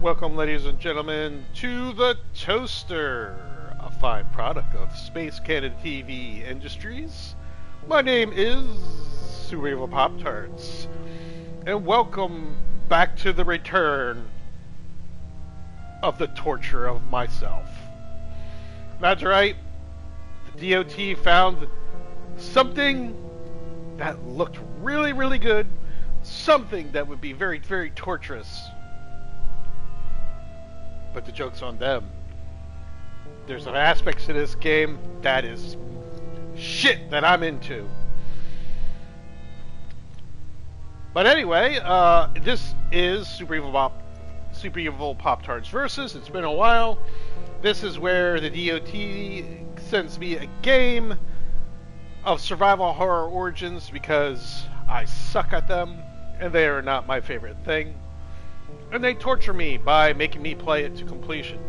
Welcome, ladies and gentlemen, to the Toaster, a fine product of Space Canon TV Industries. My name is Super Evil Poptarts, and welcome back to the return of the torture of myself. That's right, the DOT found something that looked really, really good, something that would be very, very torturous. But the joke's on them. There's some aspects to this game that is shit that I'm into. But anyway, this is Super Evil Poptarts Versus. It's been a while. This is where the DOT sends me a game of survival horror origins because I suck at them and they are not my favorite thing. And they torture me by making me play it to completion.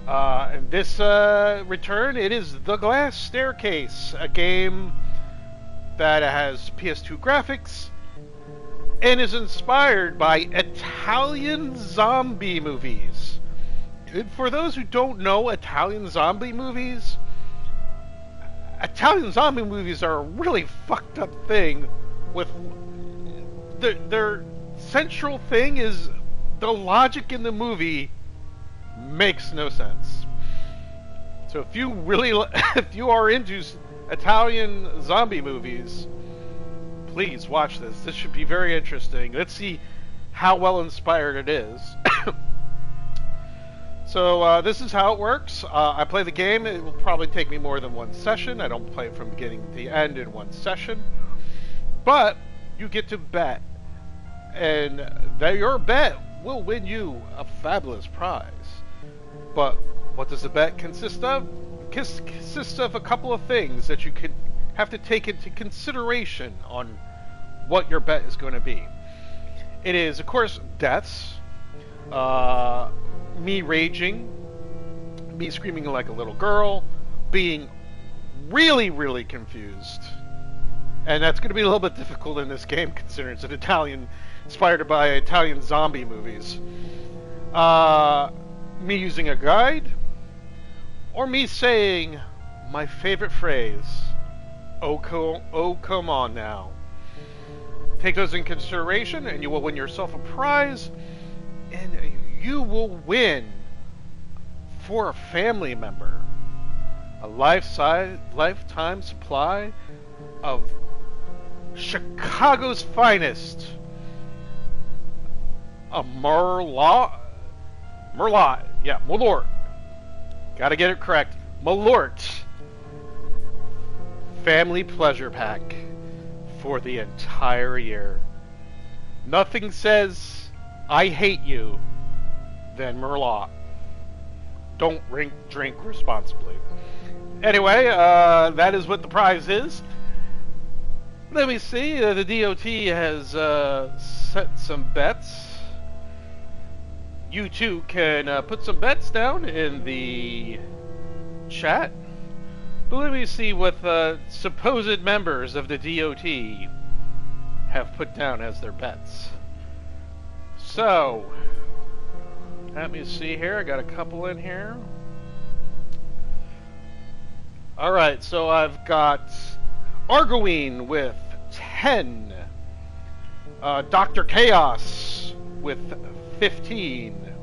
And this return, it is The Glass Staircase, a game that has PS2 graphics and is inspired by Italian zombie movies. And for those who don't know Italian zombie movies are a really fucked up thing with their central thing is the logic in the movie makes no sense. So if you are into Italian zombie movies, please watch this. This should be very interesting. Let's see how well inspired it is. So this is how it works. I play the game. It will probably take me more than one session. I don't play it from beginning to the end in one session. But you get to bet. And your bet will win you a fabulous prize. But what does the bet consist of? It consists of a couple of things that you could have to take into consideration on what your bet is going to be. It is, of course, deaths, me raging, me screaming like a little girl, being really, really confused. And that's going to be a little bit difficult in this game, considering it's an inspired by Italian zombie movies. me using a guide, or me saying my favorite phrase, oh, come on now. Take those in consideration, and you will win yourself a prize, and you will win for a family member a lifetime supply of Chicago's finest, a Merlot, gotta get it correct, Malort family pleasure pack for the entire year. Nothing says I hate you than Merlot. Don't drink responsibly. Anyway, that is what the prize is. Let me see. The DOT has set some bets. You too can put some bets down in the chat. But let me see what the supposed members of the DOT have put down as their bets. So, let me see here. I got a couple in here. Alright, so I've got Argoine with 10. Dr. Chaos with 15.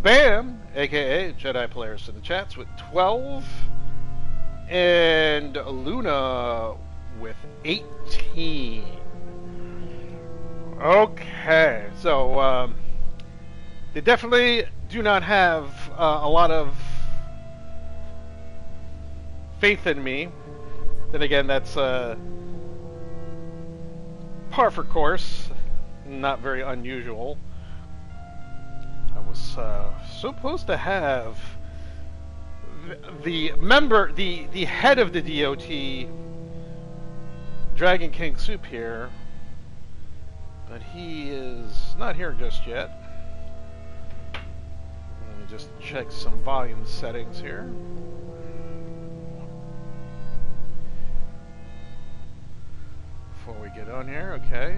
Bam, aka Jedi Players in the chats, with 12. And Luna with 18. Okay, so they definitely do not have a lot of faith in me. Then again, that's par for course, not very unusual. I was supposed to have the head of the DOT, Dragon King Soup here, but he is not here just yet. Let me just check some volume settings here. Before we get on here, okay.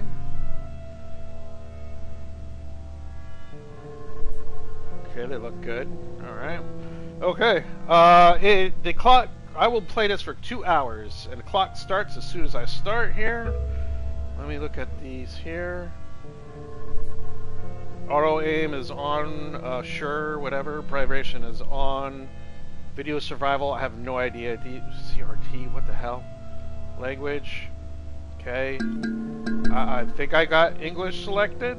Okay, they look good. Alright. Okay. The clock, I will play this for 2 hours, and the clock starts as soon as I start here. Let me look at these here. Auto aim is on, sure, whatever. Vibration is on. Video survival, I have no idea. CRT, what the hell? Language. Okay. I think I got English selected.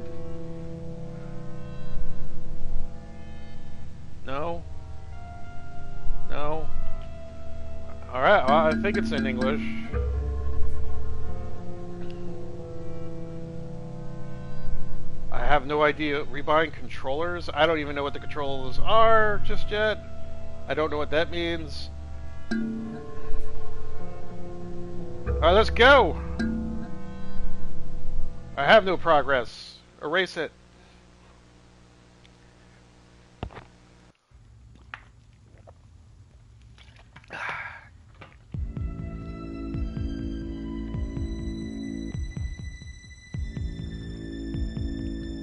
No. No. Alright, well, I think it's in English. I have no idea. Rebuying controllers? I don't even know what the controllers are just yet. I don't know what that means. Alright, let's go! I have no progress. Erase it.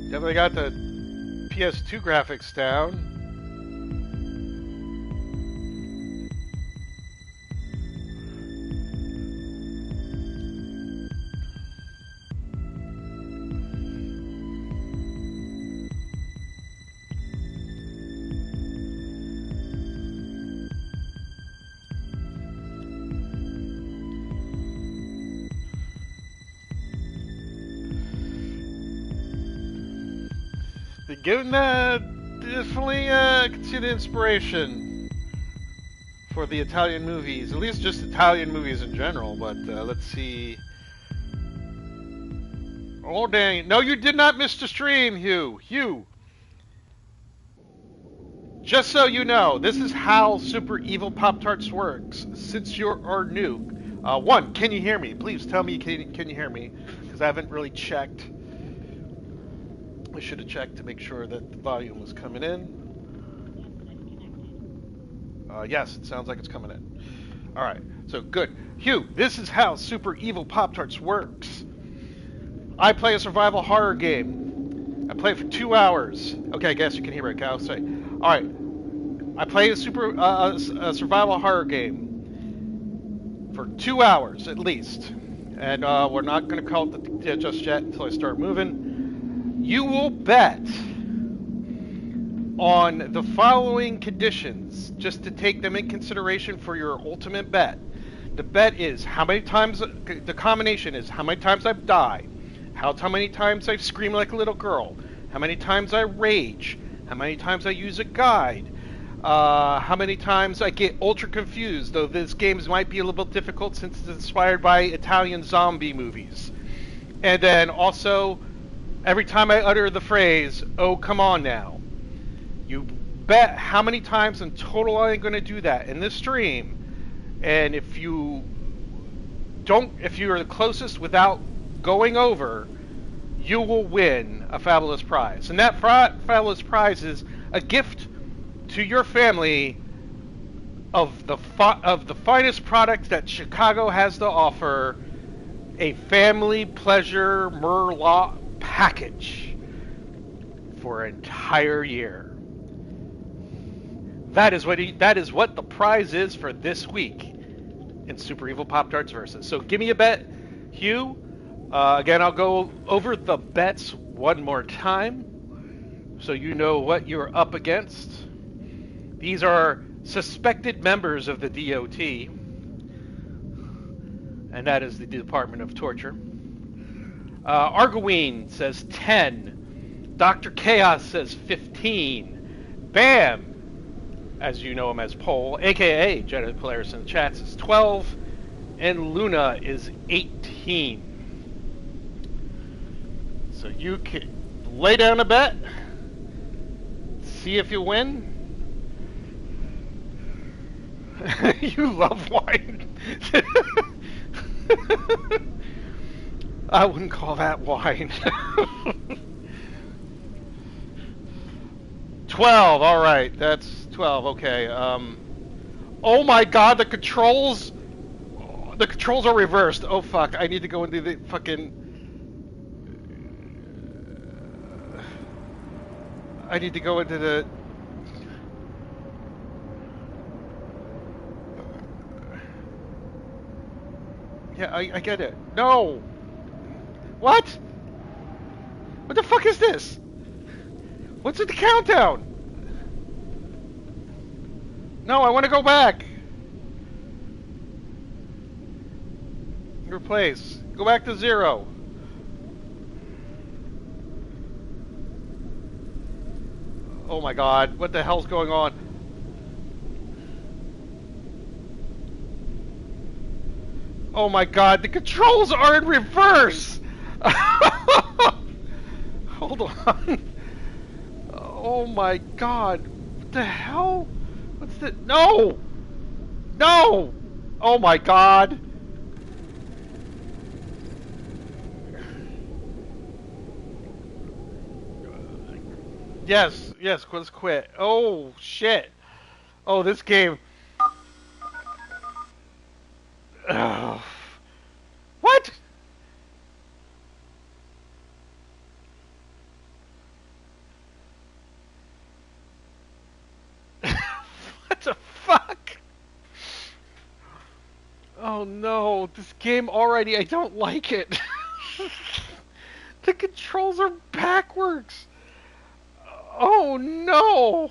Definitely got the PS2 graphics down. Given that, definitely can see the inspiration for the Italian movies, at least just Italian movies in general. But let's see. Oh dang! No, you did not miss the stream, Hugh. Hugh. Just so you know, this is how Super Evil Poptarts works. Since you are new, one, can you hear me? Please tell me can you hear me? Because I haven't really checked. I should have checked to make sure that the volume was coming in. Yes, it sounds like it's coming in. Alright, so good. Hugh, this is how Super Evil Poptarts works. I play a survival horror game. I played for 2 hours. Okay, I guess you can hear it. I'll say. All right. I played a survival horror game for 2 hours at least, and we're not going to call it just yet until I start moving. You will bet on the following conditions, just to take them in consideration for your ultimate bet. The bet is how many times, the combination is how many times I've died, how many times I've screamed like a little girl, how many times I rage, how many times I use a guide, how many times I get ultra confused, though this game might be a little bit difficult since it's inspired by Italian zombie movies. And then also, every time I utter the phrase, "Oh, come on now," you bet how many times in total I'm going to do that in this stream. And if you're the closest without going over, you will win a fabulous prize. And that fabulous prize is a gift to your family of the finest product that Chicago has to offer, a family pleasure Merlot package for an entire year. That is what the prize is for this week in Super Evil Poptarts Versus. So give me a bet, Hugh. Again, I'll go over the bets one more time so you know what you're up against. These are suspected members of the DOT, and that is the Department of Torture. Arguine says 10. Dr. Chaos says 15. Bam, as you know him as Pole, aka Jenna Polaris in the chats, is 12. And Luna is 18. So you can lay down a bet, see if you win. You love wine. I wouldn't call that wine. 12, alright, that's 12, okay. Oh my god, the controls are reversed. Oh fuck, I need to go into the fucking... I need to go into the... Yeah, I get it. No! What? What the fuck is this? What's with the countdown? No, I want to go back. Replace. Go back to 0. Oh my god, what the hell's going on? Oh my god, the controls are in reverse! Hold on. Oh my god. What the hell? What's the... No! No! Oh my god. Yes, let's quit. Oh, shit. Oh, this game... Ugh. What? What the fuck? Oh no, this game already, I don't like it. The controls are backwards. Oh no.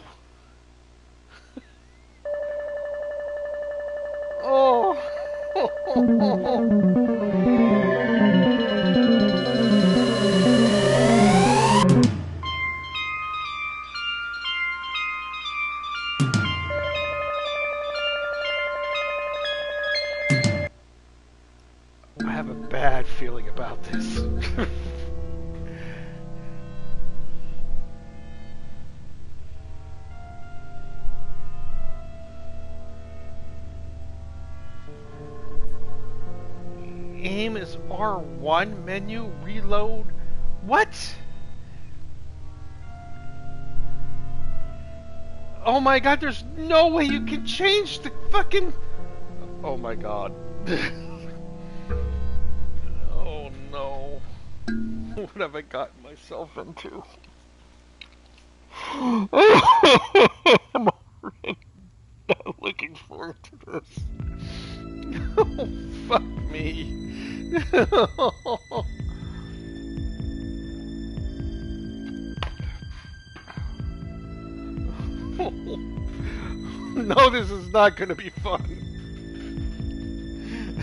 Oh. I have a bad feeling about this. Aim is R1, menu, reload. What? Oh my god, there's no way you can change the fucking... Oh my god. Oh no. What have I gotten myself into? I'm already not looking forward to this. Oh, fuck me. No, this is not going to be fun.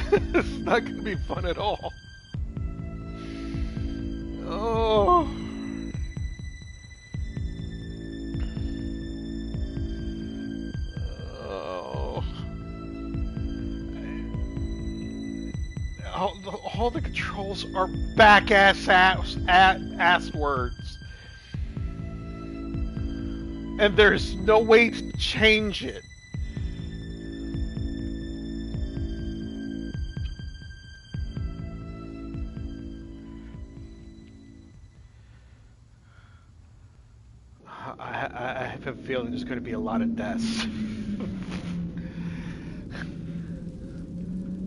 This is not going to be fun at all. Oh. Oh. All the controls are back ass words. And there's no way to change it. I have a feeling there's going to be a lot of deaths.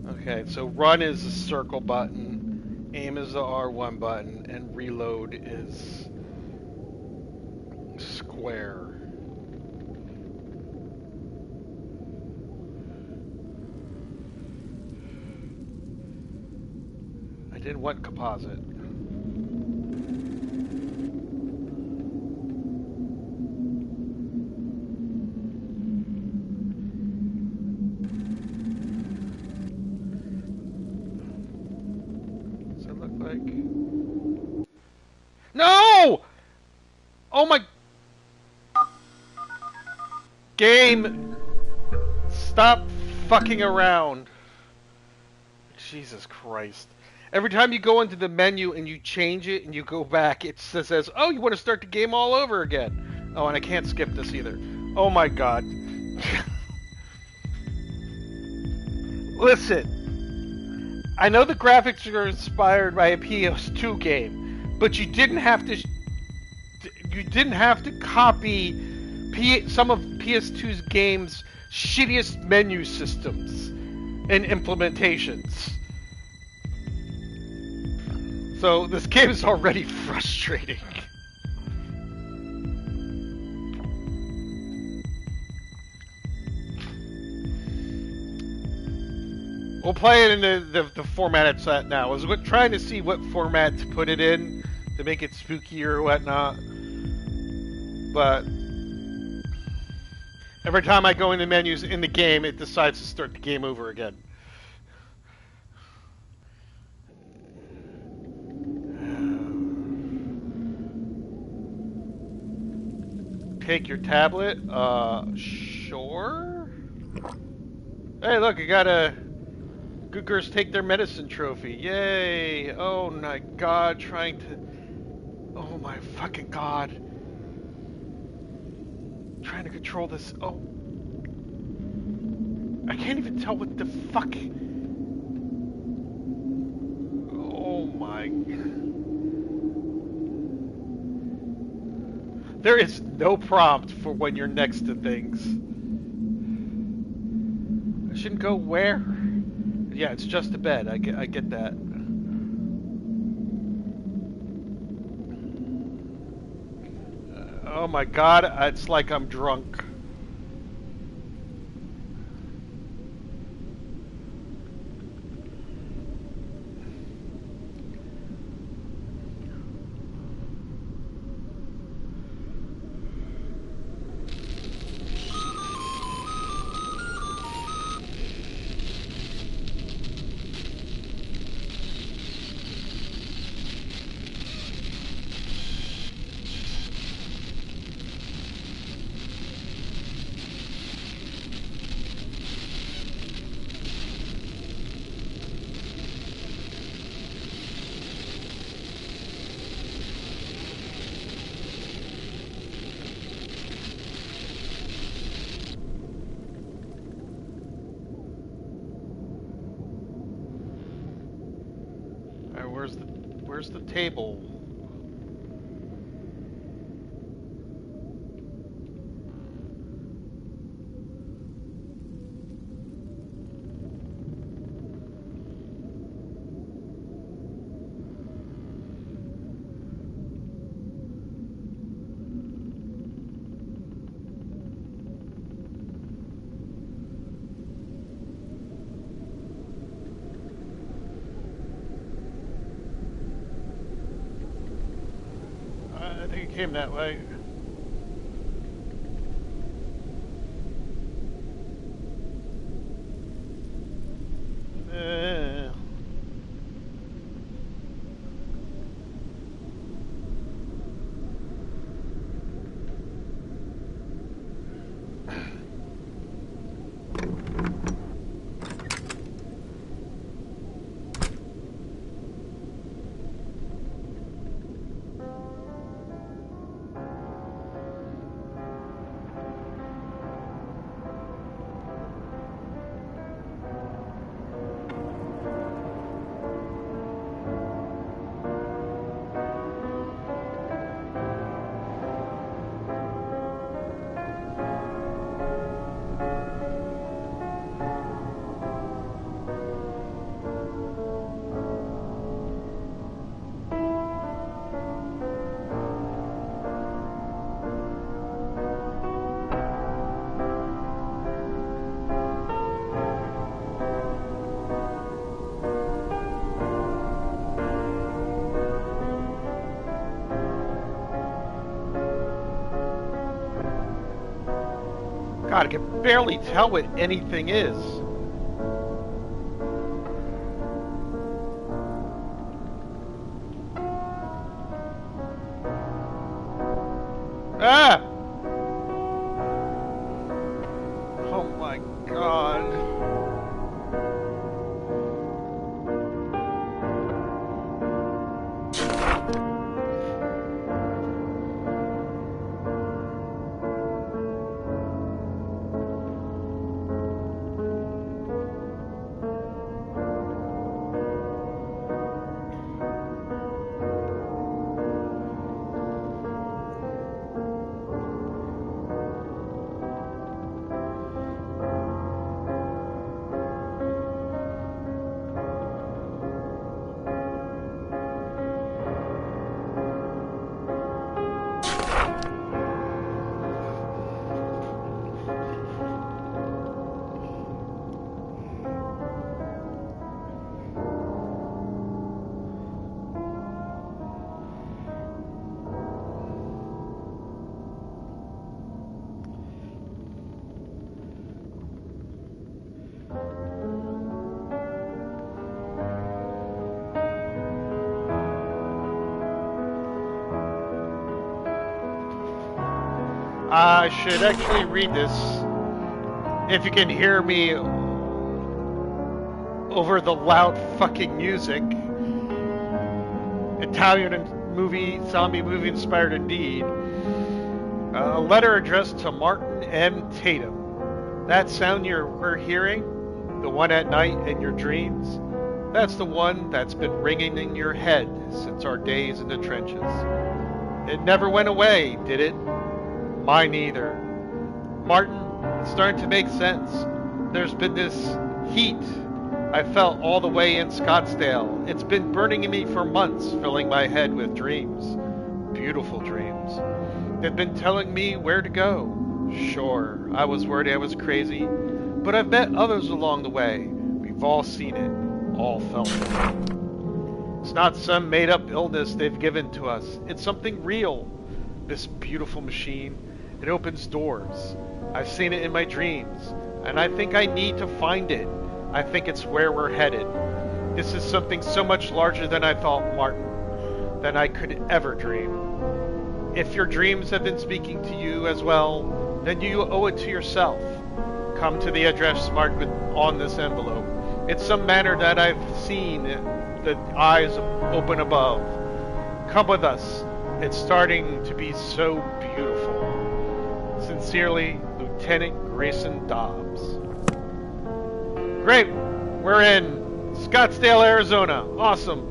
Okay, so run is the circle button, aim is the R1 button, and reload is square. I didn't want composite. Does that look like... No! Oh my... Game! Stop fucking around. Jesus Christ. Every time you go into the menu and you change it and you go back, it says, oh, you want to start the game all over again. Oh, and I can't skip this either. Oh my god. Listen. I know the graphics are inspired by a PS2 game, but you didn't have to copy some of PS2's game's shittiest menu systems and implementations. So this game is already frustrating. We'll play it in the format it's at now. I was trying to see what format to put it in to make it spooky or whatnot. But every time I go into menus in the game, it decides to start the game over again. Take your tablet? Sure? Hey, look, I got a Good Girls Take Their Medicine trophy. Yay! Oh my god, trying to... Oh my fucking god. Trying to control this... Oh. I can't even tell what the fuck... Oh my... There is no prompt for when you're next to things. I shouldn't go where? Yeah, it's just a bed. I get that. Oh my god, it's like I'm drunk. Where's the table? I think it came that way. God, I can barely tell what anything is. Ah! Oh my God. I should actually read this. If you can hear me over the loud fucking music. Italian movie, zombie movie inspired indeed. A letter addressed to Martin M. Tatum. That sound we're hearing, the one at night in your dreams, that's the one that's been ringing in your head since our days in the trenches. It never went away, did it? Mine either. Martin, it's starting to make sense. There's been this heat I felt all the way in Scottsdale. It's been burning in me for months, filling my head with dreams. Beautiful dreams. They've been telling me where to go. Sure, I was worried I was crazy, but I've met others along the way. We've all seen it, all felt it. It's not some made-up illness they've given to us. It's something real. This beautiful machine, it opens doors. I've seen it in my dreams, and I think I need to find it. I think it's where we're headed. This is something so much larger than I thought, Martin, than I could ever dream. If your dreams have been speaking to you as well, then you owe it to yourself. Come to the address marked on this envelope. It's some manner that I've seen the eyes open above. Come with us. It's starting to be so beautiful. Sincerely, Lieutenant Grayson Dobbs. Great! We're in Scottsdale, Arizona. Awesome.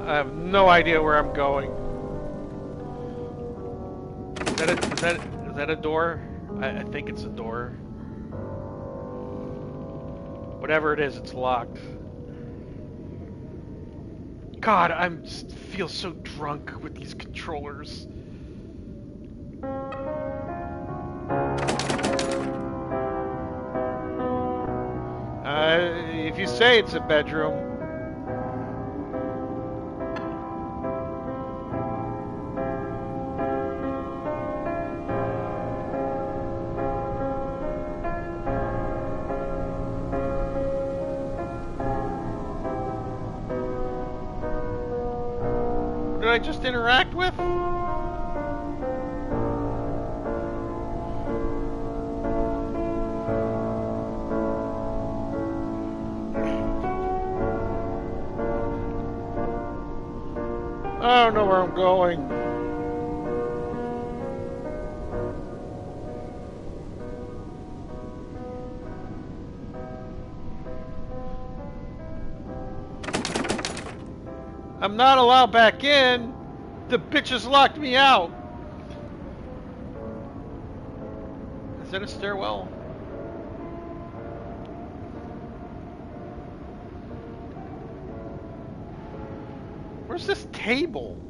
I have no idea where I'm going. Is that a door? I think it's a door. Whatever it is, it's locked. God, I feel so drunk with these controllers. If you say it's a bedroom, I just interact with? I don't know where I'm going. I'm not allowed back in. The bitches locked me out. Is that a stairwell? Where's this table?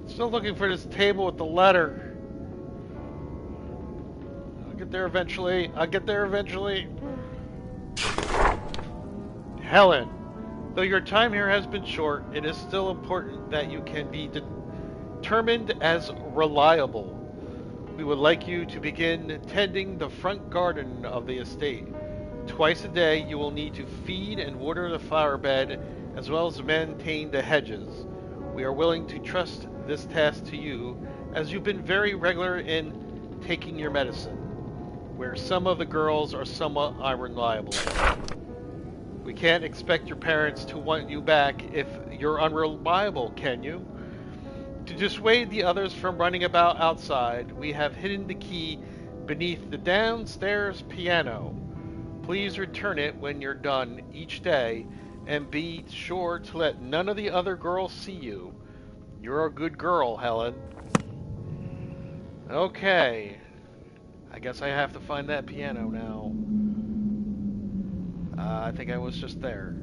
Still looking for this table with the letter. I'll get there eventually. I'll get there eventually. Helen, though your time here has been short, it is still important that you can be determined as reliable. We would like you to begin tending the front garden of the estate. Twice a day you will need to feed and water the flower bed as well as maintain the hedges. We are willing to trust this task to you as you've been very regular in taking your medicine, where some of the girls are somewhat unreliable. We can't expect your parents to want you back if you're unreliable, can you? To dissuade the others from running about outside, we have hidden the key beneath the downstairs piano. Please return it when you're done each day, and be sure to let none of the other girls see you. You're a good girl, Helen. Okay. I guess I have to find that piano now. I think I was just there.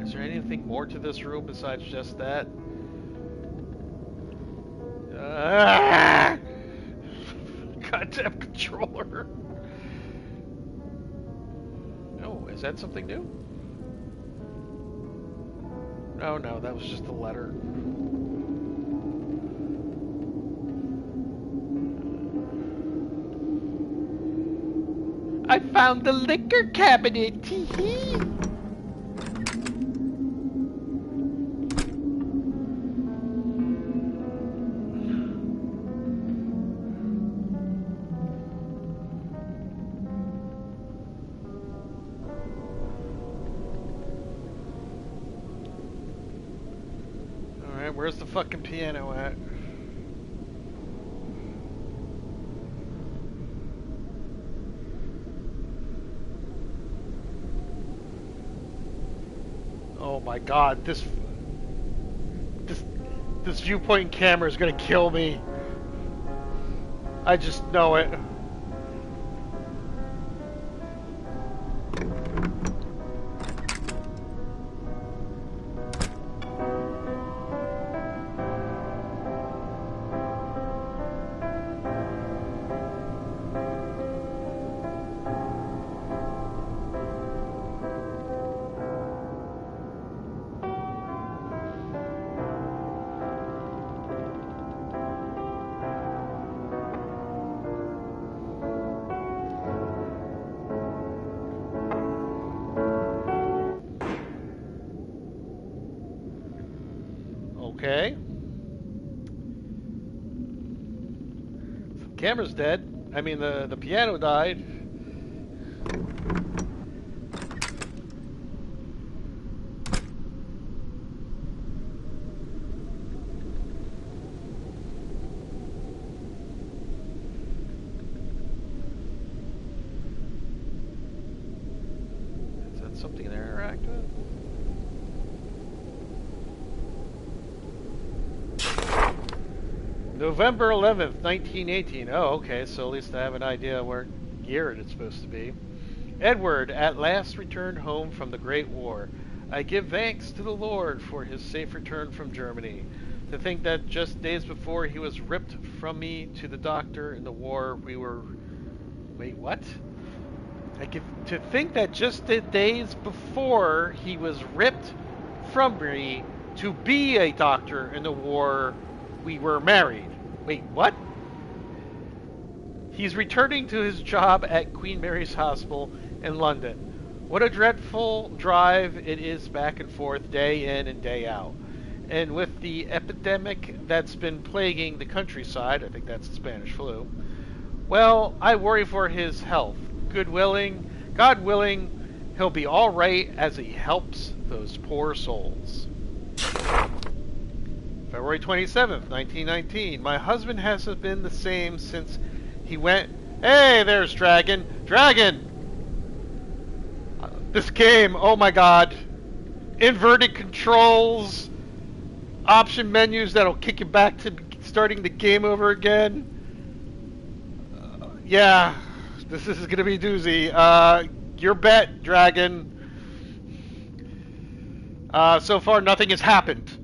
Is there anything more to this room besides just that? Goddamn controller. Oh, is that something new? Oh no, that was just a letter. I found the liquor cabinet. Tee hee. Alright, where's the fucking piano at? Oh my god, this viewpoint camera is gonna kill me. I just know it. Okay. The camera's dead. I mean, the piano died. November 11th, 1918. Oh, okay, so at least I have an idea where year it's supposed to be. Edward at last returned home from the Great War. I give thanks to the Lord for his safe return from Germany. To think that just days before he was ripped from me to the doctor in the war, we were... Wait, what? To think that just the days before he was ripped from me to be a doctor in the war, we were married. Wait, what? He's returning to his job at Queen Mary's Hospital in London. What a dreadful drive it is back and forth, day in and day out. And with the epidemic that's been plaguing the countryside, I think that's the Spanish flu, well, I worry for his health. God willing, he'll be all right as he helps those poor souls. February 27th, 1919. My husband hasn't been the same since he went... Hey, there's Dragon! Dragon! This game, oh my god. Inverted controls. Option menus that'll kick you back to starting the game over again. Yeah, this is going to be a doozy. Your bet, Dragon. So far, nothing has happened.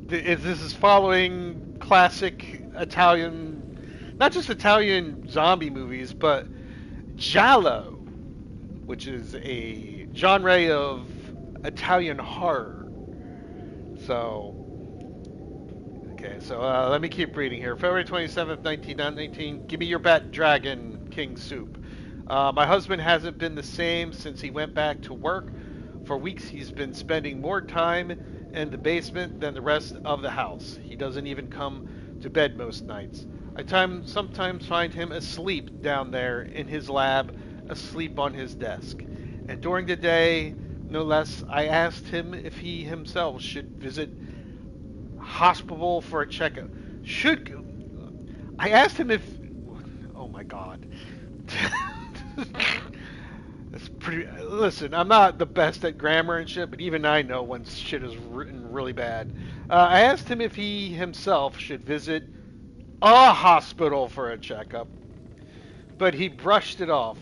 This is following classic Italian, not just Italian zombie movies, but giallo, which is a genre of Italian horror. So, okay, so let me keep reading here. February 27th, 1919. Give me your bet, Dragon King Soup. My husband hasn't been the same since he went back to work. For weeks he's been spending more time in the basement than the rest of the house. He doesn't even come to bed most nights. I sometimes find him asleep down there in his lab, asleep on his desk. And during the day, no less, I asked him if he himself should visit hospital for a checkup. I asked him if... Oh my god. That's pretty... Listen, I'm not the best at grammar and shit, but even I know when shit is written really bad. I asked him if he himself should visit a hospital for a checkup, but he brushed it off.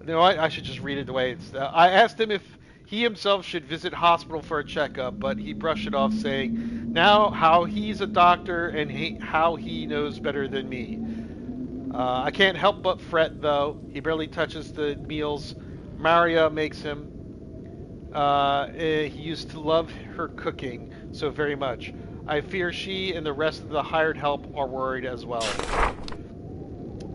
No, I should just read it the way it's... I asked him if he himself should visit hospital for a checkup, but he brushed it off, saying, now how he's a doctor and how he knows better than me. I can't help but fret, though. He barely touches the meals Maria makes him. He used to love her cooking so very much. I fear she and the rest of the hired help are worried as well.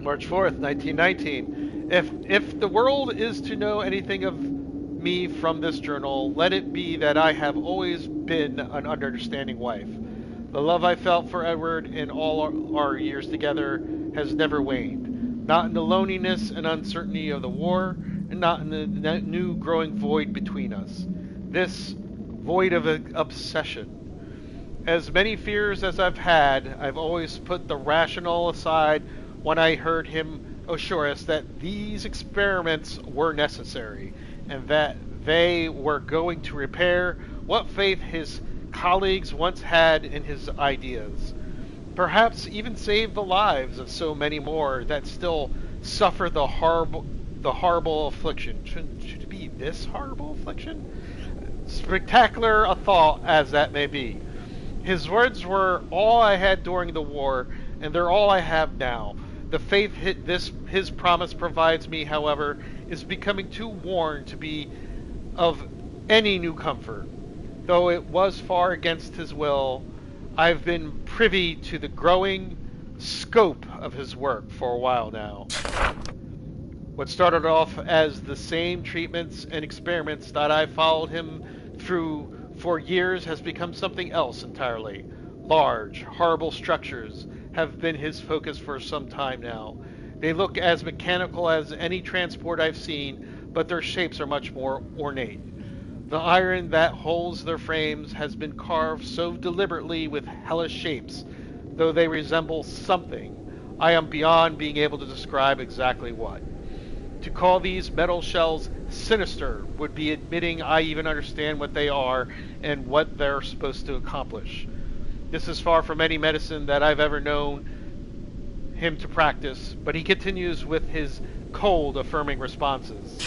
March 4th, 1919. If the world is to know anything of me from this journal, let it be that I have always been an understanding wife. The love I felt for Edward in all our years together has never waned. Not in the loneliness and uncertainty of the war, and not in the new growing void between us. This void of obsession. As many fears as I've had, I've always put the rational aside when I heard him assure us that these experiments were necessary, and that they were going to repair what faith his colleagues once had in his ideas. Perhaps even save the lives of so many more that still suffer the horrible affliction. Should it be this horrible affliction? Spectacular a thought as that may be. His words were all I had during the war, and they're all I have now. The faith his promise provides me, however, is becoming too worn to be of any new comfort. Though it was far against his will, I've been privy to the growing scope of his work for a while now. What started off as the same treatments and experiments that I followed him through for years has become something else entirely. Large, horrible structures have been his focus for some time now. They look as mechanical as any transport I've seen, but their shapes are much more ornate. The iron that holds their frames has been carved so deliberately with hellish shapes, though they resemble something. I am beyond being able to describe exactly what. To call these metal shells sinister would be admitting I even understand what they are and what they're supposed to accomplish. This is far from any medicine that I've ever known him to practice, but he continues with his cold, affirming responses.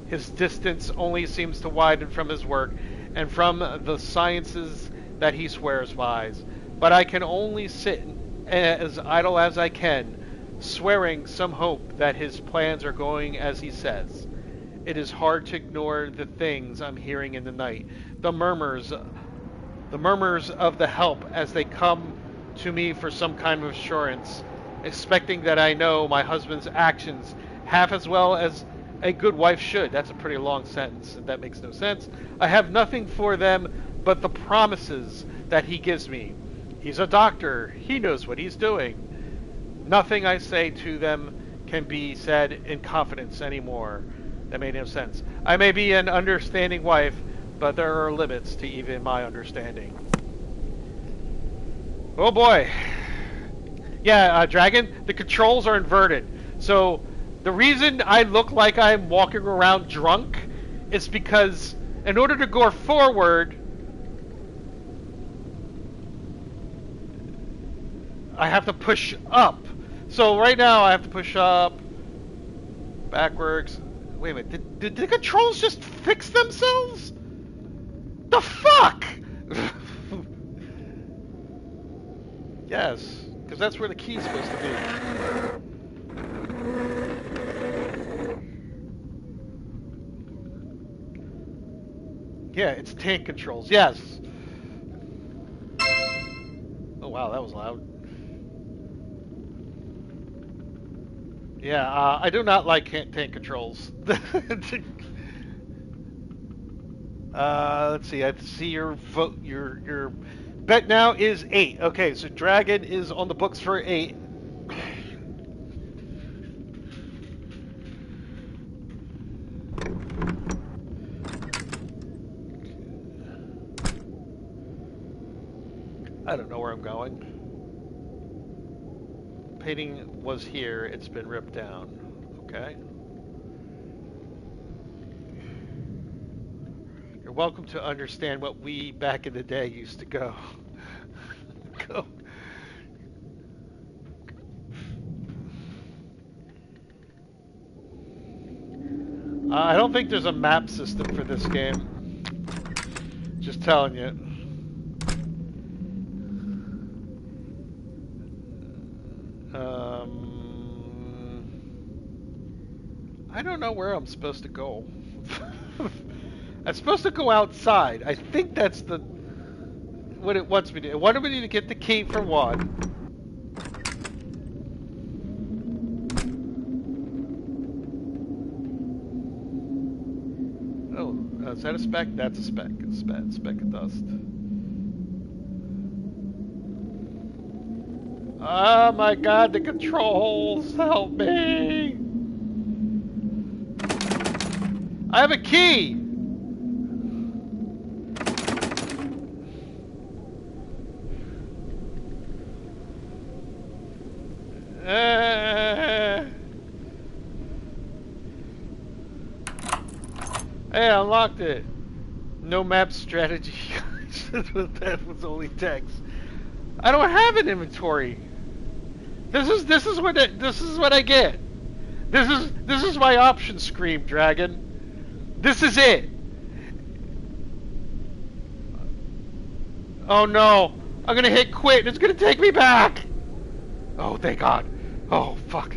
His distance only seems to widen from his work and from the sciences that he swears by. But I can only sit as idle as I can, swearing some hope that his plans are going as he says. It is hard to ignore the things I'm hearing in the night, the murmurs of the help as they come to me for some kind of assurance, expecting that I know my husband's actions half as well as a good wife should. That's a pretty long sentence, and that makes no sense. I have nothing for them but the promises that he gives me. He's a doctor. He knows what he's doing. Nothing I say to them can be said in confidence anymore. That made no sense. I may be an understanding wife, but there are limits to even my understanding. Oh boy. Yeah, Dragon, the controls are inverted. So the reason I look like I'm walking around drunk is because in order to go forward, I have to push up. So right now I have to push up, backwards. Wait a minute, did the controls just fix themselves? The fuck? Yes, because that's where the key's supposed to be. Yeah, it's tank controls, yes. Oh wow, that was loud. Yeah, I do not like tank controls. Let's see. I see your vote. Your bet now is 8. Okay, so Dragon is on the books for 8. I don't know where I'm going. Painting was here. It's been ripped down. Okay. You're welcome to understand what we back in the day used to go. Go. I don't think there's a map system for this game. Just telling you. I don't know where I'm supposed to go. I'm supposed to go outside. I think that's what it wants me to do. It wanted me to get the key for one. Oh, is that a speck? That's a speck. A speck of dust. Oh my god, the controls! Help me! I have a key! Hey, I unlocked it. No map strategy. That was only text. I don't have an inventory. This is what I get. This is my option screen, Dragon. This is it. Oh no. I'm gonna hit quit and it's gonna take me back. Oh, thank God. Oh, fuck.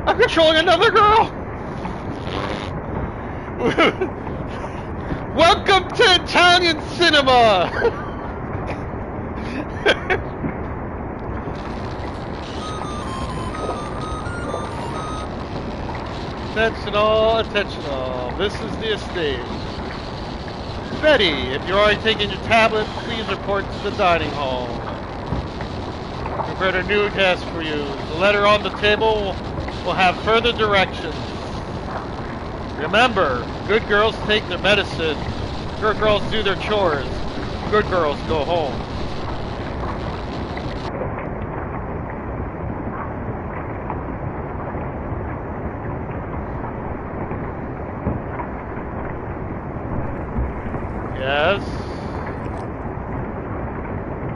I'm controlling another girl! Welcome to Italian cinema! Attention all, attention all. This is the estate. Betty, if you're already taking your tablet, please report to the dining hall. prepared a new task for you. The letter on the table will have further directions. Remember, good girls take their medicine. Good girls do their chores. Good girls go home. Yes.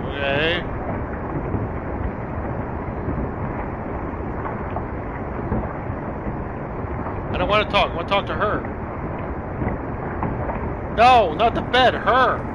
Okay. I don't want to talk. I want to talk to her. No, not the bed. Her.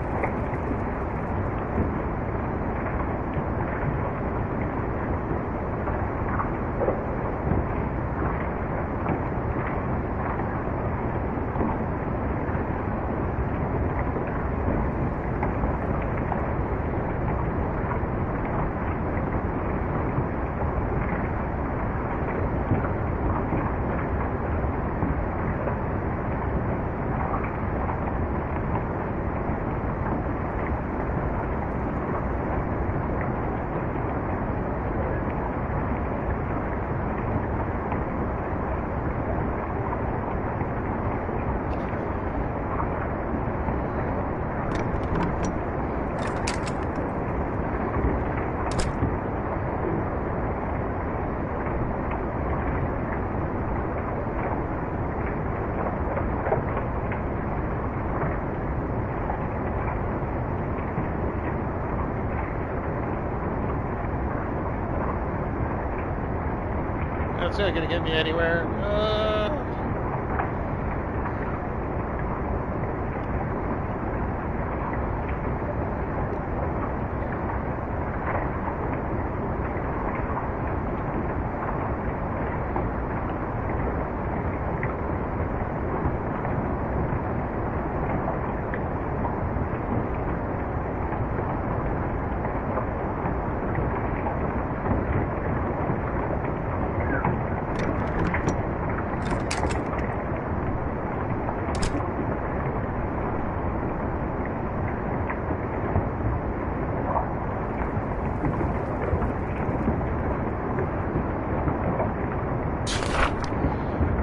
That's not gonna get me anywhere.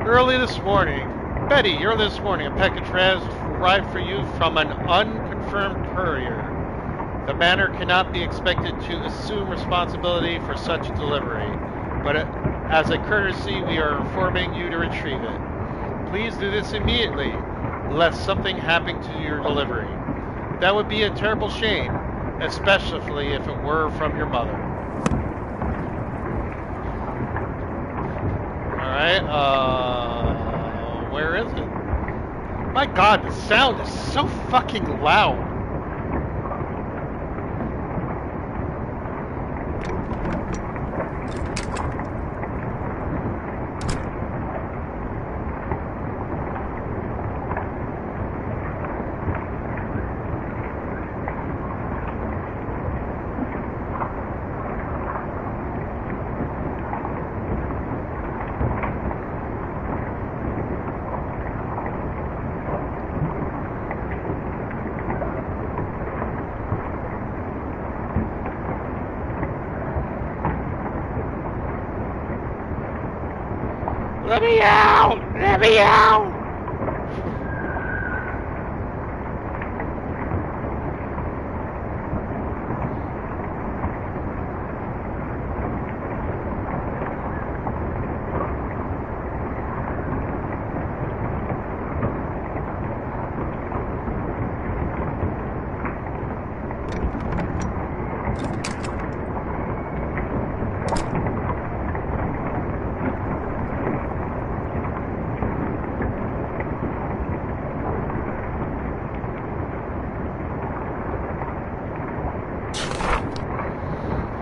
Early this morning, Betty, early this morning, a package has arrived for you from an unconfirmed courier. The manor cannot be expected to assume responsibility for such a delivery, but as a courtesy, we are informing you to retrieve it. Please do this immediately, lest something happen to your delivery. That would be a terrible shame, especially if it were from your mother. Alright, where is it? My god, the sound is so fucking loud. Let me out! Let me out!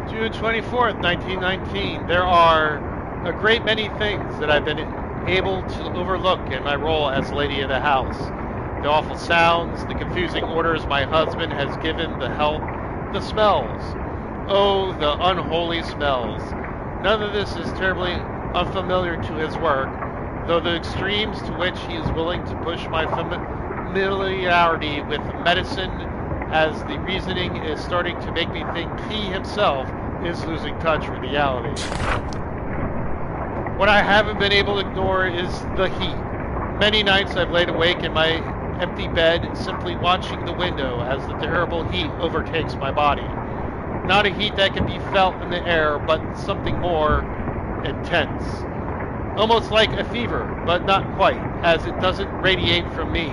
June 24th, 1919. There are a great many things that I've been able to overlook in my role as lady of the house. The awful sounds, the confusing orders my husband has given, the help, the smells. Oh, the unholy smells. None of this is terribly unfamiliar to his work, though the extremes to which he is willing to push my familiarity with medicine as the reasoning is starting to make me think he himself is losing touch with reality. What I haven't been able to ignore is the heat. Many nights I've laid awake in my empty bed, simply watching the window as the terrible heat overtakes my body. Not a heat that can be felt in the air, but something more intense. Almost like a fever, but not quite, as it doesn't radiate from me,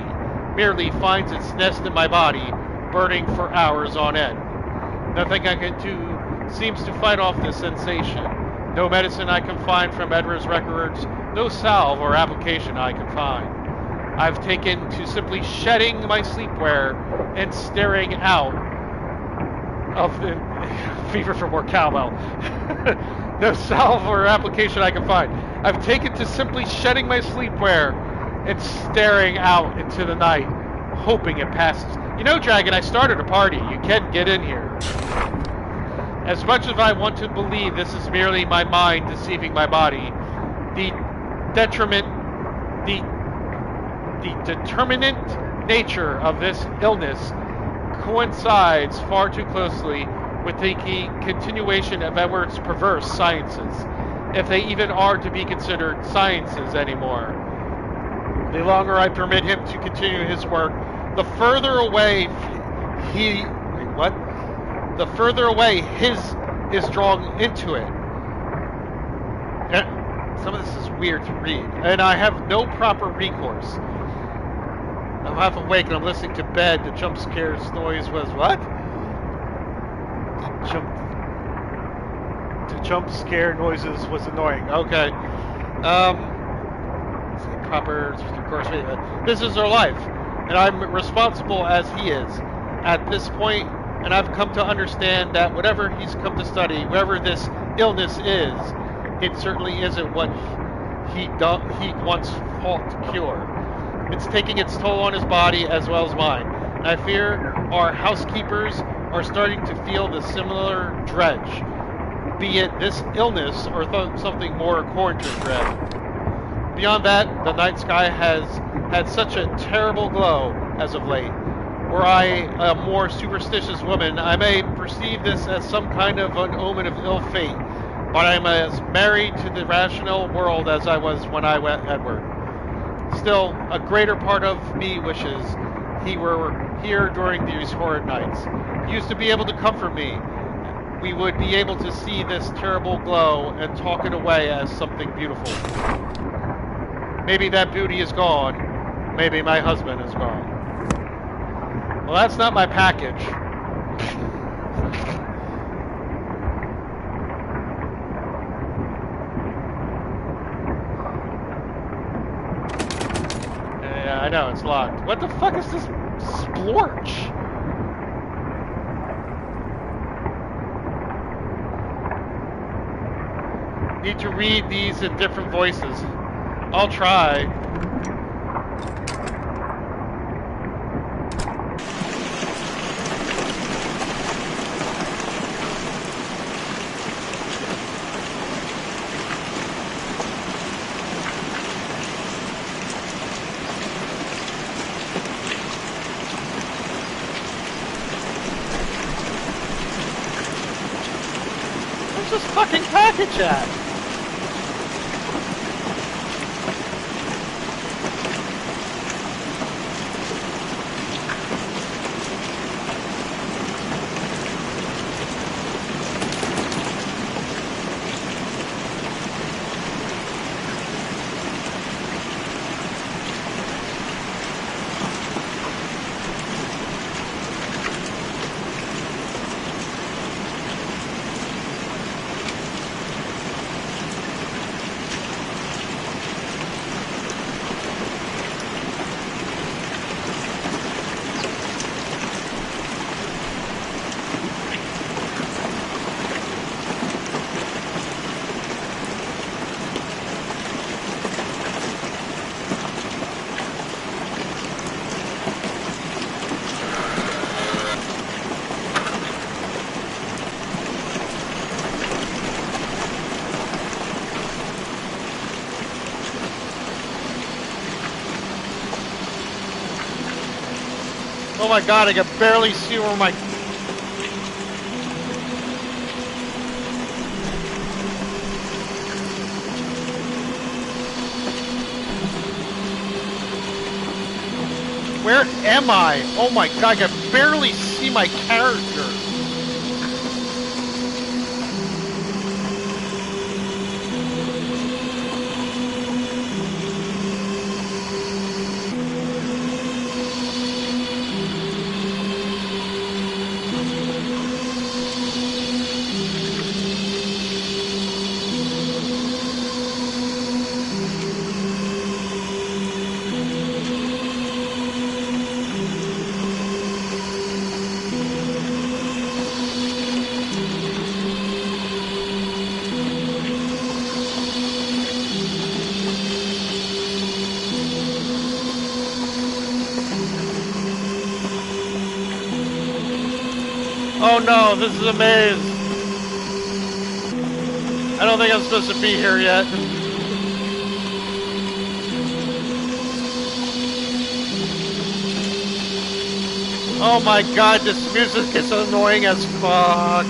merely finds its nest in my body, burning for hours on end. Nothing I can do seems to fight off this sensation. No medicine I can find from Edwards records, no salve or application I can find. I've taken to simply shedding my sleepwear and staring out of the fever for more cowbell. No salve or application I can find. I've taken to simply shedding my sleepwear and staring out into the night, hoping it passes. You know, Dragon, I started a party. You can get in here. As much as I want to believe this is merely my mind deceiving my body, the determinant nature of this illness coincides far too closely with the continuation of Edwards' perverse sciences, if they even are to be considered sciences anymore. The longer I permit him to continue his work, the further away the further away his is drawn into it. Some of this is weird to read, and I have no proper recourse. I'm half awake and I'm listening to bed. The jump scare's noise was what? The jump scare noises was annoying. Okay. Proper recourse. This is our life, and I'm responsible as he is at this point. And I've come to understand that whatever he's come to study, whatever this illness is, it certainly isn't what he once fought to cure. It's taking its toll on his body as well as mine. And I fear our housekeepers are starting to feel the similar dredge, be it this illness or something more akin to dread. Beyond that, the night sky has had such a terrible glow as of late. Were I a more superstitious woman, I may perceive this as some kind of an omen of ill fate, but I am as married to the rational world as I was when I met Edward. Still, a greater part of me wishes he were here during these horrid nights. He used to be able to comfort me. We would be able to see this terrible glow and talk it away as something beautiful. Maybe that beauty is gone. Maybe my husband is gone. Well, that's not my package. Yeah, I know, it's locked. What the fuck is this splorch? Need to read these in different voices. I'll try. Where's this fucking package at? Oh my god, I can barely see where my... Where am I? Oh my god, I can barely see my character. Oh no, this is a maze. I don't think I'm supposed to be here yet. Oh my god, this music is annoying as fuck.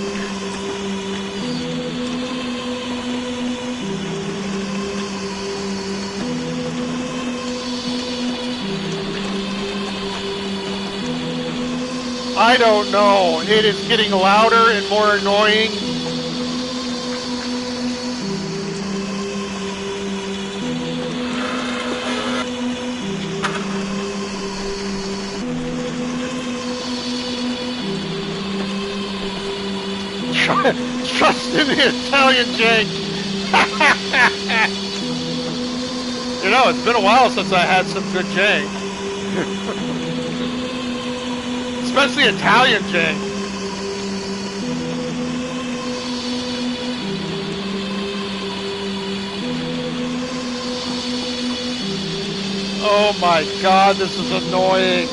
I don't know. It is getting louder and more annoying. Trust in the Italian jank. You know, it's been a while since I had some good jank. Especially Italian jank. Oh my god, this is annoying.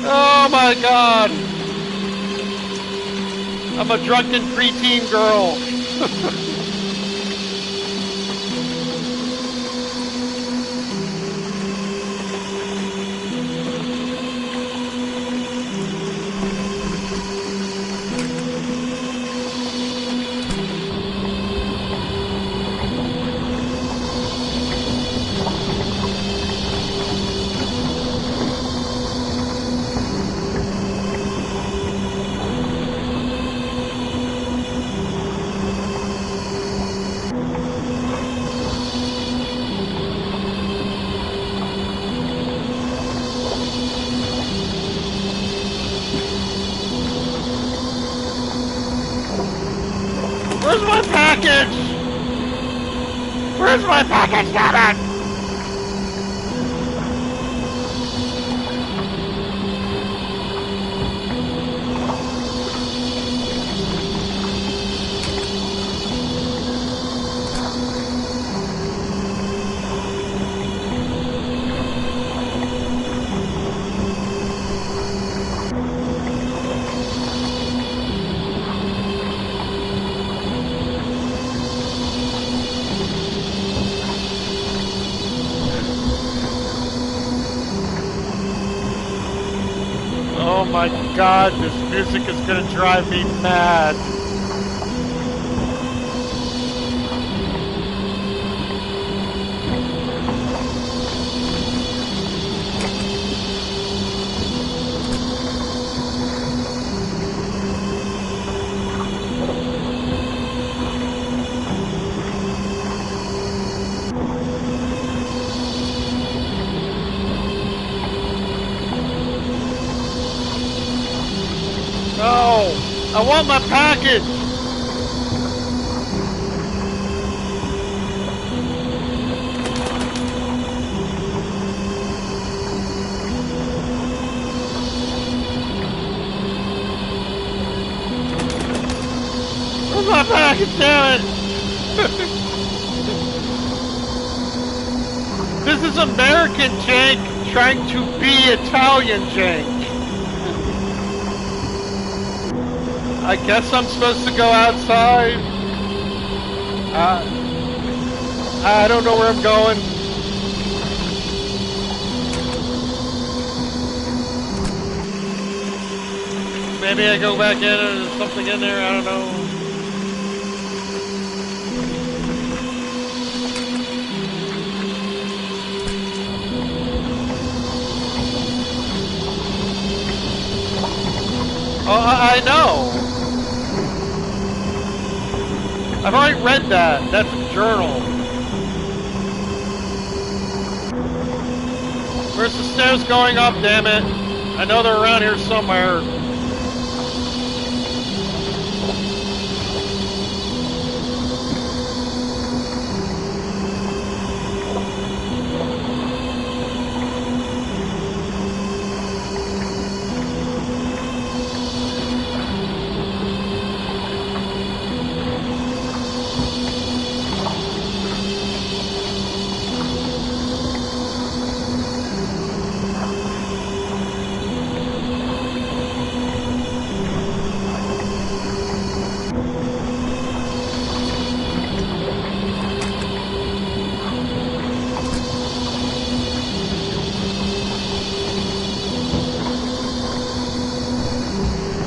Oh my god. I'm a drunken preteen girl. Where's my package? Where's my package, damn it? Oh my god, this music is gonna drive me mad. No! I want my package! Where's my package, damn it? This is American jank trying to be Italian jank. I guess I'm supposed to go outside. I don't know where I'm going. Maybe I go back in or there's something in there, I don't know. Oh, I know. I've already read that. That's a journal. Where's the stairs going up, damn it? I know they're around here somewhere.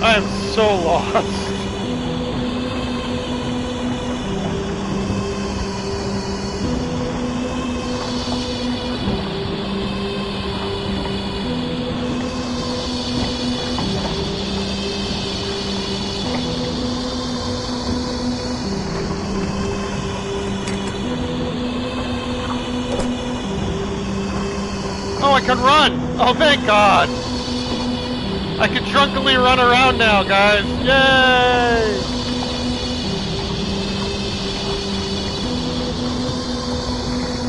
I am so lost. Oh, I can run! Oh, thank God! I can drunkenly run around now, guys! Yay!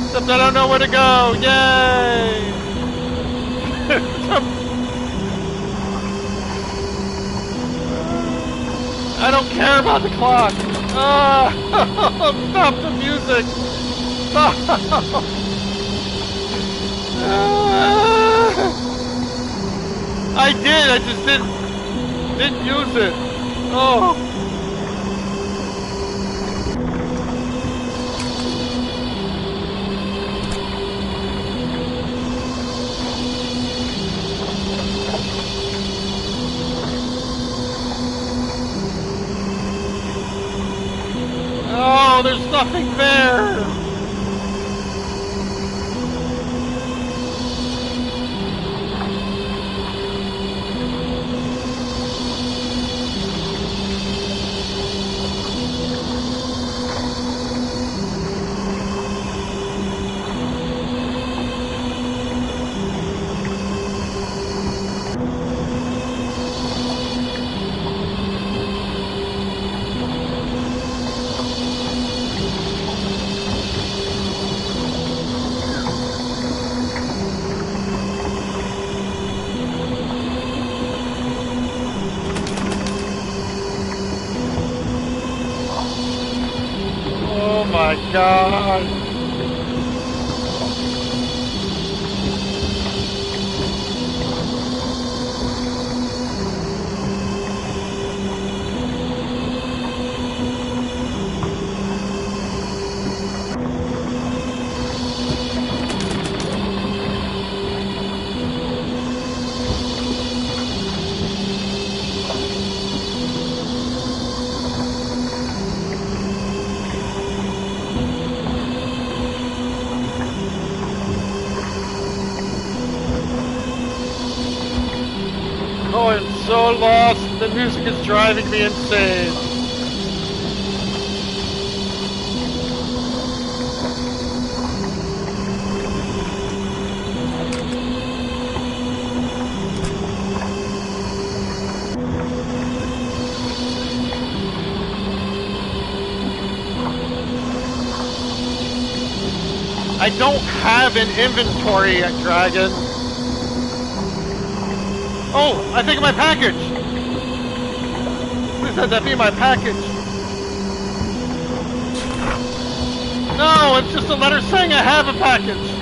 Except I don't know where to go! Yay! I don't care about the clock! Stop the music! Stop! I did, I just didn't use it. Oh. Oh, there's nothing there. Oh my God. Oh, I'm so lost. The music is driving me insane. I don't have an inventory yet, Dragon. Oh, I think of my package! Please let that be my package. No, it's just a letter saying I have a package.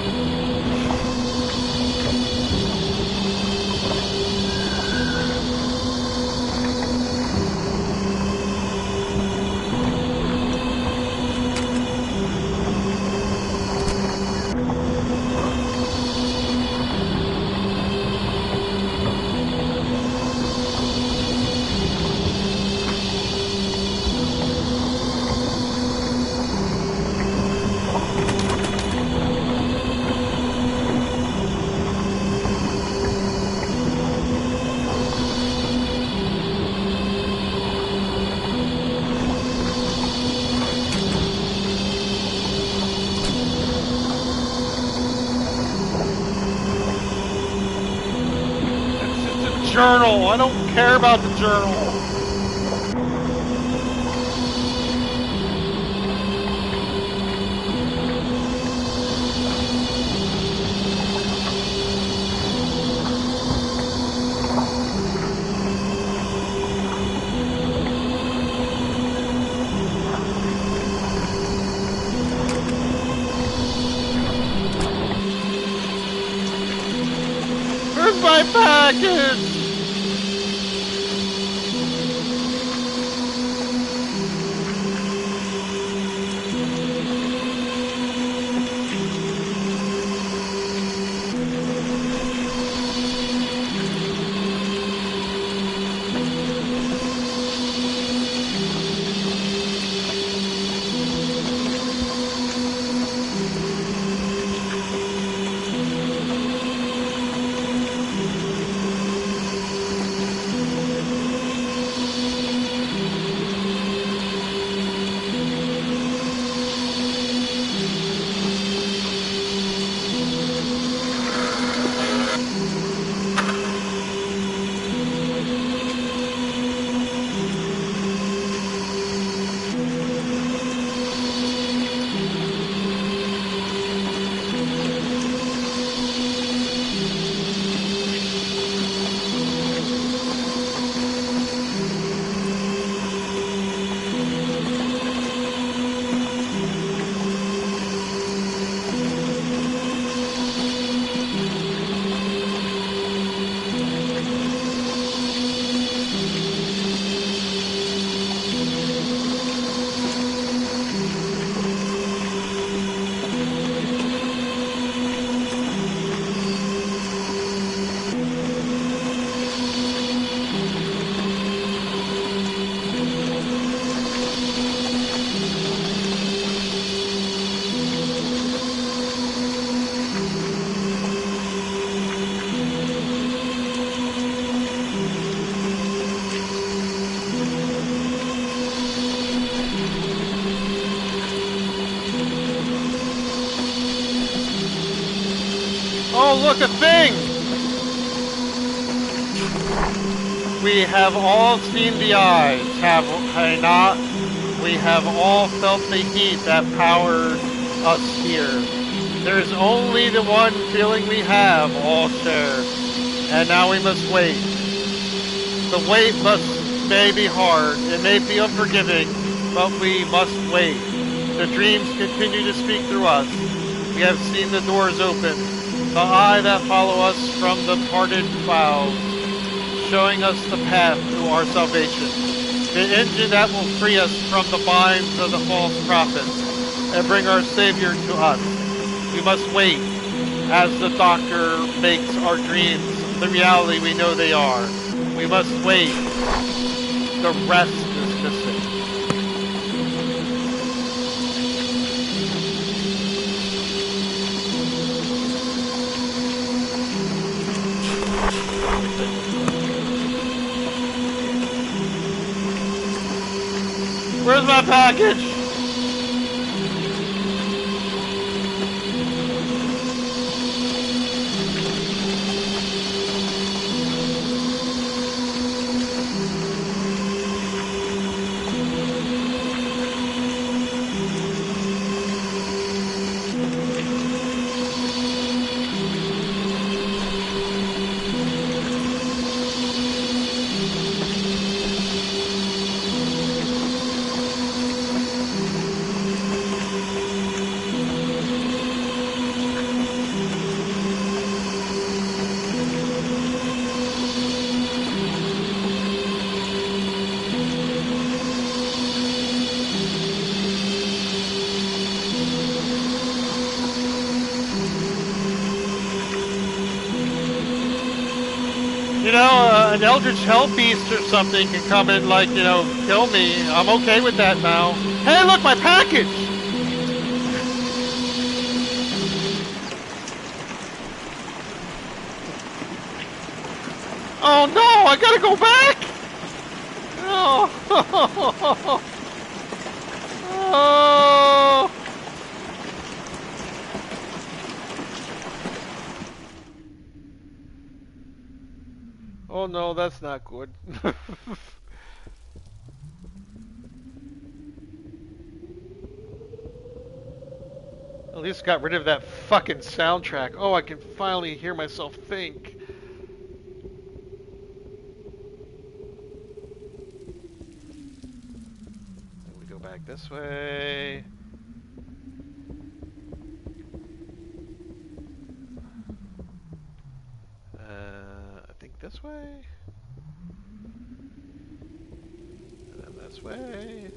journal. I don't care about the journal. Where's my package? Oh, look, a thing! We have all seen the eyes, have I not? We have all felt the heat that powers us here. There's only the one feeling we have all share, and now we must wait. The wait may be hard, it may be unforgiving, but we must wait. The dreams continue to speak through us. We have seen the doors open, the eye that follow us from the parted clouds, showing us the path to our salvation, the engine that will free us from the binds of the false prophets and bring our Savior to us. We must wait as the doctor makes our dreams the reality we know they are. We must wait. The rest is missing. Where's my package? You know, an eldritch hell beast or something can come and, like, you know, kill me. I'm okay with that now. Hey, look, my package! Oh no, I gotta go back! Oh. Oh. Oh no, that's not good. At least got rid of that fucking soundtrack. Oh, I can finally hear myself think. We go back this way. I think this way. And then this way.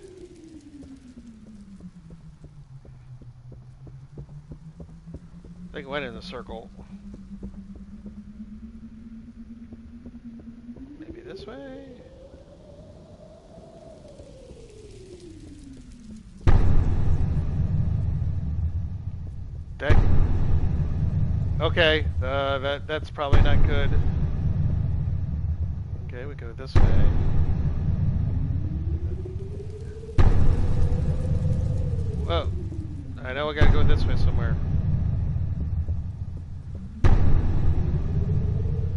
I think it went in a circle. Maybe this way? Dead. Okay, that's probably not good. Okay, we go this way. Whoa. I know we gotta go this way somewhere.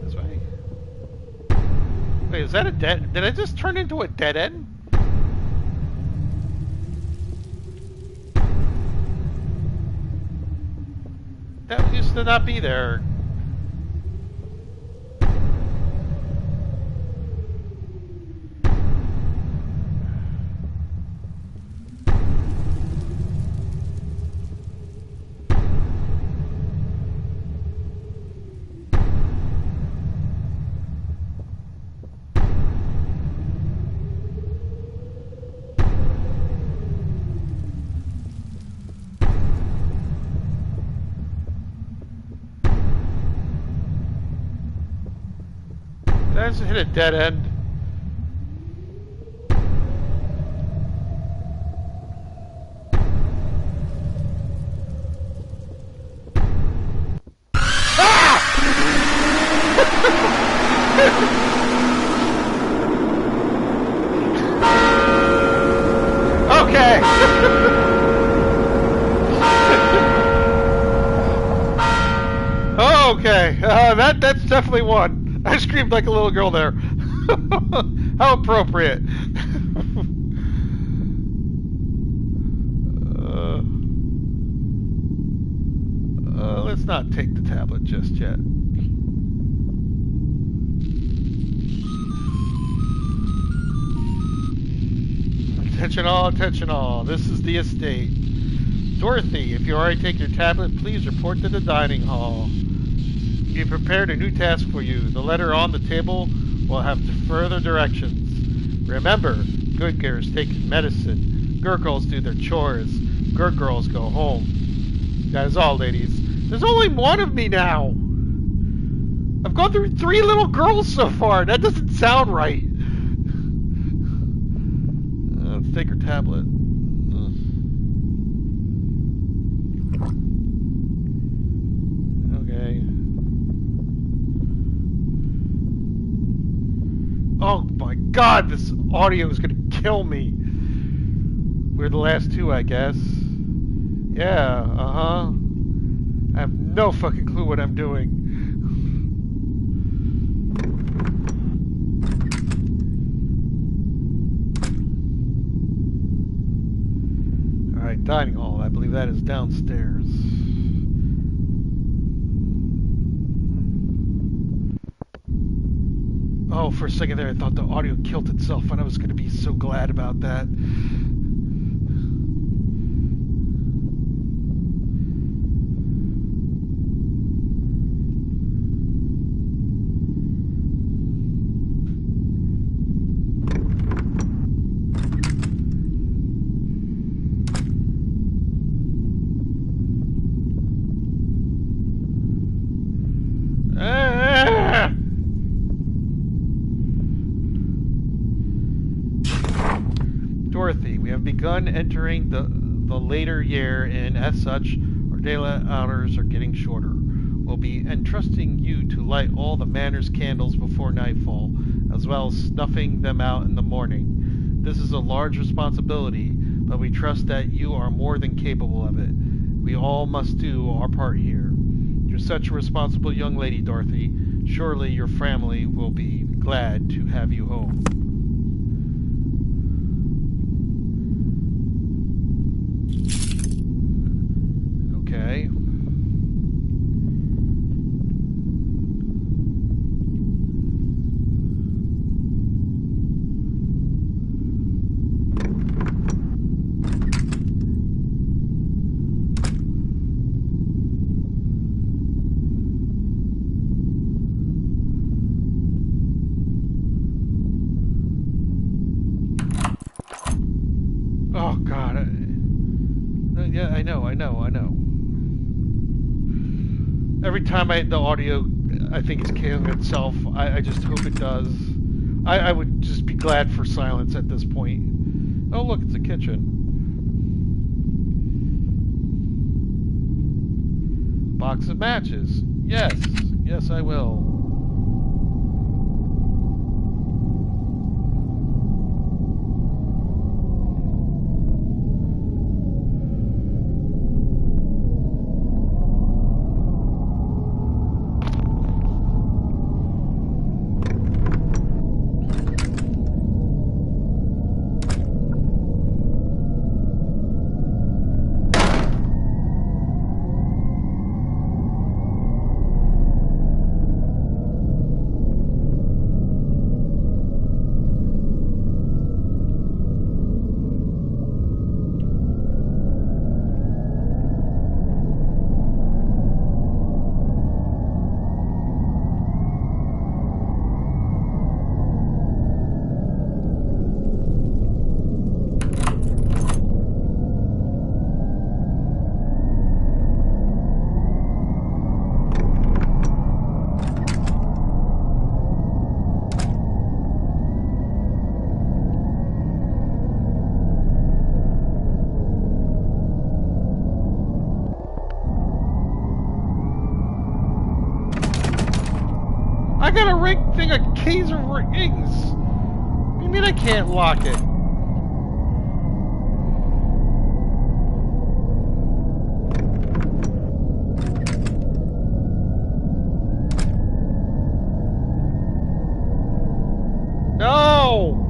This way? Wait, is that a dead... Did I just turn into a dead end? That used to not be there. I just hit a dead end. Okay. Okay. That's definitely one. I screamed like a little girl there. How appropriate. Let's not take the tablet just yet. Attention all. This is the estate. Dorothy, if you already take your tablet, please report to the dining hall. We prepared a new task for you. The letter on the table will have further directions. Remember, good girls take medicine. Good girls do their chores. Good girls go home. That is all, ladies. There's only one of me now. I've gone through 3 little girls so far. That doesn't sound right. Let's take her tablet. Okay. Oh my god, this audio is gonna kill me. We're the last 2, I guess. Yeah, uh-huh. I have no fucking clue what I'm doing. Alright, dining hall. I believe that is downstairs. Oh, for a second there I thought the audio killed itself and I was going to be so glad about that. Dorothy, we have begun entering the later year, and as such, our daylight hours are getting shorter. We'll be entrusting you to light all the manor's candles before nightfall, as well as snuffing them out in the morning. This is a large responsibility, but we trust that you are more than capable of it. We all must do our part here. You're such a responsible young lady, Dorothy. Surely your family will be glad to have you home. Okay. Oh God. Yeah, I know. Every time the audio, I think, is killing itself. I just hope it does. I would just be glad for silence at this point. Oh, look, it's a kitchen. Box of matches. Yes. Yes, I will. I got a ring thing, a case of rings. What do you mean I can't lock it? No!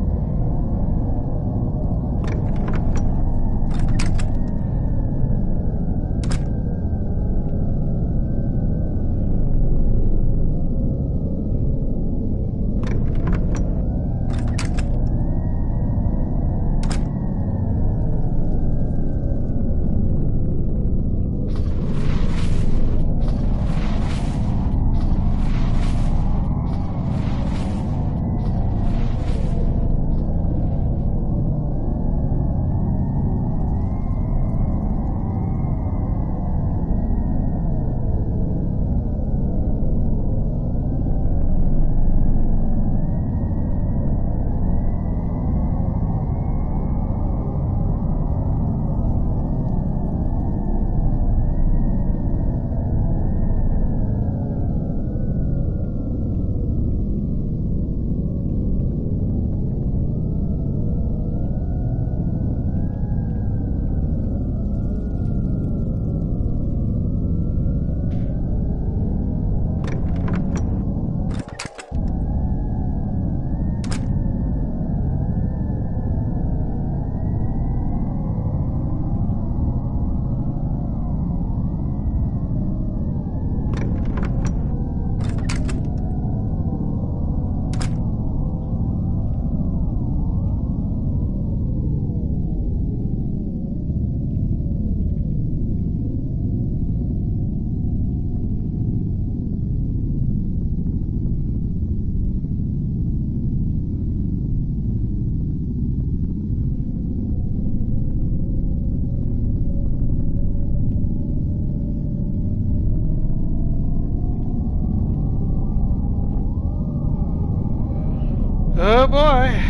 Oh boy.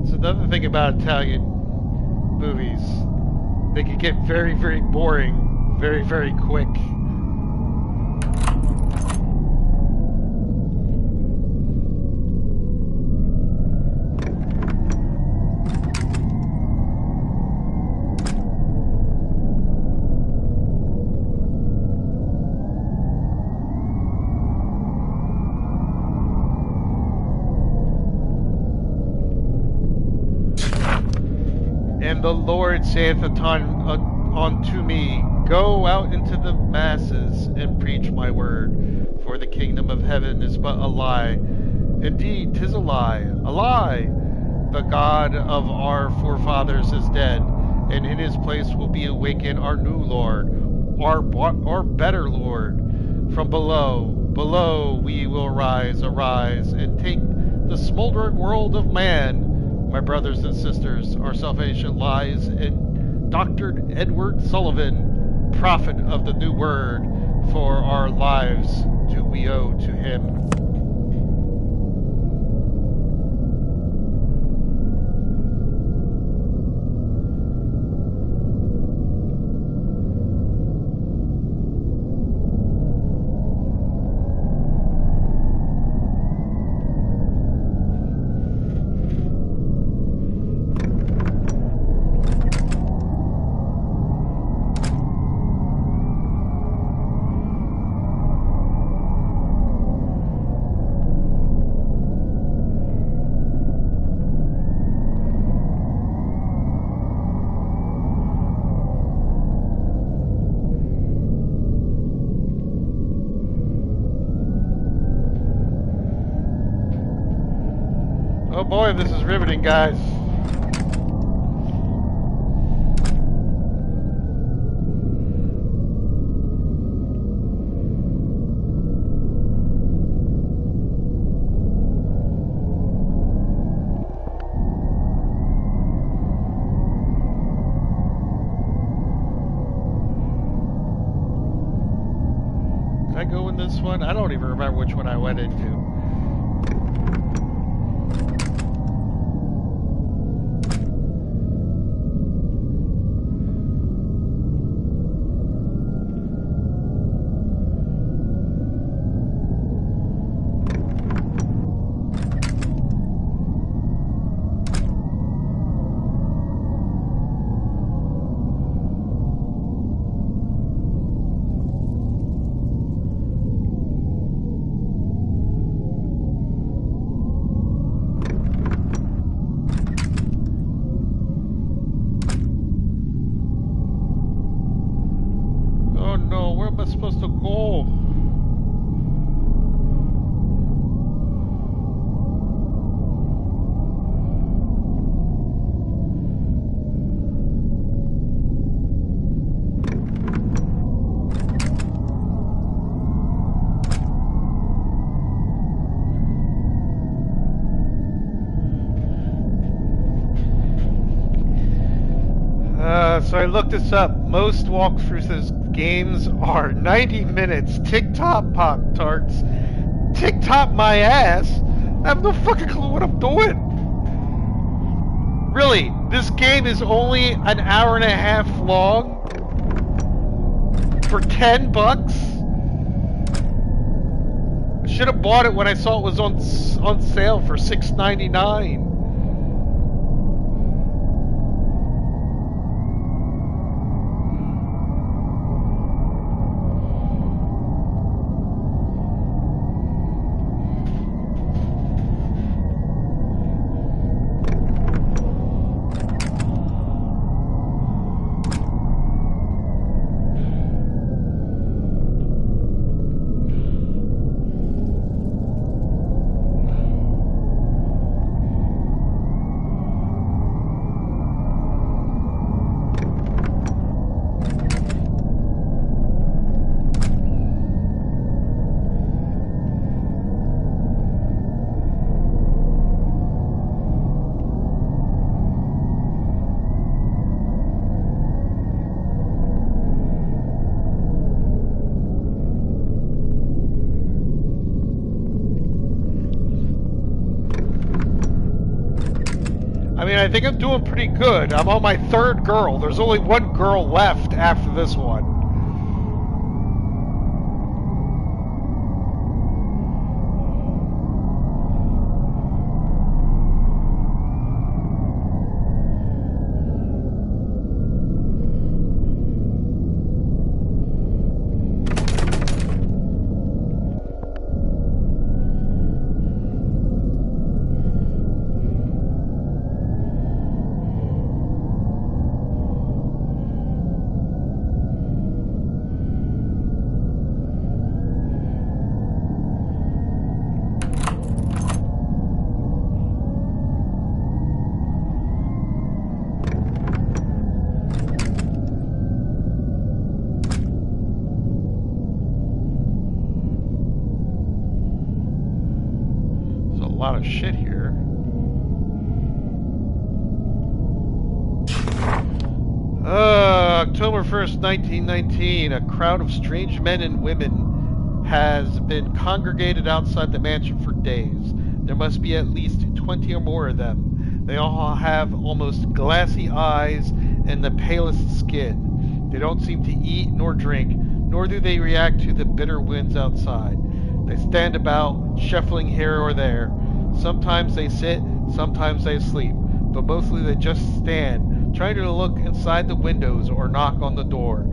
It's another thing about Italian movies. They can get very, very boring very, very quick. And the Lord saith unto me, Go out into the masses and preach my word, for the kingdom of heaven is but a lie. Indeed, 'tis a lie, a lie. The God of our forefathers is dead, and in his place will be awakened our new Lord, our better Lord. From below we will arise, and take the smoldering world of man. My brothers and sisters, our salvation lies in Dr. Edward Sullivan, prophet of the new word, for our lives do we owe to him. Oh boy, this is riveting, guys. Did I go in this one? I don't even remember which one I went into. Supposed to go? So I looked this up. Most walkthroughs this games are 90 minutes. TikTok Poptarts. TikTok my ass. I have no fucking clue what I'm doing. Really, this game is only an hour and a half long for $10. I should have bought it when I saw it was on sale for $6.99. I think I'm doing pretty good. I'm on my third girl. There's only one girl left after this one. shit here. October 1st, 1919, a crowd of strange men and women has been congregated outside the mansion for days. There must be at least 20 or more of them. They all have almost glassy eyes and the palest skin. They don't seem to eat nor drink, nor do they react to the bitter winds outside. They stand about, shuffling here or there. Sometimes they sit, sometimes they sleep, but mostly they just stand, trying to look inside the windows or knock on the door.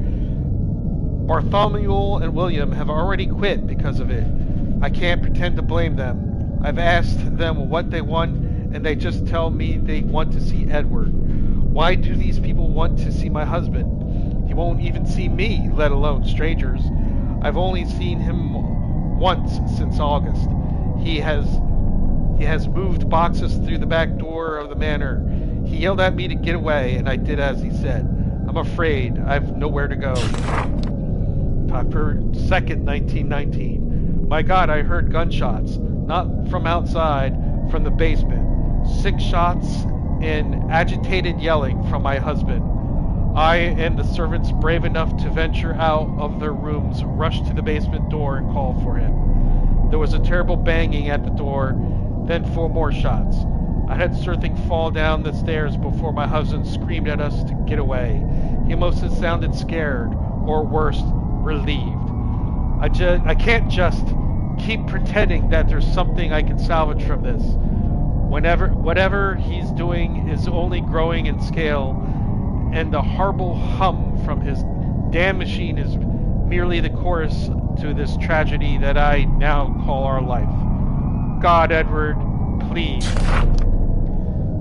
Bartholomew and William have already quit because of it. I can't pretend to blame them. I've asked them what they want, and they just tell me they want to see Edward. Why do these people want to see my husband? He won't even see me, let alone strangers. I've only seen him once since August. He has moved boxes through the back door of the manor. He yelled at me to get away, and I did as he said. I'm afraid. I've nowhere to go. October 2nd, 1919. My God, I heard gunshots. Not from outside, from the basement. 6 shots and agitated yelling from my husband. I and the servants, brave enough to venture out of their rooms, rushed to the basement door and called for him. There was a terrible banging at the door, then 4 more shots. I had something fall down the stairs before my husband screamed at us to get away. He mostly sounded scared, or worse, relieved. I can't just keep pretending that there's something I can salvage from this. Whatever he's doing is only growing in scale, and the horrible hum from his damn machine is merely the chorus to this tragedy that I now call our life. God, Edward, please.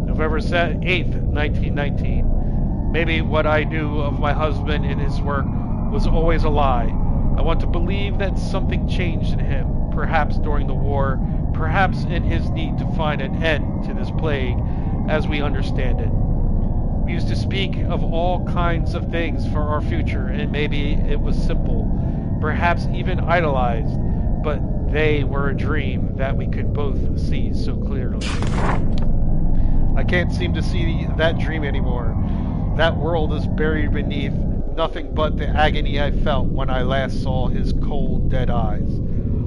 November 8th, 1919. Maybe what I knew of my husband and his work was always a lie. I want to believe that something changed in him, perhaps during the war, perhaps in his need to find an end to this plague as we understand it. We used to speak of all kinds of things for our future, and maybe it was simple, perhaps even idolized, but they were a dream that we could both see so clearly. I can't seem to see that dream anymore. That world is buried beneath nothing but the agony I felt when I last saw his cold, dead eyes.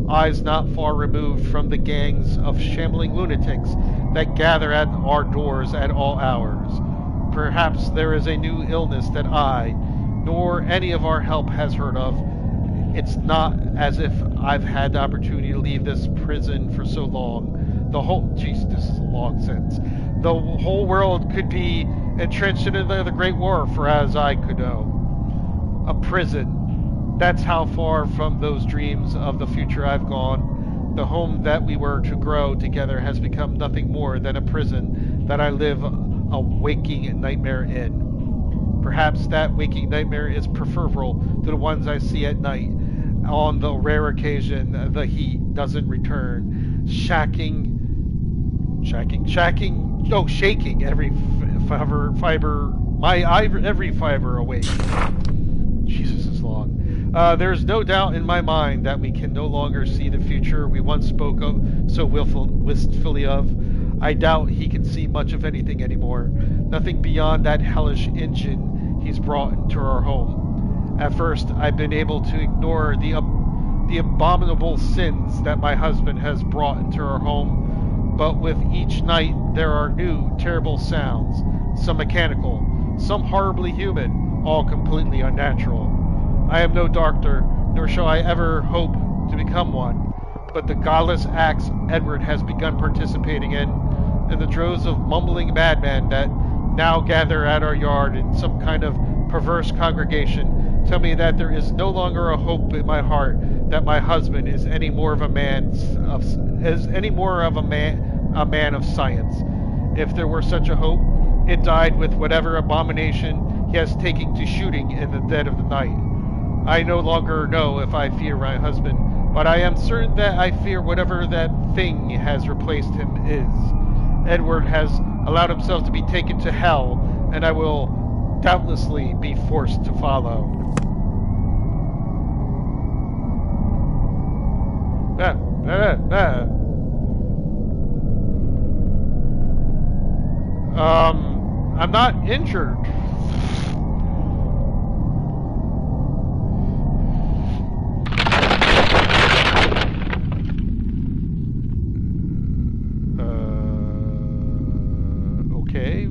Eyes not far removed from the gangs of shambling lunatics that gather at our doors at all hours. Perhaps there is a new illness that I, nor any of our help has heard of. It's not as if I've had the opportunity to leave this prison for so long. This is a long sentence. The whole world could be entrenched into the Great War, for as I could know. A prison. That's how far from those dreams of the future I've gone. The home that we were to grow together has become nothing more than a prison that I live a waking nightmare in. Perhaps that waking nightmare is preferable to the ones I see at night. On the rare occasion the heat doesn't return, shaking every every fiber awake. Jesus is long. There's no doubt in my mind that we can no longer see the future we once spoke of so wistfully of. I doubt he can see much of anything anymore. Nothing beyond that hellish engine he's brought into our home. At first, I've been able to ignore the abominable sins that my husband has brought into our home, but with each night there are new, terrible sounds, some mechanical, some horribly human, all completely unnatural. I am no doctor, nor shall I ever hope to become one, but the godless acts Edward has begun participating in, and the droves of mumbling madmen that now gather at our yard in some kind of perverse congregation, tell me that there is no longer a hope in my heart that my husband is any more of a man of science. If there were such a hope, it died with whatever abomination he has taken to shooting in the dead of the night. I no longer know if I fear my husband, but I am certain that I fear whatever that thing has replaced him is. Edward has allowed himself to be taken to hell, and I will doubtlessly be forced to follow. I'm not injured. Okay.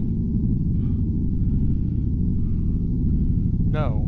No.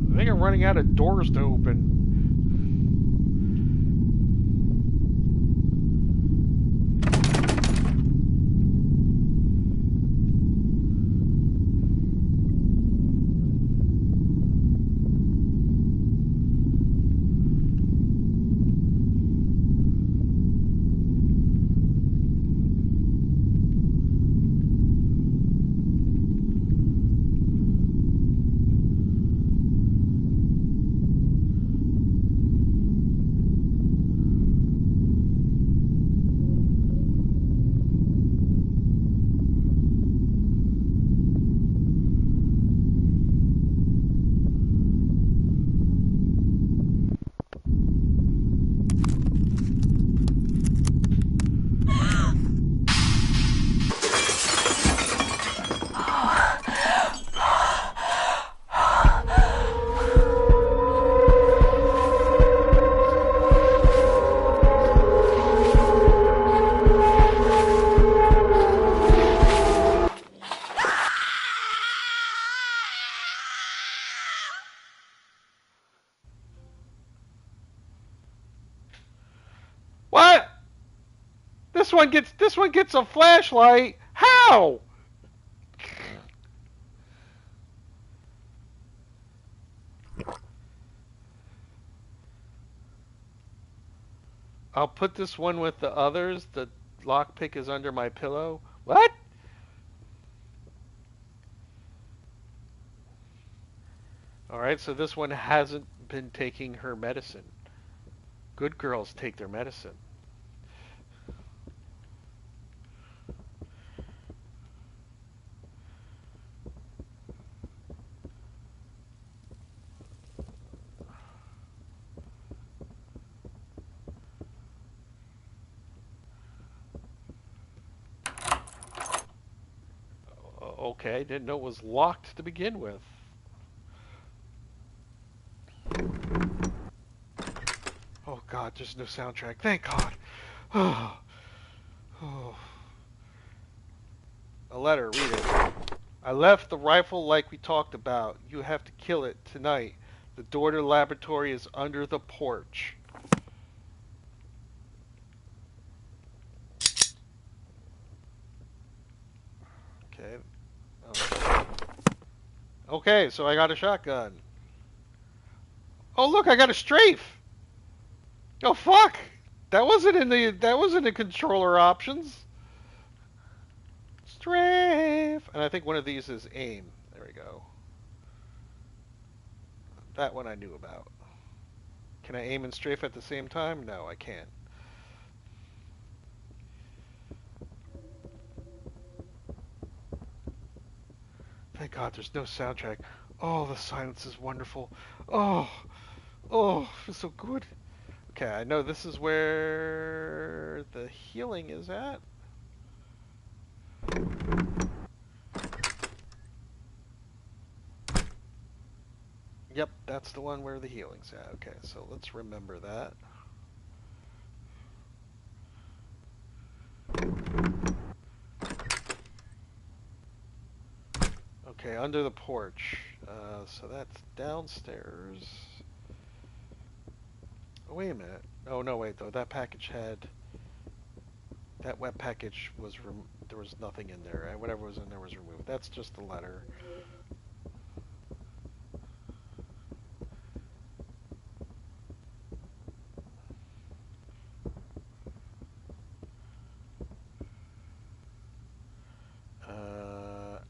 I think I'm running out of doors to open. What? This one gets a flashlight. How? I'll put this one with the others. The lockpick is under my pillow. What? Alright, so this one hasn't been taking her medicine. Good girls take their medicine. Okay, didn't know it was locked to begin with. Oh God, there's no soundtrack. Thank God. Oh. Oh. A letter, read it. I left the rifle like we talked about. You have to kill it tonight. The door to the laboratory is under the porch. Okay. Okay, so I got a shotgun. Oh look, I got a strafe. Oh fuck! That wasn't in controller options. Strafe, and I think one of these is aim. There we go. That one I knew about. Can I aim and strafe at the same time? No, I can't. Thank God there's no soundtrack. Oh, the silence is wonderful. Oh, oh, it's so good. Okay, I know this is where the healing is at. Yep, that's the one where the healing's at. Okay, so let's remember that. Okay, under the porch. So that's downstairs. Oh, wait a minute. Oh, no, wait, though. That package had... That web package was... There was nothing in there. Whatever was in there was removed. That's just the letter.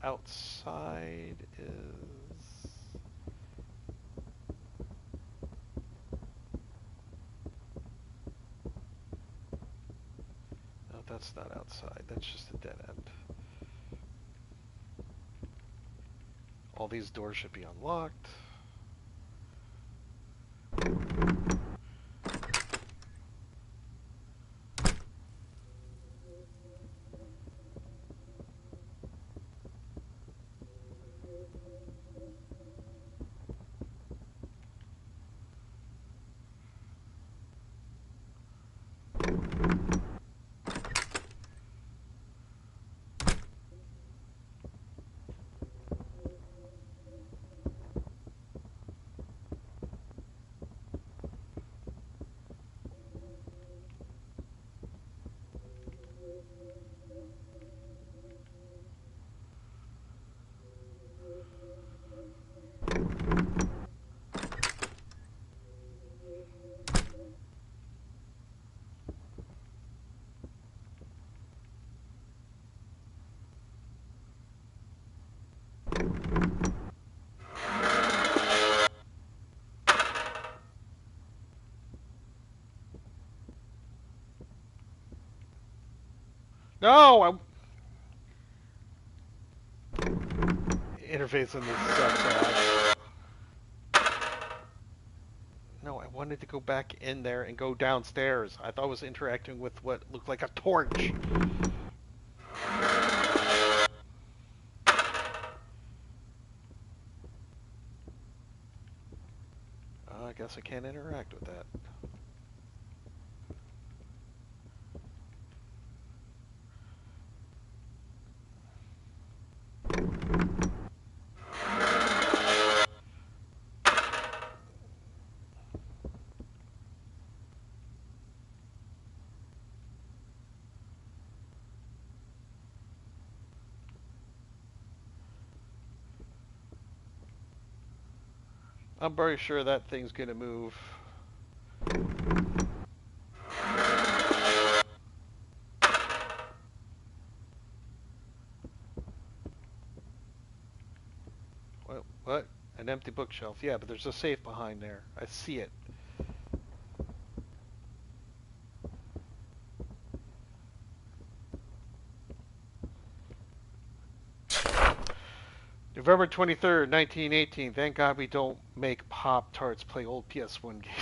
Outside is... No, that's not outside. That's just a dead end. All these doors should be unlocked. No! Interface on this sucks. No, I wanted to go back in there and go downstairs. I thought I was interacting with what looked like a torch. I guess I can't interact with that. I'm very sure that thing's gonna move. What? An empty bookshelf. Yeah, but there's a safe behind there. I see it. November 23rd, 1918. Thank God we don't make Pop-Tarts play old PS1 games.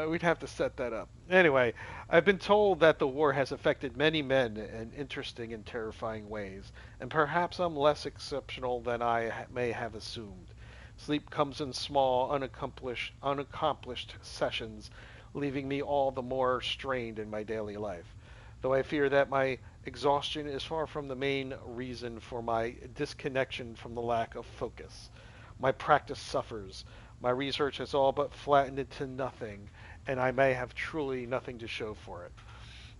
We'd have to set that up. Anyway, I've been told that the war has affected many men in interesting and terrifying ways, and perhaps I'm less exceptional than I may have assumed. Sleep comes in small, unaccomplished sessions, leaving me all the more strained in my daily life. Though I fear that my exhaustion is far from the main reason for my disconnection from the lack of focus. My practice suffers. My research has all but flattened into nothing, and I may have truly nothing to show for it.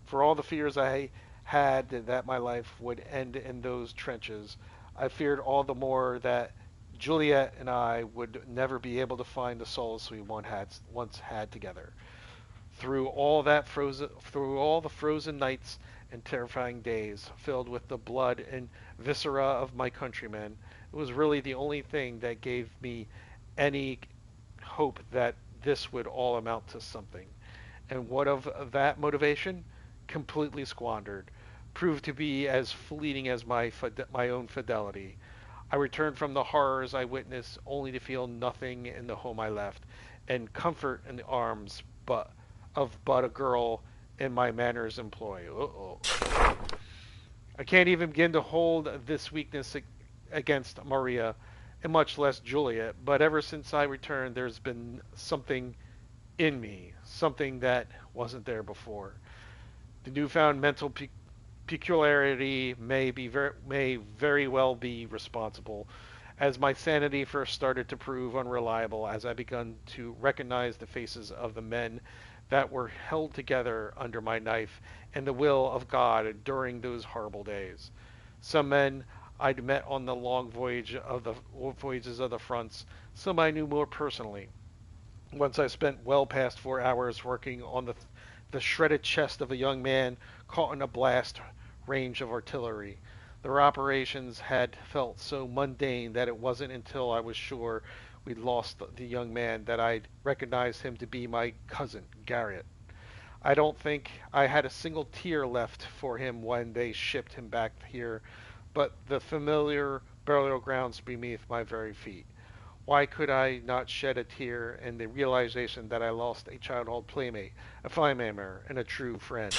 For all the fears I had that my life would end in those trenches, I feared all the more that Juliet and I would never be able to find the solace we once had together. Through all the frozen nights and terrifying days, filled with the blood and viscera of my countrymen, it was really the only thing that gave me any hope that this would all amount to something. And what of that motivation? Completely squandered, proved to be as fleeting as my own fidelity. I returned from the horrors I witnessed only to feel nothing in the home I left, and comfort in the arms but a girl in my manor's employ. Uh-oh. I can't even begin to hold this weakness against Maria, and much less Juliet, but ever since I returned, there's been something in me, something that wasn't there before. The newfound mental peculiarity may very well be responsible, as my sanity first started to prove unreliable as I begun to recognize the faces of the men that were held together under my knife and the will of God during those horrible days. Some men I'd met on the long voyages of the fronts, some I knew more personally. Once I spent well past 4 hours working on the shredded chest of a young man caught in a blast range of artillery. Their operations had felt so mundane that it wasn't until I was sure we'd lost the young man that I'd recognized him to be my cousin, Garrett. I don't think I had a single tear left for him when they shipped him back here, but the familiar burial grounds beneath my very feet. Why could I not shed a tear in the realization that I lost a childhood playmate, a family and a true friend?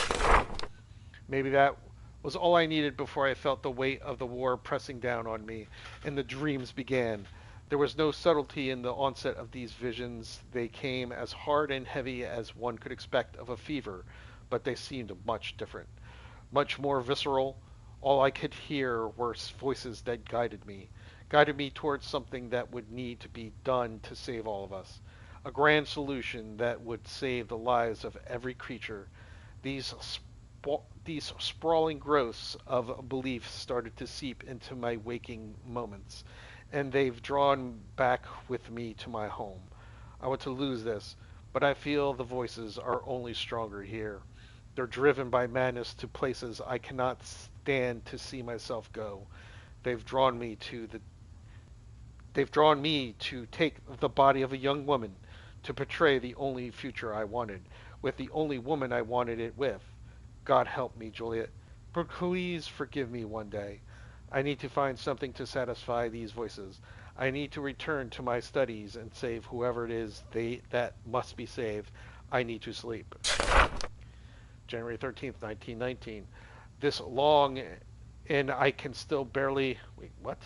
Maybe that was all I needed before I felt the weight of the war pressing down on me, and the dreams began. There was no subtlety in the onset of these visions. They came as hard and heavy as one could expect of a fever, but they seemed much different, much more visceral. All I could hear were voices that guided me towards something that would need to be done to save all of us. A grand solution that would save the lives of every creature. These these sprawling growths of belief started to seep into my waking moments, and they've drawn back with me to my home. I want to lose this, but I feel the voices are only stronger here. They're driven by madness to places I cannot stand to see myself go. They've drawn me to the They've drawn me to take the body of a young woman, to portray the only future I wanted, with the only woman I wanted it with. God help me, Juliet. But please forgive me one day. I need to find something to satisfy these voices. I need to return to my studies and save whoever it is that must be saved. I need to sleep. January 13th, 1919. This long and I can still barely wait, what?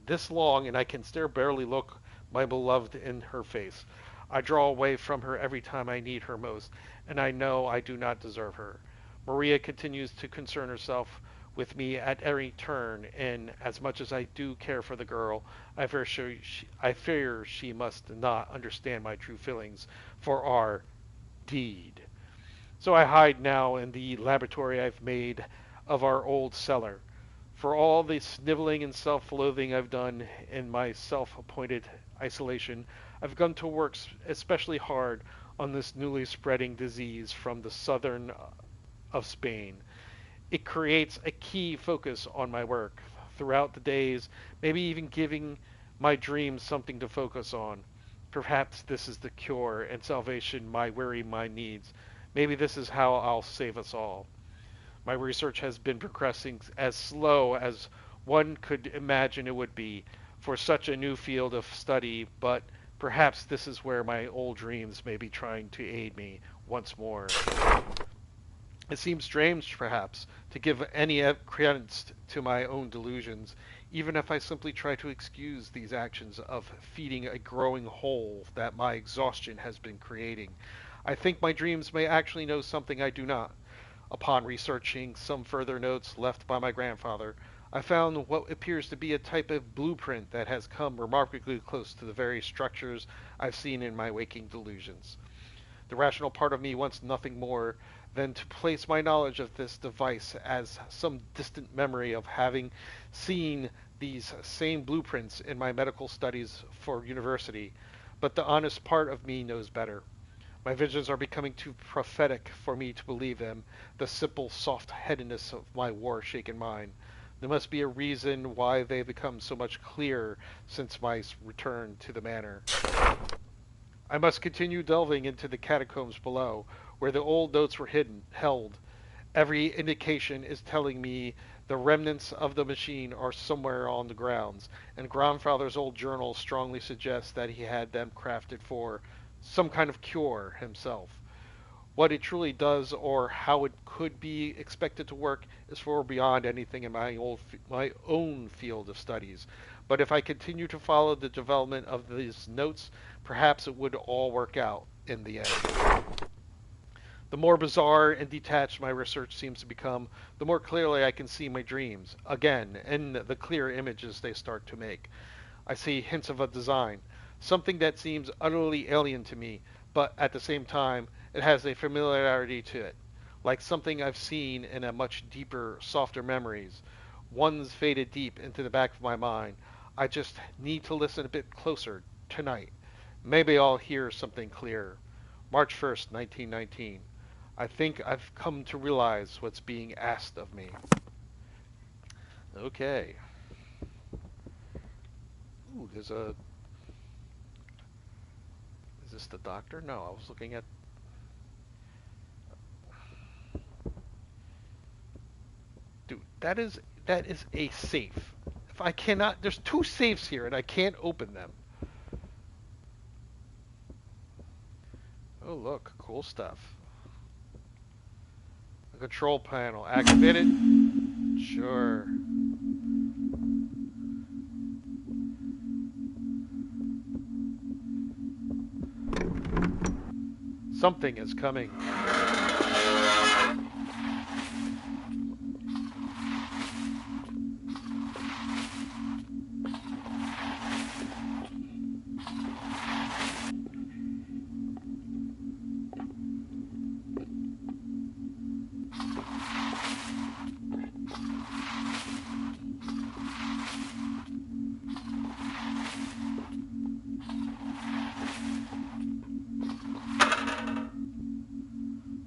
This long and I can still barely look my beloved in her face. I draw away from her every time I need her most, and I know I do not deserve her. Maria continues to concern herself with me at every turn, and as much as I do care for the girl, I fear she must not understand my true feelings for our deed. So I hide now in the laboratory I've made of our old cellar. For all the sniveling and self-loathing I've done in my self-appointed isolation, I've gone to work especially hard on this newly spreading disease from the southern of Spain. It creates a key focus on my work throughout the days, maybe even giving my dreams something to focus on. Perhaps this is the cure and salvation my weary mind needs. Maybe this is how I'll save us all. My research has been progressing as slow as one could imagine it would be for such a new field of study, but perhaps this is where my old dreams may be trying to aid me once more. It seems strange, perhaps, to give any credence to my own delusions, even if I simply try to excuse these actions of feeding a growing hole that my exhaustion has been creating. I think my dreams may actually know something I do not. Upon researching some further notes left by my grandfather, I found what appears to be a type of blueprint that has come remarkably close to the very structures I've seen in my waking delusions. The rational part of me wants nothing more than to place my knowledge of this device as some distant memory of having seen these same blueprints in my medical studies for university, but the honest part of me knows better. My visions are becoming too prophetic for me to believe them, the simple soft-headedness of my war-shaken mind. There must be a reason why they become so much clearer since my return to the manor. I must continue delving into the catacombs below, where the old notes were held. Every indication is telling me the remnants of the machine are somewhere on the grounds, and grandfather's old journal strongly suggests that he had them crafted for some kind of cure himself. What it truly does or how it could be expected to work is far beyond anything in my own field of studies. But if I continue to follow the development of these notes, perhaps it would all work out in the end. The more bizarre and detached my research seems to become, the more clearly I can see my dreams, again, and the clear images they start to make. I see hints of a design, something that seems utterly alien to me, but at the same time, it has a familiarity to it, like something I've seen in a much deeper, softer memories. One's faded deep into the back of my mind. I just need to listen a bit closer tonight. Maybe I'll hear something clear. March 1st, 1919. I think I've come to realize what's being asked of me. Okay. Ooh, there's a... Is this the doctor? No, I was looking at... Dude, that is a safe. If I cannot... There's two safes here, and I can't open them. Oh, look. Cool stuff. The control panel. Activated. Sure. Something is coming.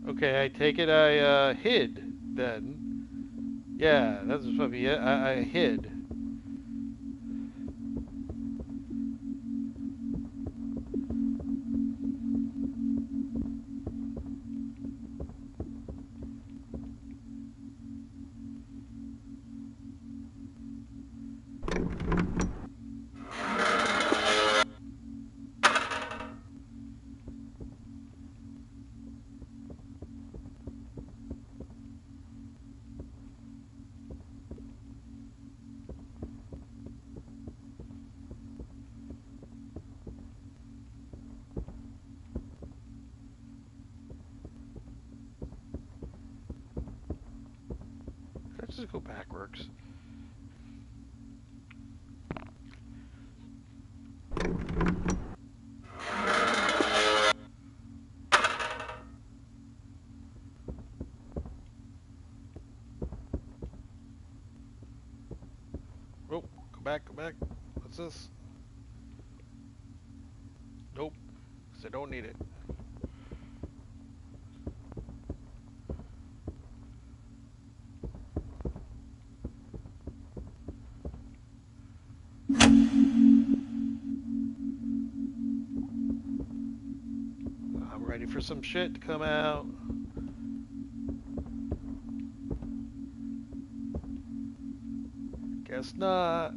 Okay, I take it I hid then. Yeah, that's supposed to be it. I hid. Let's just go backwards. Oh, go back, go back. What's this? Nope, because I don't need it. I'm ready for some shit to come out. Guess not.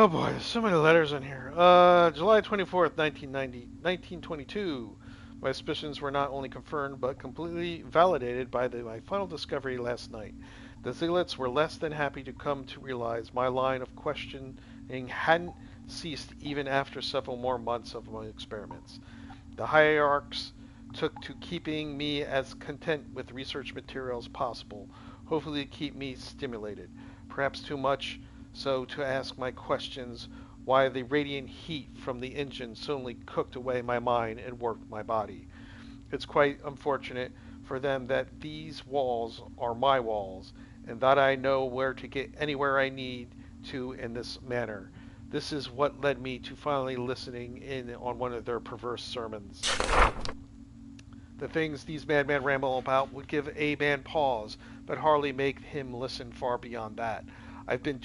Oh boy, there's so many letters in here. July 24th, 1922. My suspicions were not only confirmed, but completely validated by my final discovery last night. The zealots were less than happy to come to realize my line of questioning hadn't ceased even after several more months of my experiments. The hierarchs took to keeping me as content with research material as possible, hopefully to keep me stimulated. Perhaps too much so to ask my questions why the radiant heat from the engine suddenly cooked away my mind and worked my body. It's quite unfortunate for them that these walls are my walls, and that I know where to get anywhere I need to in this manner. This is what led me to finally listening in on one of their perverse sermons. The things these madmen ramble about would give a man pause, but hardly make him listen far beyond that. I've been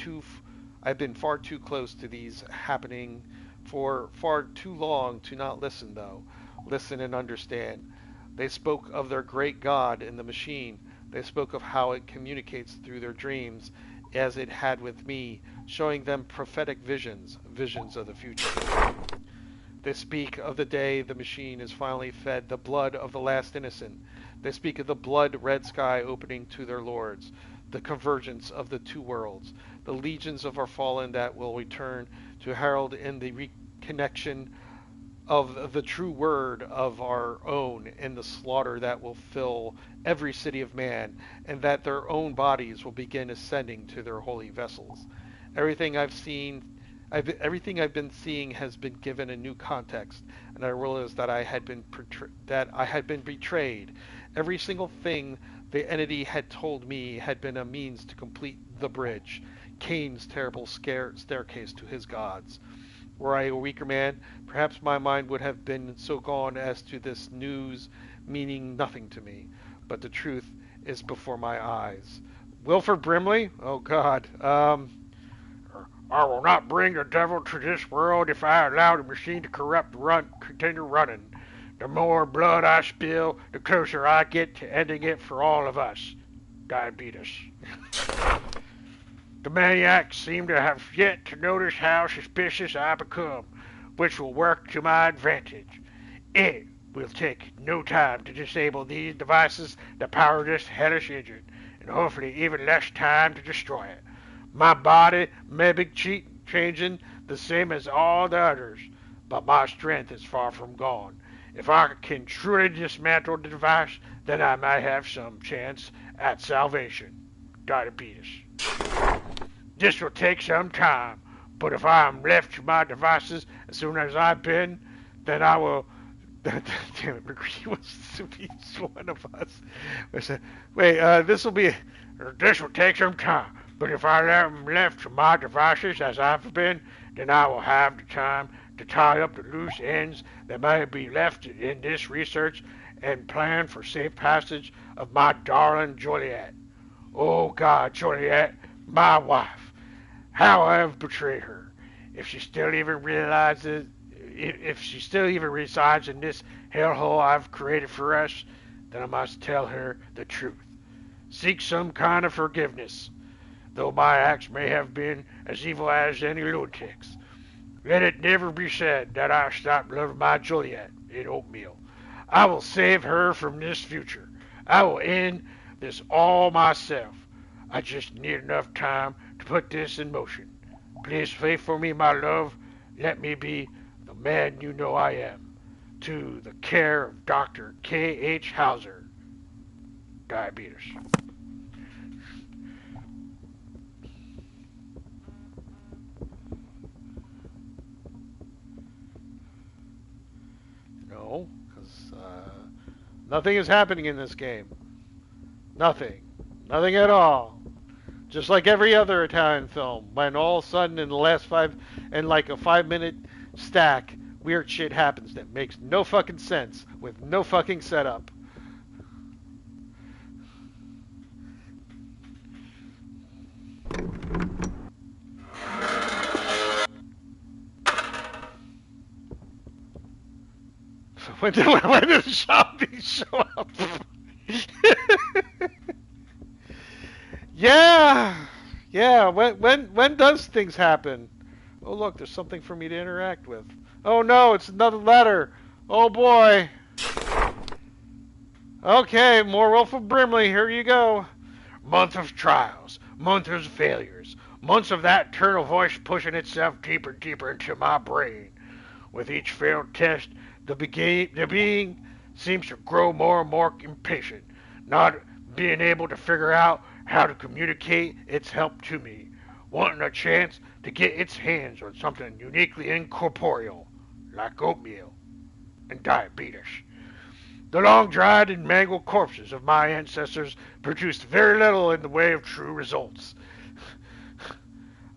far too close to these happening for far too long to not listen, though. Listen and understand. They spoke of their great God in the machine. They spoke of how it communicates through their dreams, as it had with me, showing them prophetic visions, visions of the future. They speak of the day the machine is finally fed the blood of the last innocent. They speak of the blood-red sky opening to their lords, the convergence of the two worlds, the legions of our fallen that will return to herald in the reconnection of the true word of our own in the slaughter that will fill every city of man, and that their own bodies will begin ascending to their holy vessels. Everything everything I've been seeing has been given a new context, and I realized that I had been betrayed. Every single thing the entity had told me had been a means to complete the bridge, Cain's terrible staircase to his gods. Were I a weaker man, perhaps my mind would have been so gone as to this news meaning nothing to me. But the truth is before my eyes. Wilford Brimley? Oh, God. I will not bring the devil to this world if I allow the machine to continue running. The more blood I spill, the closer I get to ending it for all of us. Diabetes. The maniacs seem to have yet to notice how suspicious I become, which will work to my advantage. It will take no time to disable these devices that power this hellish engine, and hopefully even less time to destroy it. My body may be changing the same as all the others, but my strength is far from gone. If I can truly dismantle the device, then I might have some chance at salvation. Diabetes. This will take some time, but if I am left to my devices as soon as I've been, then I will... Damn it, McCree wants to be one of us. This will take some time, but if I am left to my devices as I've been, then I will have the time to tie up the loose ends that may be left in this research and plan for safe passage of my darling Joliet. Oh God, Joliet, my wife. How I have betrayed her. If she still even resides in this hellhole I've created for us, then I must tell her the truth. Seek some kind of forgiveness, though my acts may have been as evil as any lunatic's. Let it never be said that I stopped loving my Juliet in oatmeal. I will save her from this future. I will end this all myself. I just need enough time to put this in motion. Please pray for me, my love. Let me be the man you know I am. To the care of Dr. K.H. Hauser. Diabetes. No, because nothing is happening in this game. Nothing. Nothing at all. Just like every other Italian film, when all of a sudden in the last like a 5-minute stack, weird shit happens that makes no fucking sense with no fucking setup. When did the zombies show up? Yeah. When does things happen? Oh look, there's something for me to interact with. Oh no, it's another letter. Oh boy. Okay, more Wolf of Brimley. Here you go. Month of trials, month of failures, months of that eternal voice pushing itself deeper and deeper into my brain. With each failed test, the being seems to grow more and more impatient, not being able to figure out how to communicate its help to me, wanting a chance to get its hands on something uniquely incorporeal, like oatmeal and diabetes. The long-dried and mangled corpses of my ancestors produced very little in the way of true results.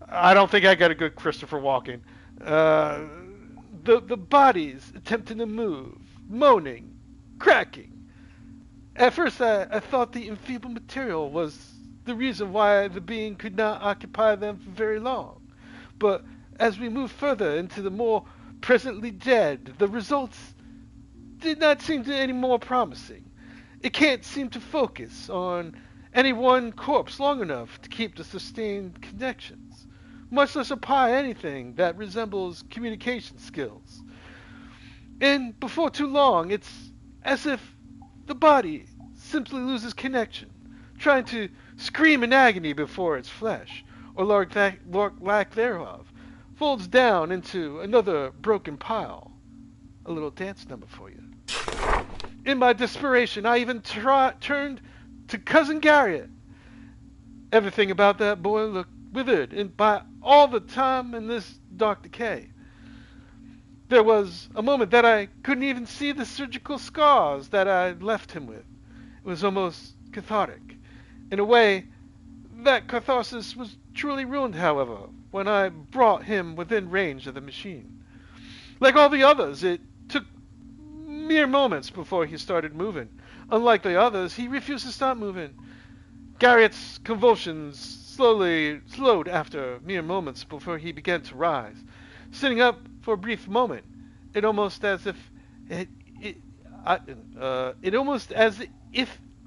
I don't think I got a good Christopher Walken. The bodies attempting to move, moaning, cracking. At first I thought the enfeebled material was the reason why the being could not occupy them for very long. But as we moved further into the more presently dead, the results did not seem to any more promising. It can't seem to focus on any one corpse long enough to keep the sustained connections, much less apply anything that resembles communication skills. And before too long, it's as if the body simply loses connection, trying to scream in agony before its flesh, or lack thereof, folds down into another broken pile. A little dance number for you. In my desperation, I even turned to Cousin Garriott. Everything about that boy looked withered, and by all the time in this dark decay. There was a moment that I couldn't even see the surgical scars that I left him with. It was almost cathartic. In a way, that catharsis was truly ruined, however, when I brought him within range of the machine. Like all the others, it took mere moments before he started moving. Unlike the others, he refused to stop moving. Garriott's convulsions slowed after mere moments before he began to rise. Sitting up for a brief moment, it almost as if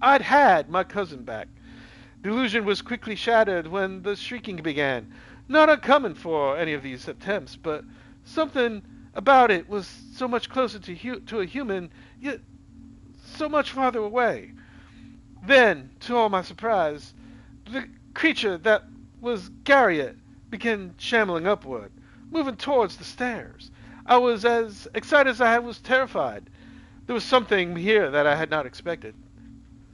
I'd had my cousin back. The illusion was quickly shattered when the shrieking began. Not uncommon for any of these attempts, but something about it was so much closer to a human, yet so much farther away. Then, to all my surprise, the creature that was Garriott began shambling upward, moving towards the stairs. I was as excited as I was terrified. There was something here that I had not expected.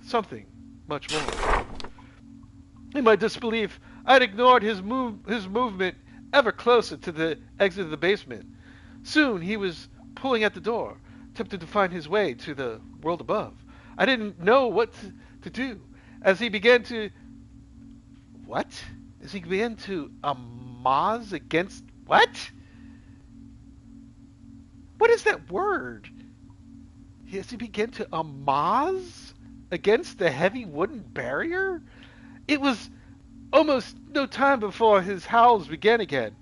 Something much more. In my disbelief, I had ignored his movement ever closer to the exit of the basement. Soon he was pulling at the door, tempted to find his way to the world above. I didn't know what to do. As he began to... What? As he began to amaz against... What? What is that word? As he began to amaz against the heavy wooden barrier? It was almost no time before his howls began again.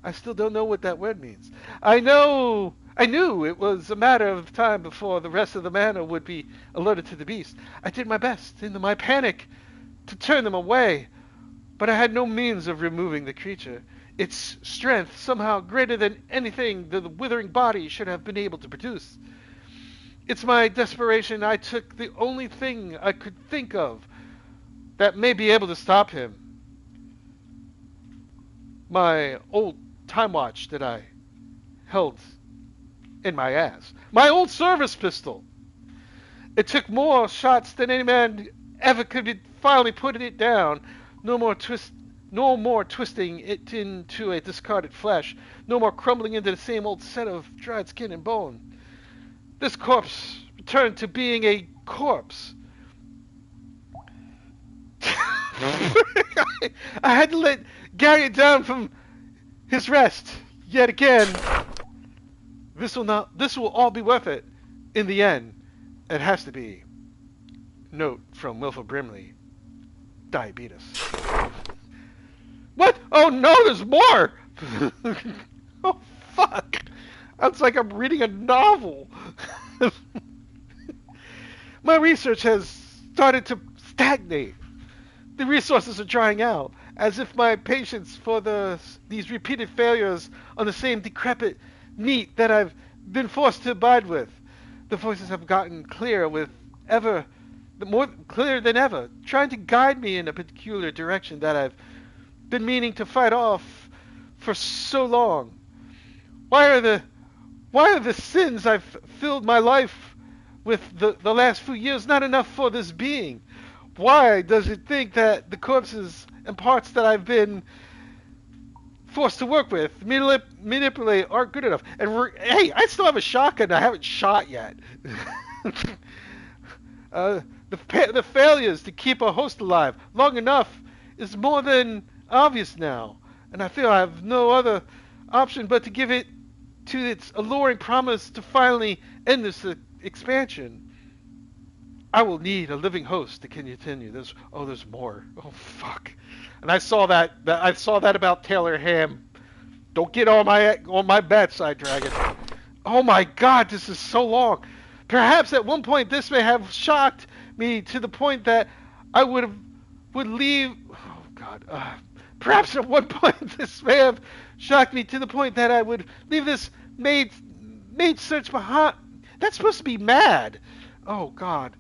I still don't know what that word means. I knew it was a matter of time before the rest of the manor would be alerted to the beast. I did my best, in my panic, to turn them away, but I had no means of removing the creature. Its strength, somehow greater than anything the withering body should have been able to produce. It's my desperation I took the only thing I could think of that may be able to stop him. My old time watch that I held in my ass. My old service pistol. It took more shots than any man ever could finally put it down. No more twisting it into a discarded flesh. No more crumbling into the same old set of dried skin and bone. This corpse returned to being a corpse. I had to let Gary down from his rest yet again. This will all be worth it in the end. It has to be. Note from Wilford Brimley. Diabetes. What? Oh no, there's more! Oh fuck! It's like I'm reading a novel. My research has started to stagnate. The resources are drying out. as if my patience for these repeated failures on the same decrepit meat that I've been forced to abide with. The voices have gotten clearer with ever, more clear than ever, trying to guide me in a peculiar direction that I've been meaning to fight off for so long. Why are the sins I've filled my life with the last few years not enough for this being? Why does it think that the corpses and parts that I've been forced to work with, manipulate, aren't good enough? And hey, I still have a shotgun I haven't shot yet. The failures to keep a host alive long enough is more than obvious now, and I feel I have no other option but to give it to its alluring promise to finally end this expansion. I will need a living host to continue. There's more. Oh fuck! And I saw that about Taylor Ham. Don't get on my bad side, Dragon. Oh my God, this is so long. Perhaps at one point this may have shocked me to the point that I would leave. Oh God. Perhaps at one point this may have shocked me to the point that I would leave this maid search behind. That's supposed to be mad. Oh God.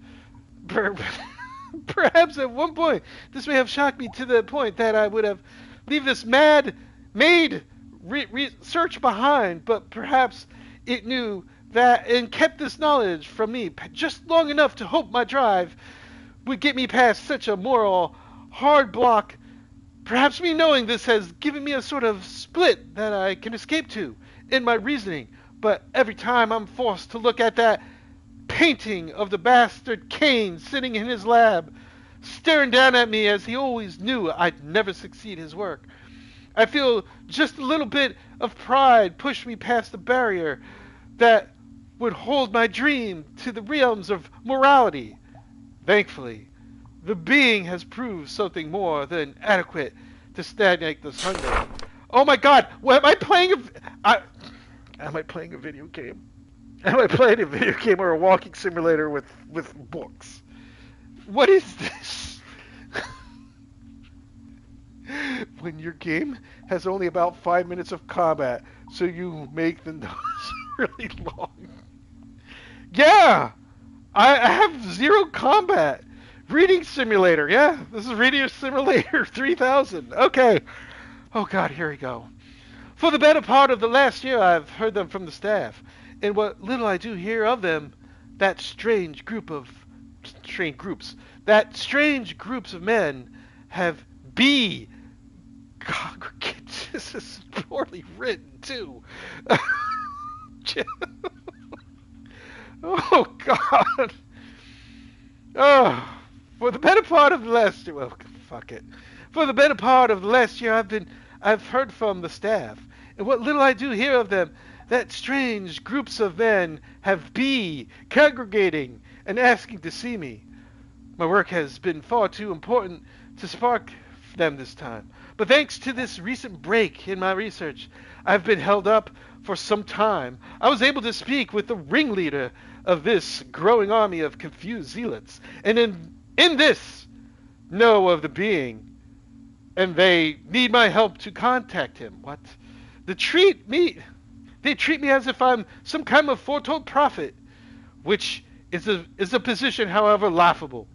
Perhaps at one point this may have shocked me to the point that I would have leave this mad maid search behind, but perhaps it knew that and kept this knowledge from me just long enough to hope my drive would get me past such a moral hard block. Perhaps me knowing this has given me a sort of split that I can escape to in my reasoning, but every time I'm forced to look at that painting of the bastard Cain sitting in his lab, staring down at me as he always knew I'd never succeed his work, I feel just a little bit of pride push me past the barrier that would hold my dream to the realms of morality. Thankfully, the being has proved something more than adequate to stagnate this hunger. Oh my God! Am I playing a video game? Am I playing a video game or a walking simulator with books? What is this? When your game has only about 5 minutes of combat, so you make the notes really long. Yeah! I have zero combat. Reading simulator, yeah. This is Reading Simulator 3000. Okay. Oh God, here we go. For the better part of the last year, I've heard them from the staff. And what little I do hear of them, that strange groups of men have congregate. This is poorly written too. Oh God. Oh, for the better part of the last year, well, fuck it. For the better part of the last year, I've heard from the staff, and what little I do hear of them, that strange groups of men have congregating and asking to see me. My work has been far too important to spark them this time. But thanks to this recent break in my research, I've been held up for some time. I was able to speak with the ringleader of this growing army of confused zealots, and in this know of the being, and they need my help to contact him. What? They treat me as if I'm some kind of foretold prophet, which is a position, however, laughable.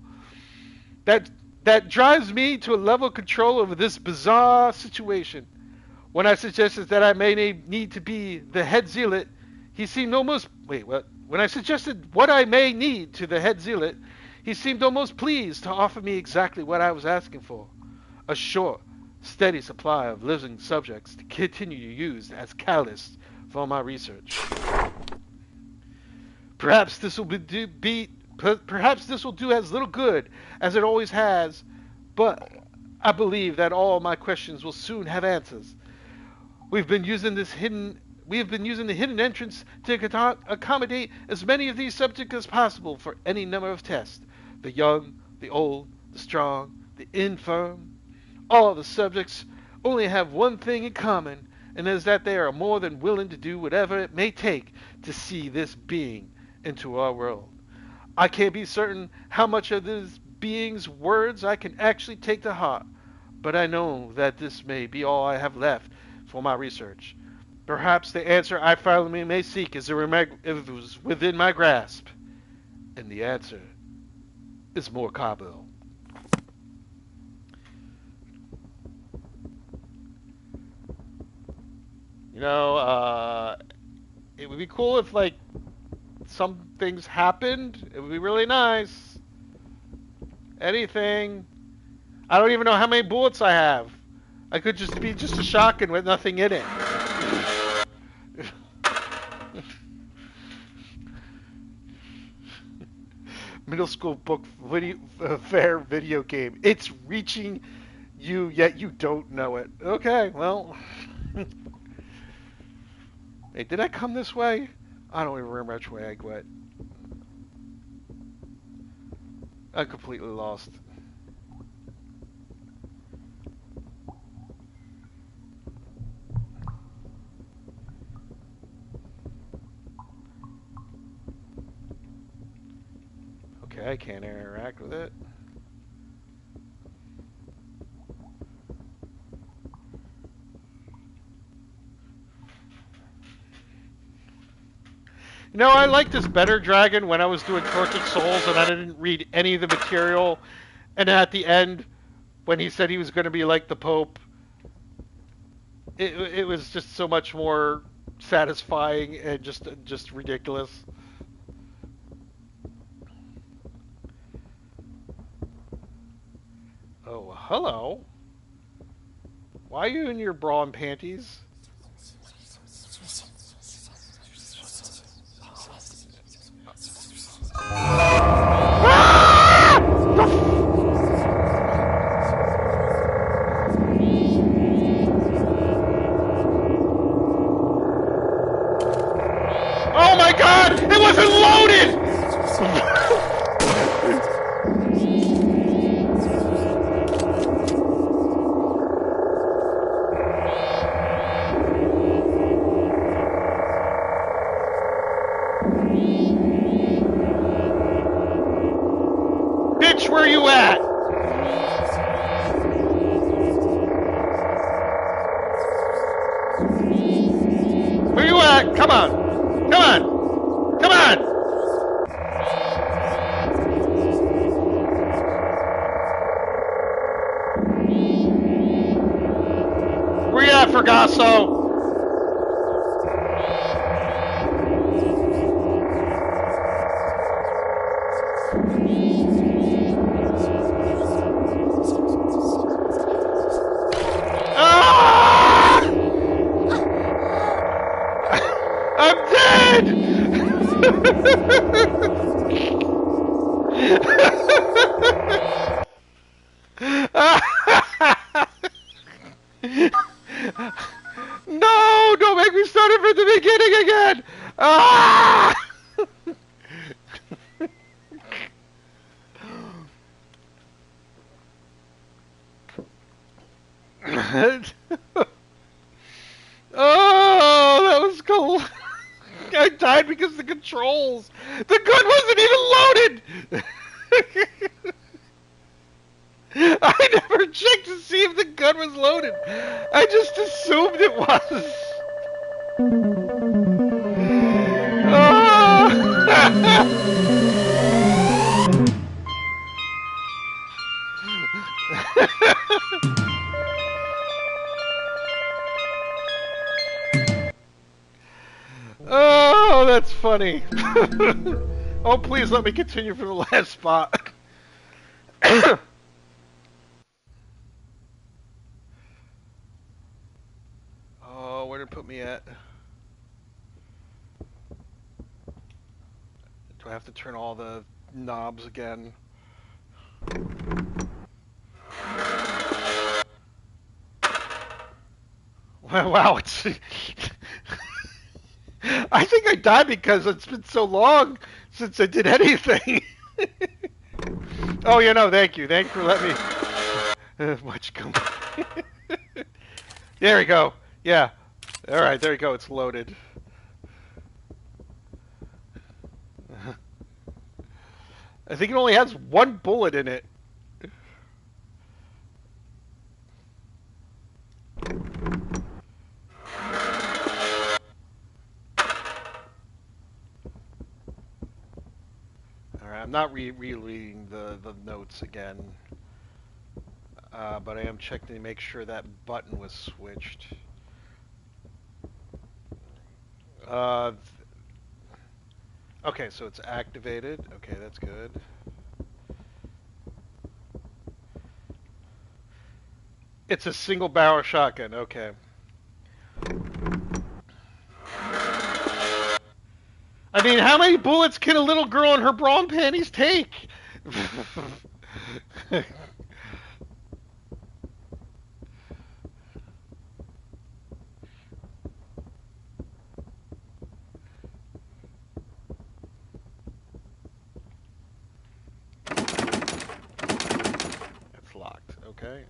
That drives me to a level of control over this bizarre situation. When I suggested that I may need to be the head zealot, he seemed almost... Wait, what? When I suggested what I may need to the head zealot, he seemed almost pleased to offer me exactly what I was asking for. A short, steady supply of living subjects to continue to use as catalysts for my research. Perhaps this will do as little good as it always has, but I believe that all my questions will soon have answers. We've been using the hidden entrance to accommodate as many of these subjects as possible for any number of tests. The young, the old, the strong, the infirm. All the subjects only have one thing in common, and is that they are more than willing to do whatever it may take to see this being into our world. I can't be certain how much of this being's words I can actually take to heart, but I know that this may be all I have left for my research. Perhaps the answer I finally may seek is within my grasp. And the answer is more Cabo. You know, it would be cool if, like, some things happened. It would be really nice. Anything. I don't even know how many bullets I have. I could just be just a shotgun with nothing in it. Middle school book fair video game. It's reaching you, yet you don't know it. Okay, well. Hey, did I come this way? I don't even remember which way I went. I'm completely lost. Okay, I can't interact with it. You know, I liked this better, Dragon, when I was doing Tortured Souls and I didn't read any of the material. And at the end, when he said he was going to be like the Pope, it was just so much more satisfying and just ridiculous. Oh, hello. Why are you in your bra and panties? Oh my god! It wasn't loaded! Bitch, where you at? Where you at? Come on! Come on! Come on! Where you at, Fragasso? Ah! I'm dead! No! Don't make me start it from the beginning again! Ah! Oh, that was cool. I died because of the controls. The gun wasn't even loaded. I never checked to see if the gun was loaded. I just assumed it was. Oh, that's funny. Oh, please let me continue from the last spot. Oh, where did it put me at? Do I have to turn all the knobs again? Wow, it's... I think I died because it's been so long since I did anything. Oh, you know, thank you. Thanks for letting me... Much come. There we go. Yeah. Alright, there we go. It's loaded. I think it only has one bullet in it. I'm not rereading the notes again, but I am checking to make sure that button was switched. Okay, so it's activated. Okay, that's good. It's a single barrel shotgun. Okay. I mean, how many bullets can a little girl in her bra and panties take? It's locked. Okay.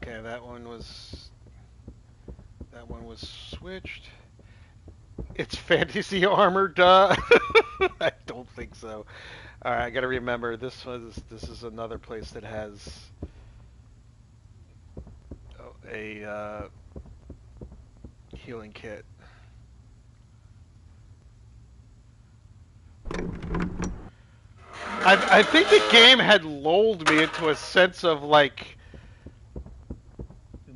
Okay, that one was switched. It's fantasy armor, duh. I don't think so. All right, I got to remember this is another place that has a healing kit. I think the game had lulled me into a sense of like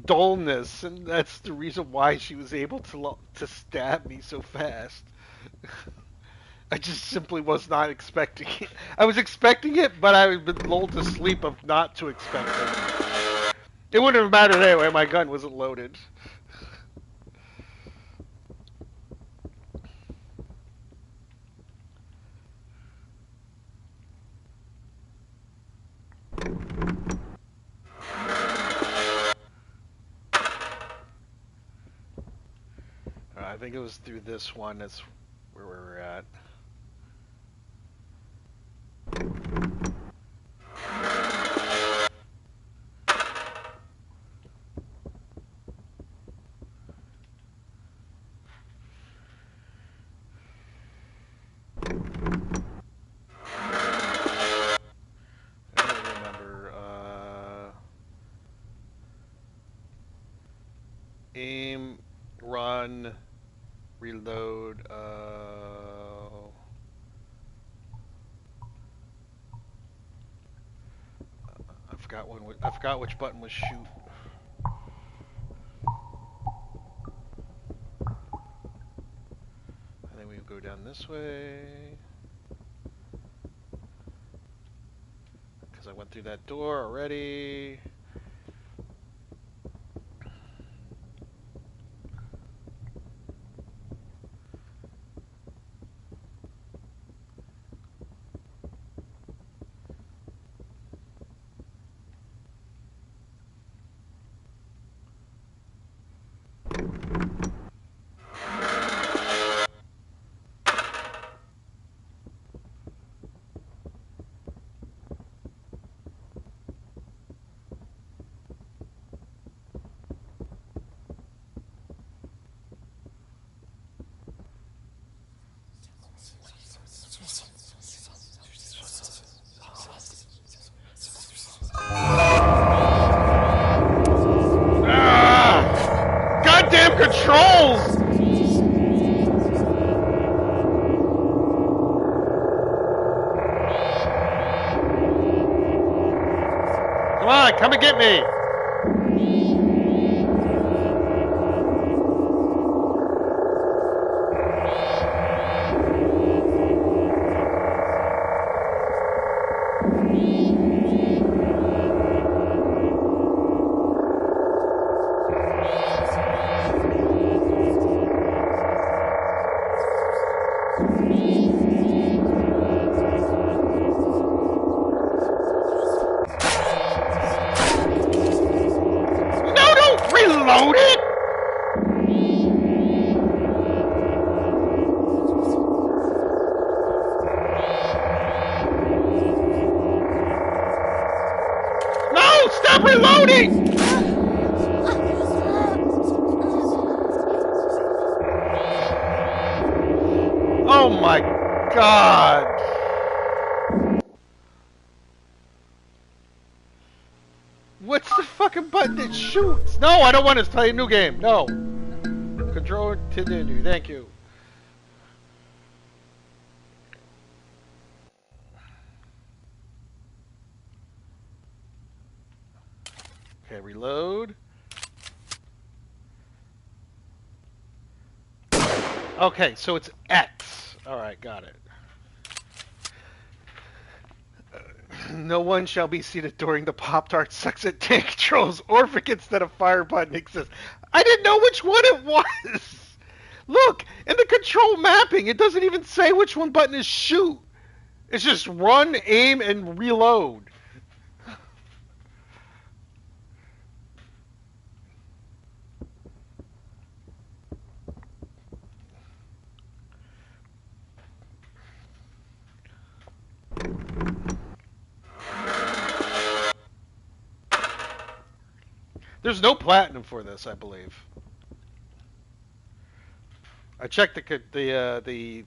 dullness, and that's the reason why she was able to stab me so fast. I just simply was not expecting it. I was expecting it, but I had been lulled to sleep of not to expect it. It wouldn't have mattered anyway. My gun wasn't loaded. I think it was through this one. That's where we're at. I don't remember. Aim, run, reload. I forgot which button was shoot. I think we go down this way. Because I went through that door already. Goddamn controls! Come on, come and get me! Stop reloading! Oh my god! What's the fucking button that shoots? No, I don't want to play a new game. No. Control continue. Thank you. Okay, reload. Okay, so it's X. Alright, got it. No one shall be seated during the Poptart sucks at tank controls or forgets that a fire button exists. I didn't know which one it was! Look, in the control mapping, it doesn't even say which one button is shoot. It's just run, aim, and reload. There's no platinum for this, I believe. I checked the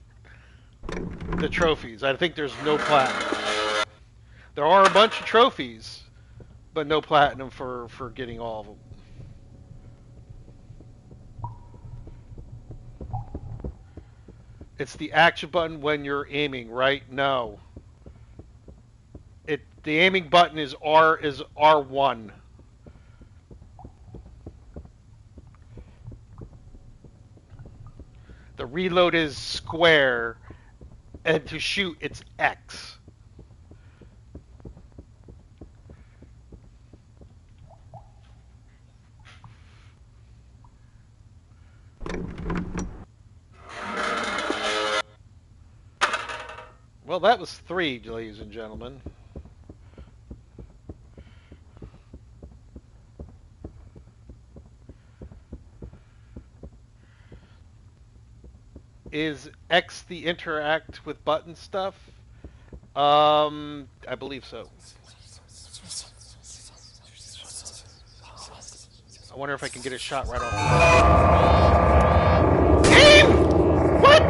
trophies. I think there's no platinum. There are a bunch of trophies, but no platinum for getting all of them. It's the action button when you're aiming, right? No. The aiming button is R1. The reload is square, and to shoot, it's X. Well, that was 3, ladies and gentlemen. Is X the interact with button stuff? I believe so. I wonder if I can get a shot right off. Aim! What?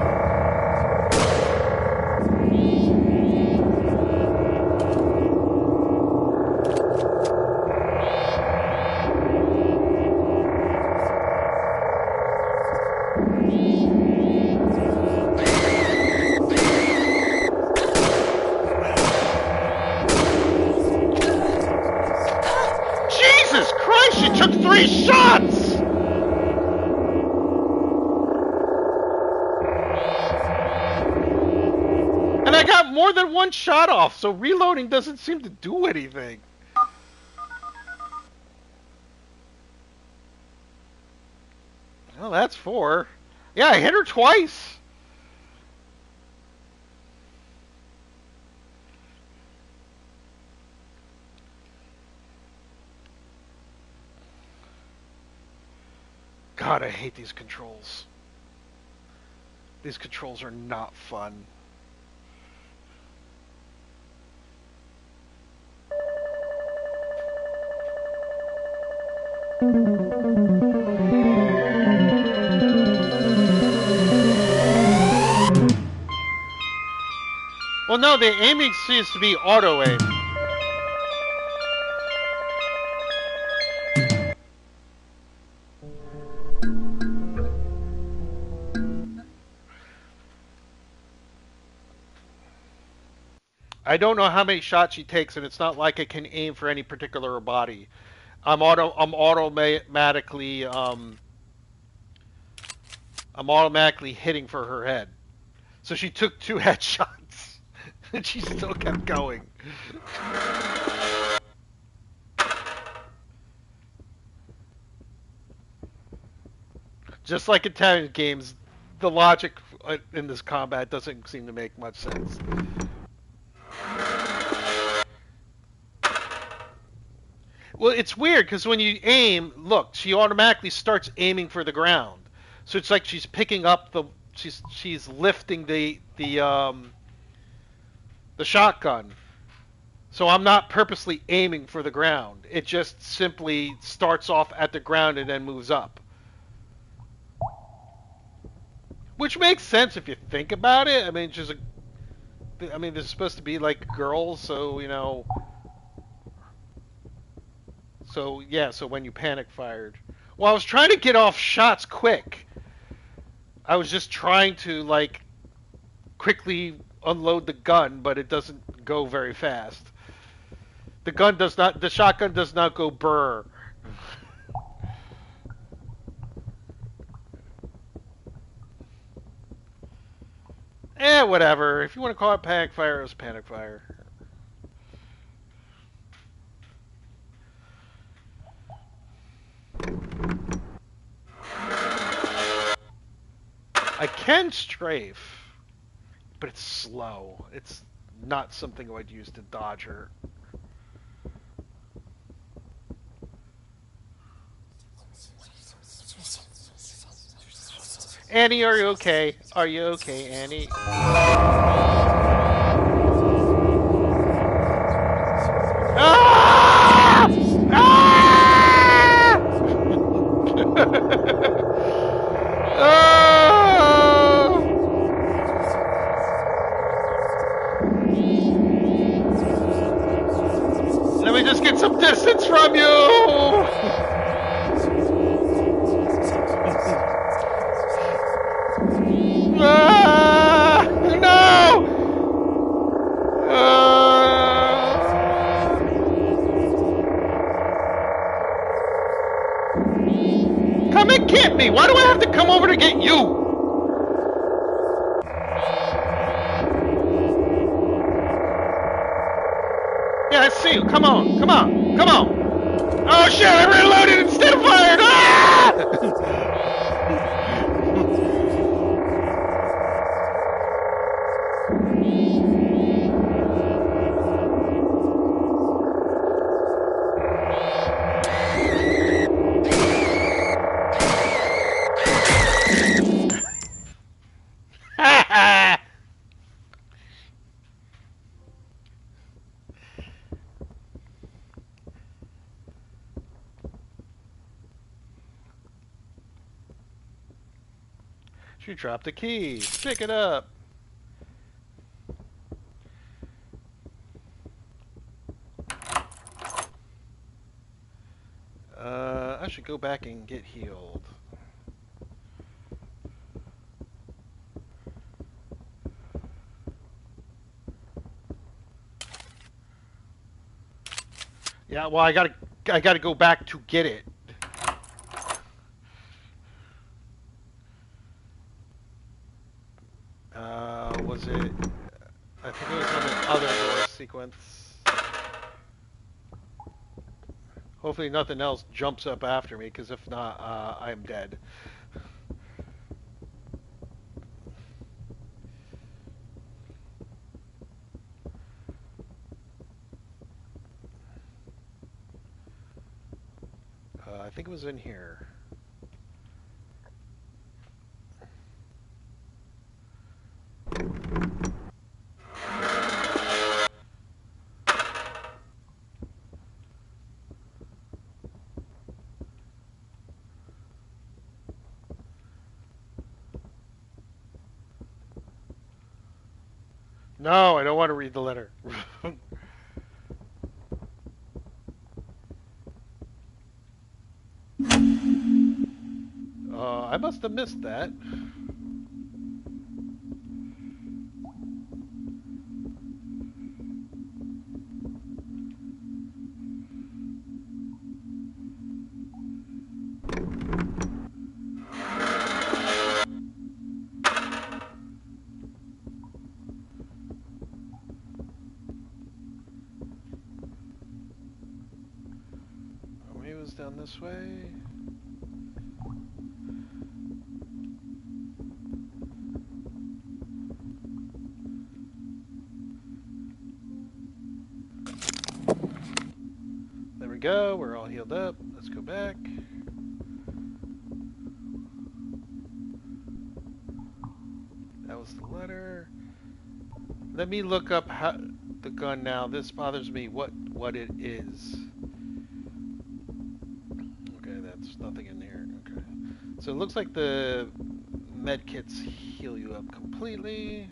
Jesus Christ, you took 3 shots! And I got more than 1 shot off, so reloading doesn't seem to do anything. Well, that's 4. Yeah, I hit her twice. God, I hate these controls. These controls are not fun. Well, no, the aiming seems to be auto aim. I don't know how many shots she takes, and it's not like I can aim for any particular body. I'm automatically hitting for her head. So she took 2 headshots, and she still kept going. Just like Italian games, the logic in this combat doesn't seem to make much sense. Well, it's weird because when you aim, look, she automatically starts aiming for the ground. So it's like she's picking up she's lifting the shotgun. So I'm not purposely aiming for the ground. It just simply starts off at the ground and then moves up. Which makes sense if you think about it. I mean, this is supposed to be like girls, so, you know. So, yeah, so when you panic fired. Well, I was trying to get off shots quick. I was just trying to, like, quickly unload the gun, but it doesn't go very fast. The shotgun does not go burr. Whatever. If you want to call it panic fire, it's panic fire. I can strafe, but it's slow. It's not something I'd use to dodge her. Annie, are you okay? Are you okay, Annie? Ah! Ah! Oh! Let me just get some distance from you! Ah! No! Come and get me! Why do I have to come over to get you? Yeah, I see you. Come on, come on, come on! Oh shit, I reloaded instead of fired! Ah! She dropped a key. Pick it up. I should go back and get healed. Yeah, well, I gotta go back to get it. Was it? I think it was on the other door sequence. Hopefully nothing else jumps up after me, because if not, I'm dead. I think it was in here. No, I don't want to read the letter. I must have missed that. Maybe it was down this way. There we go. We're all healed up. Let's go back. That was the letter. Let me look up the gun now. This bothers me. What it is. Okay, that's nothing in here. Okay. So it looks like the med kits heal you up completely.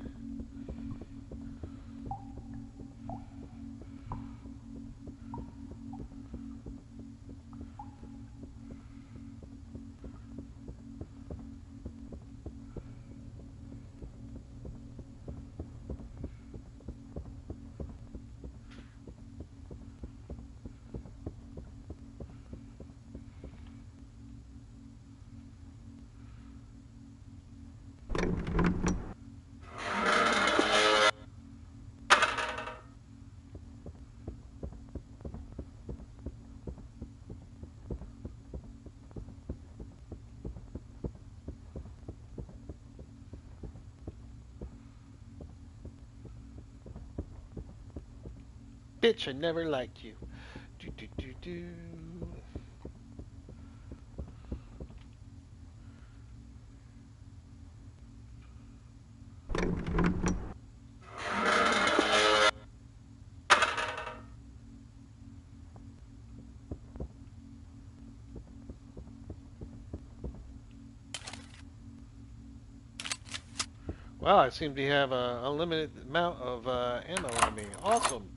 Bitch, I never liked you. Do do do do. Well, I seem to have a unlimited amount of ammo on me. Awesome.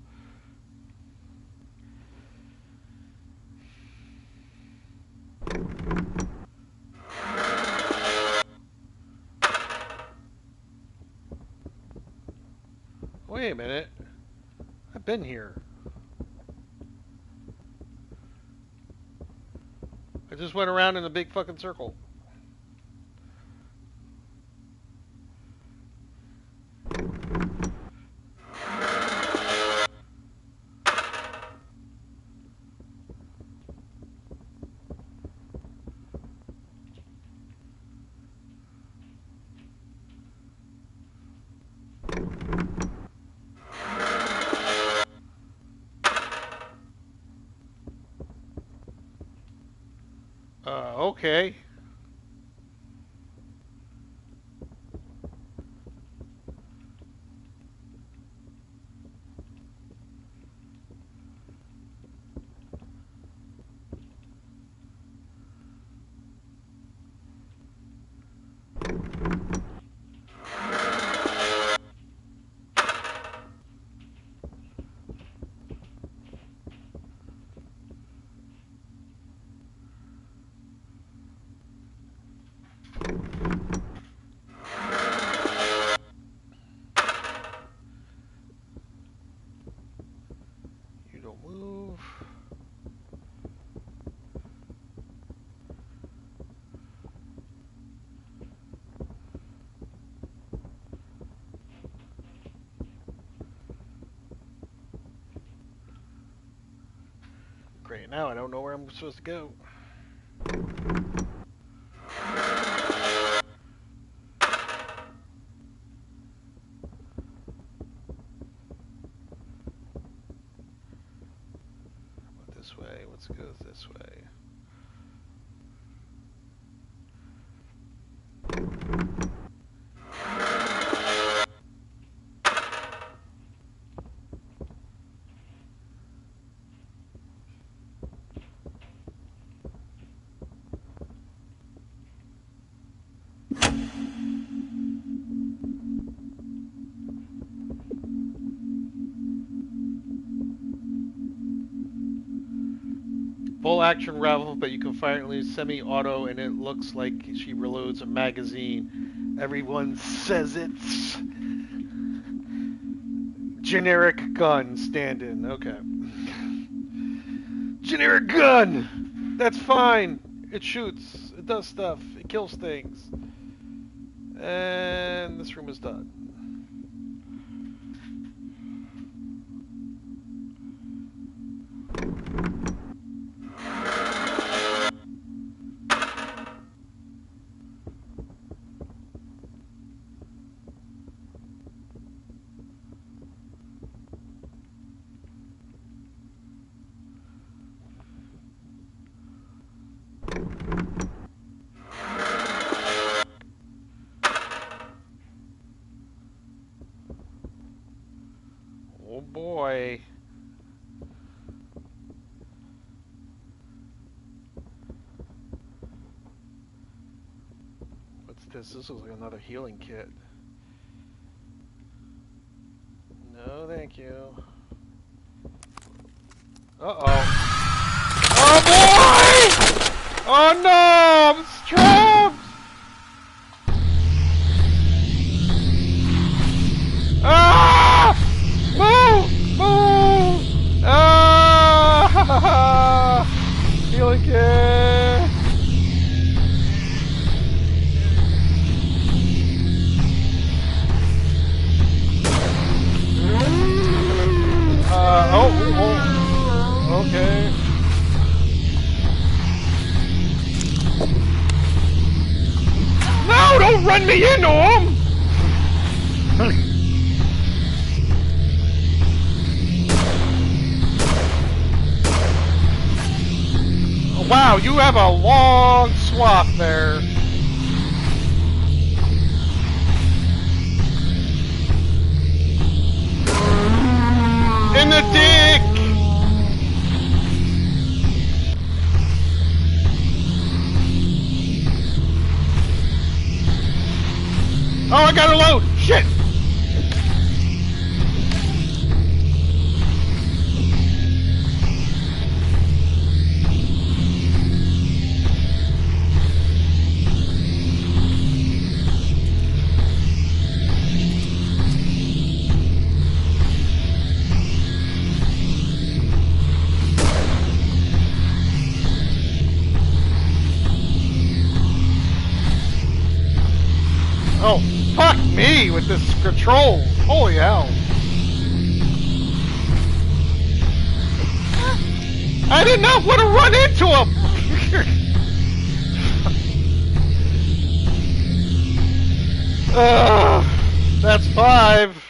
Wait a minute. I've been here. I just went around in a big fucking circle. Okay. You don't move. Great, now I don't know where I'm supposed to go. This way, let's go this way. Full action rifle, but you can fire it only semi-auto, and it looks like she reloads a magazine. Everyone says it's generic gun stand-in. Okay. Generic gun! That's fine. It shoots. It does stuff. It kills things. And this room is done. this? This looks like another healing kit. No, thank you. Uh-oh. Oh, boy! Oh, no! I'm trapped! Ah! Move! Move! Ah! Healing kit! Oh, okay. No, don't run me into him! Wow, you have a long swath there. In the dick! Oh, I gotta load! Shit! Oh, fuck me with this control! Holy hell! I did not want to run into him! That's 5.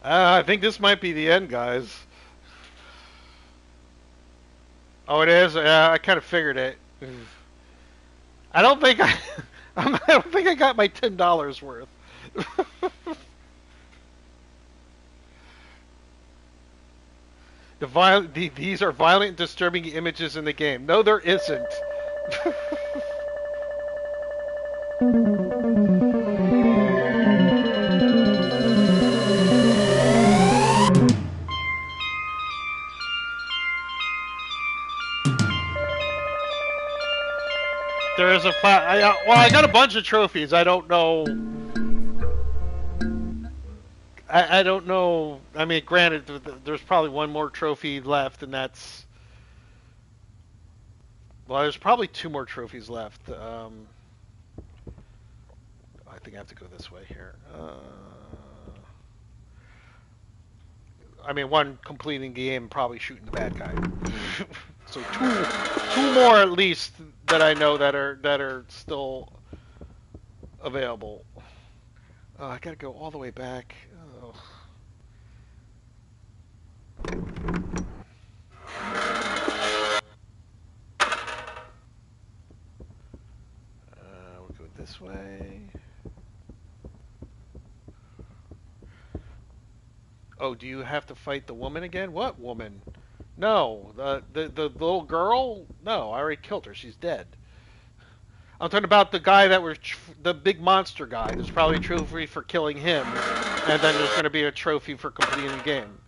I think this might be the end, guys. Oh, it is? I kind of figured it. I don't think I don't think I got my $10 worth. These are violent and disturbing images in the game. No, there isn't. There is a well, I got a bunch of trophies. I don't know. I don't know. I mean, granted, there's probably one more trophy left, and that's. Well, there's probably 2 more trophies left. I think I have to go this way here. I mean, one completing the game, probably shooting the bad guy. So two more at least that I know that are still available. Oh, I gotta go all the way back. Oh. We'll go this way. Oh, do you have to fight the woman again? What woman? No, the little girl? No, I already killed her. She's dead. I'm talking about the guy that was the big monster guy. There's probably a trophy for killing him, and then there's going to be a trophy for completing the game.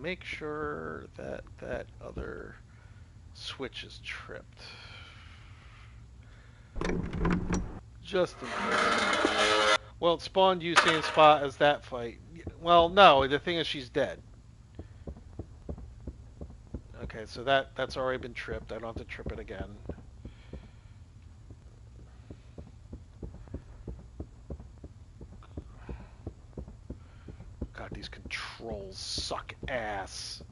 Make sure that that other switch is tripped. Just in case. Well, it spawned you same spot as that fight. Well, no, the thing is she's dead. Okay, so that's already been tripped. I don't have to trip it again. God, these controls suck ass.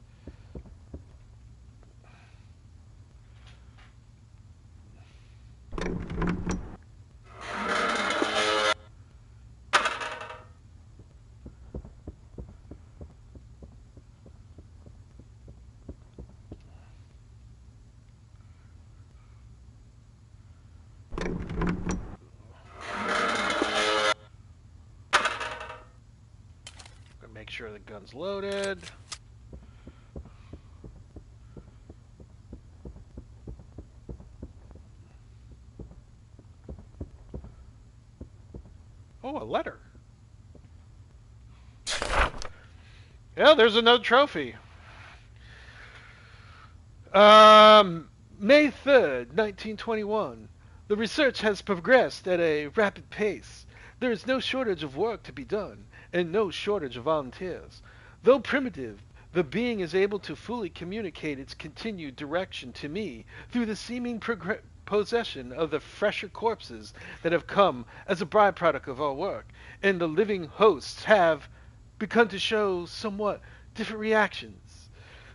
the gun's loaded. Oh, a letter. Yeah, there's another trophy. May 3rd, 1921. The research has progressed at a rapid pace. There is no shortage of work to be done, and no shortage of volunteers. Though primitive, the being is able to fully communicate its continued direction to me through the seeming possession of the fresher corpses that have come as a byproduct of our work, and the living hosts have begun to show somewhat different reactions.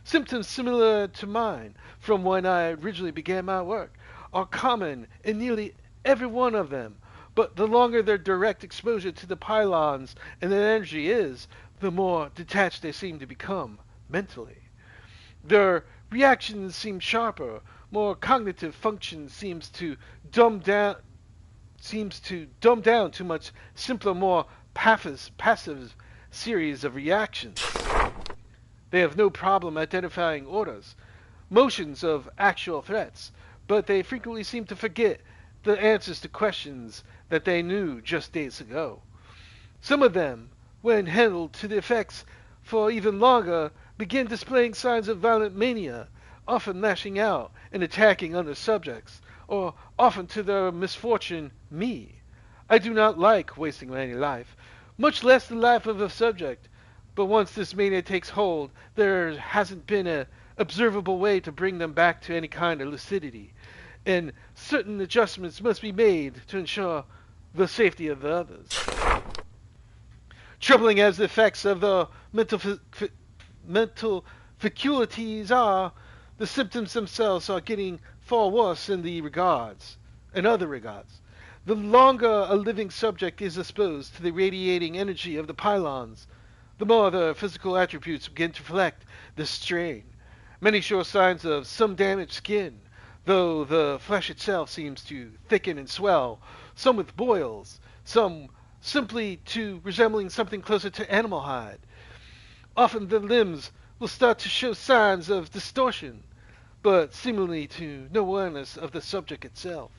Symptoms similar to mine from when I originally began my work are common in nearly every one of them, but the longer their direct exposure to the pylons and their energy is, the more detached they seem to become mentally. Their reactions seem sharper, more cognitive function seems to dumb down to much simpler, more passive series of reactions. They have no problem identifying orders, motions of actual threats, but they frequently seem to forget the answers to questions that they knew just days ago. Some of them, when handled to the effects for even longer, begin displaying signs of violent mania, often lashing out and attacking other subjects, or often to their misfortune, me. I do not like wasting any life, much less the life of a subject, but once this mania takes hold, there hasn't been an observable way to bring them back to any kind of lucidity, and certain adjustments must be made to ensure the safety of the others. Troubling as the effects of the mental faculties are, the symptoms themselves are getting far worse in other regards. The longer a living subject is exposed to the radiating energy of the pylons, the more the physical attributes begin to reflect the strain. Many show signs of some damaged skin, though the flesh itself seems to thicken and swell, some with boils, some simply to resembling something closer to animal hide. Often the limbs will start to show signs of distortion, but seemingly to no awareness of the subject itself.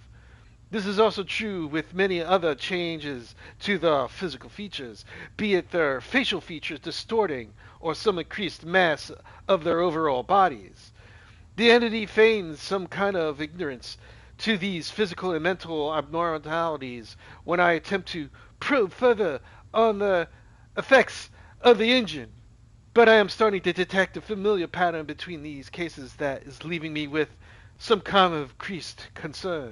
This is also true with many other changes to the physical features, be it their facial features distorting or some increased mass of their overall bodies. The entity feigns some kind of ignorance to these physical and mental abnormalities when I attempt to probe further on the effects of the engine, but I am starting to detect a familiar pattern between these cases that is leaving me with some kind of increased concern.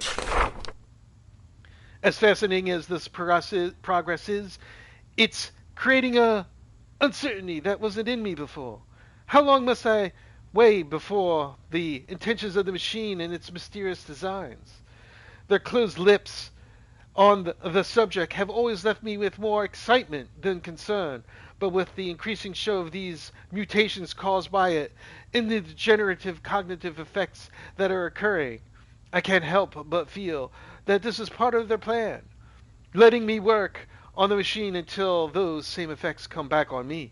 As fascinating as this progress is, it's creating a uncertainty that wasn't in me before. How long must I wait before the intentions of the machine and its mysterious designs? Their closed lips on the subject have always left me with more excitement than concern, but with the increasing show of these mutations caused by it and the degenerative cognitive effects that are occurring, I can't help but feel that this is part of their plan, letting me work on the machine until those same effects come back on me.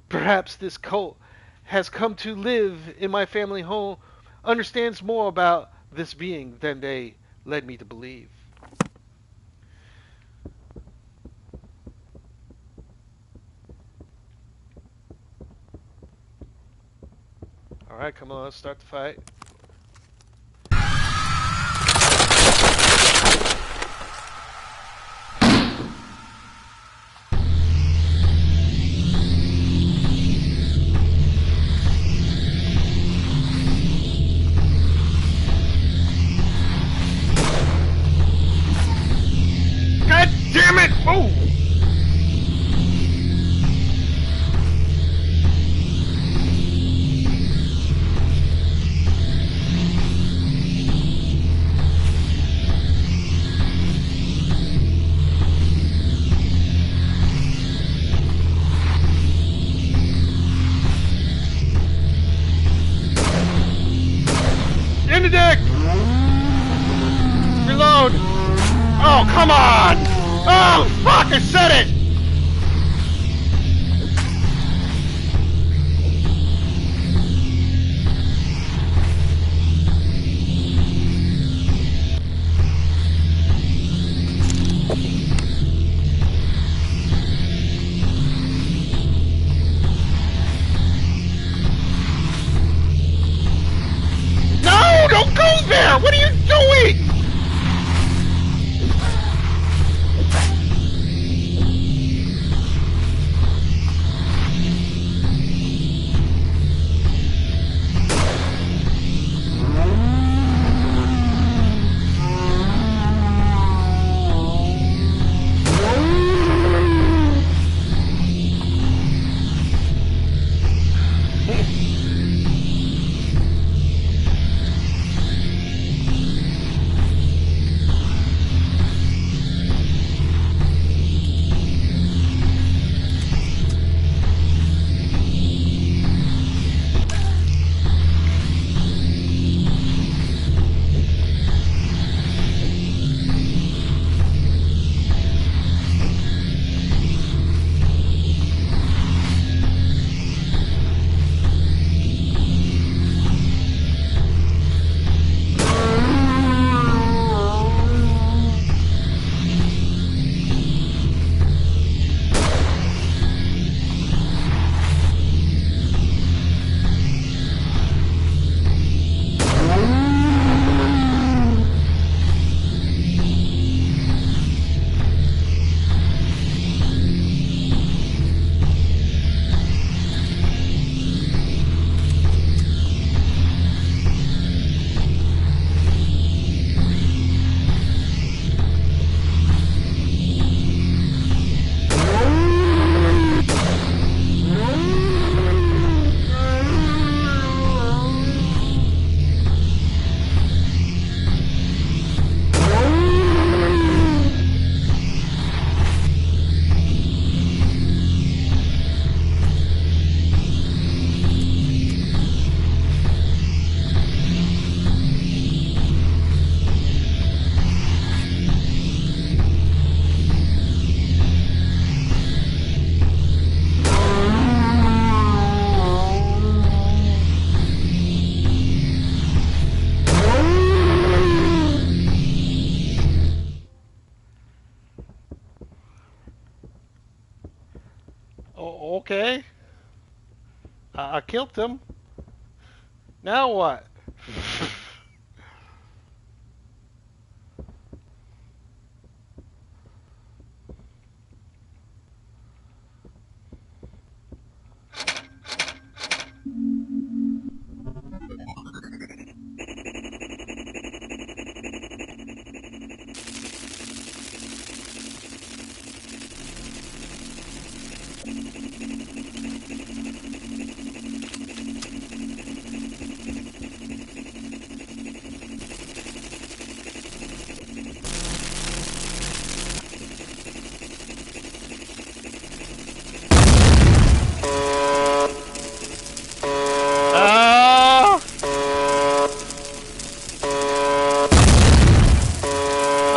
Perhaps this cult has come to live in my family home, understands more about this being than they led me to believe. Alright, come on, let's start the fight. Damn it! Oh! In the deck! Reload! Oh, come on! Oh, fuck! I said it! I killed him. Now what?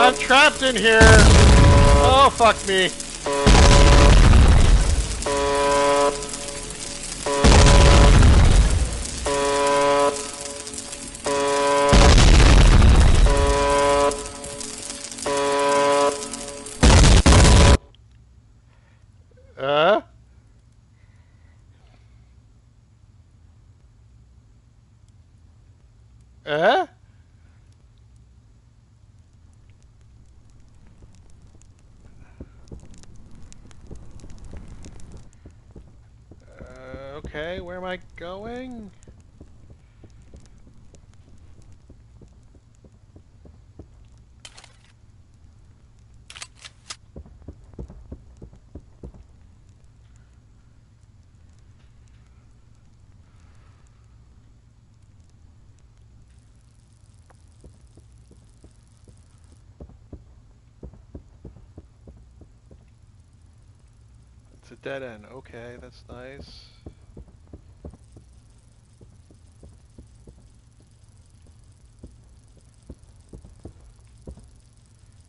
I'm trapped in here. Oh, fuck me. Uh? Uh? Okay, where am I going? It's a dead end. Okay, that's nice.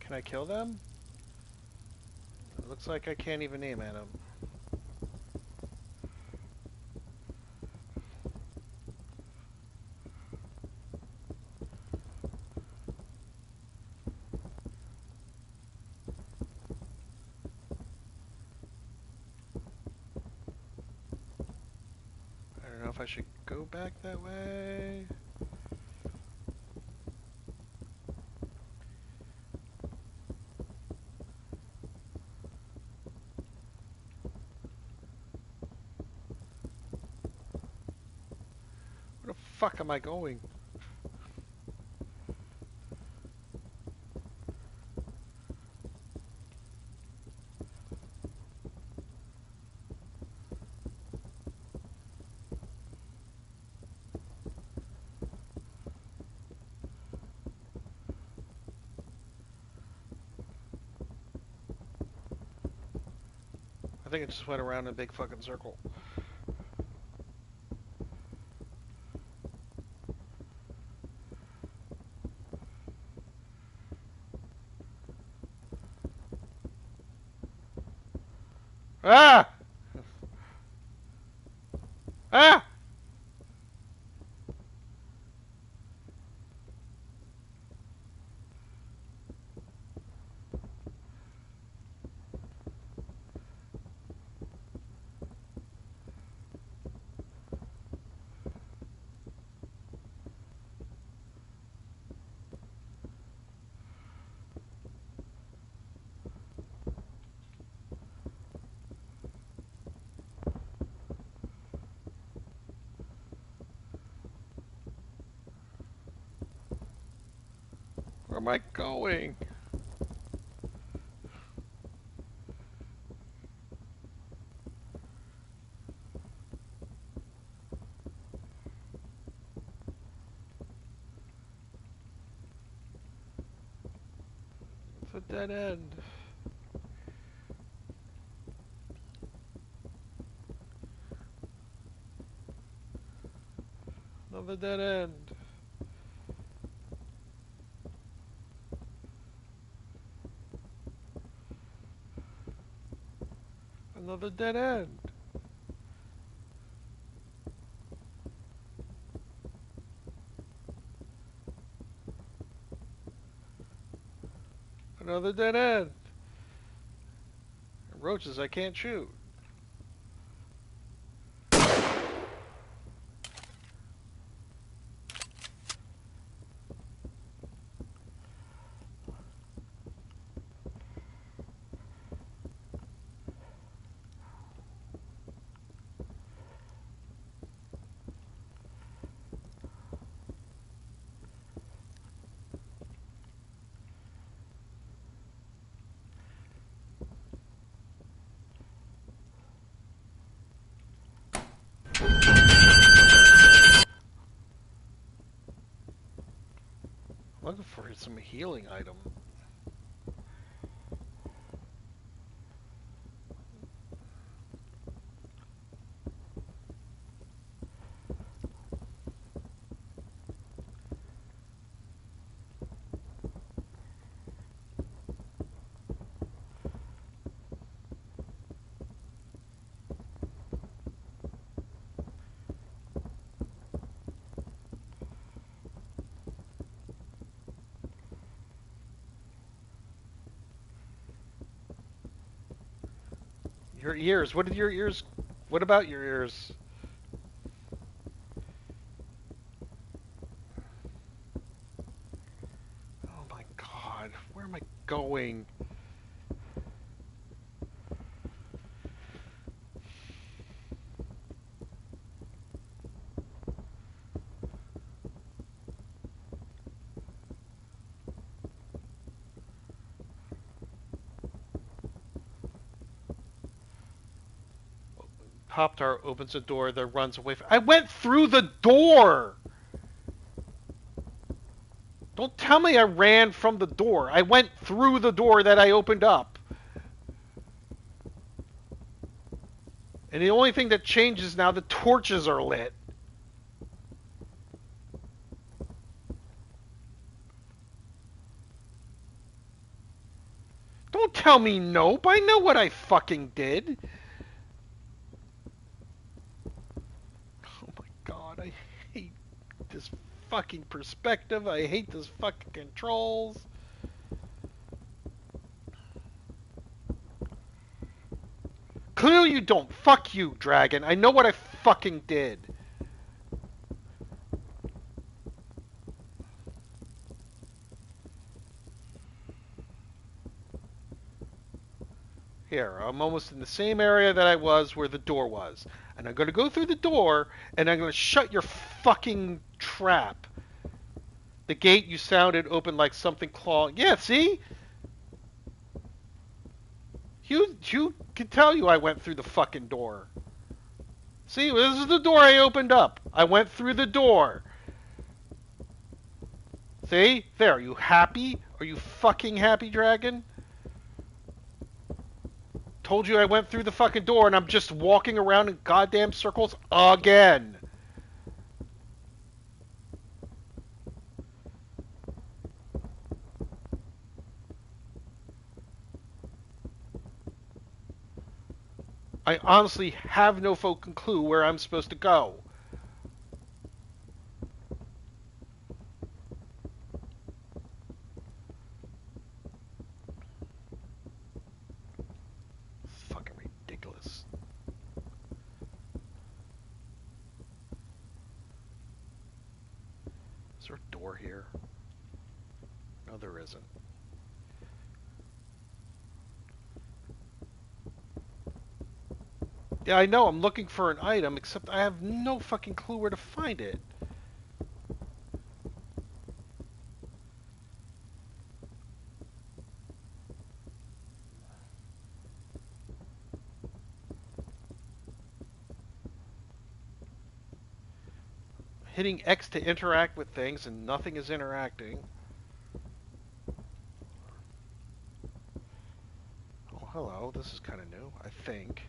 Can I kill them? It looks like I can't even aim at them. I don't know if I should go back that way. Where the fuck am I going? I think it just went around in a big fucking circle. Ah! Ah! Where am I going? It's a dead end. Another dead end. Another dead end. Another dead end. Roaches I can't shoot. some healing item. Your ears. What did your ears... What about your ears? Oh my god. Where am I going? Poptart opens a door that runs away from... I went through the door! Don't tell me I ran from the door. I went through the door that I opened up. And the only thing that changes now, the torches are lit. Don't tell me nope. I know what I fucking did. I hate this fucking perspective. I hate this fucking controls. Clearly you don't. Fuck you, dragon. I know what I fucking did. Here, I'm almost in the same area that I was where the door was. And I'm going to go through the door, and I'm going to shut your fucking trap. The gate you sounded opened like something clawing. Yeah, see? You can tell you I went through the fucking door. See, this is the door I opened up. I went through the door. See? There, are you happy? Are you fucking happy, dragon? Told you I went through the fucking door and I'm just walking around in goddamn circles again. I honestly have no fucking clue where I'm supposed to go. Fucking ridiculous. Is there a door here? No, there isn't. Yeah, I know, I'm looking for an item, except I have no fucking clue where to find it. Hitting X to interact with things and nothing is interacting. Oh, hello, this is kind of new, I think.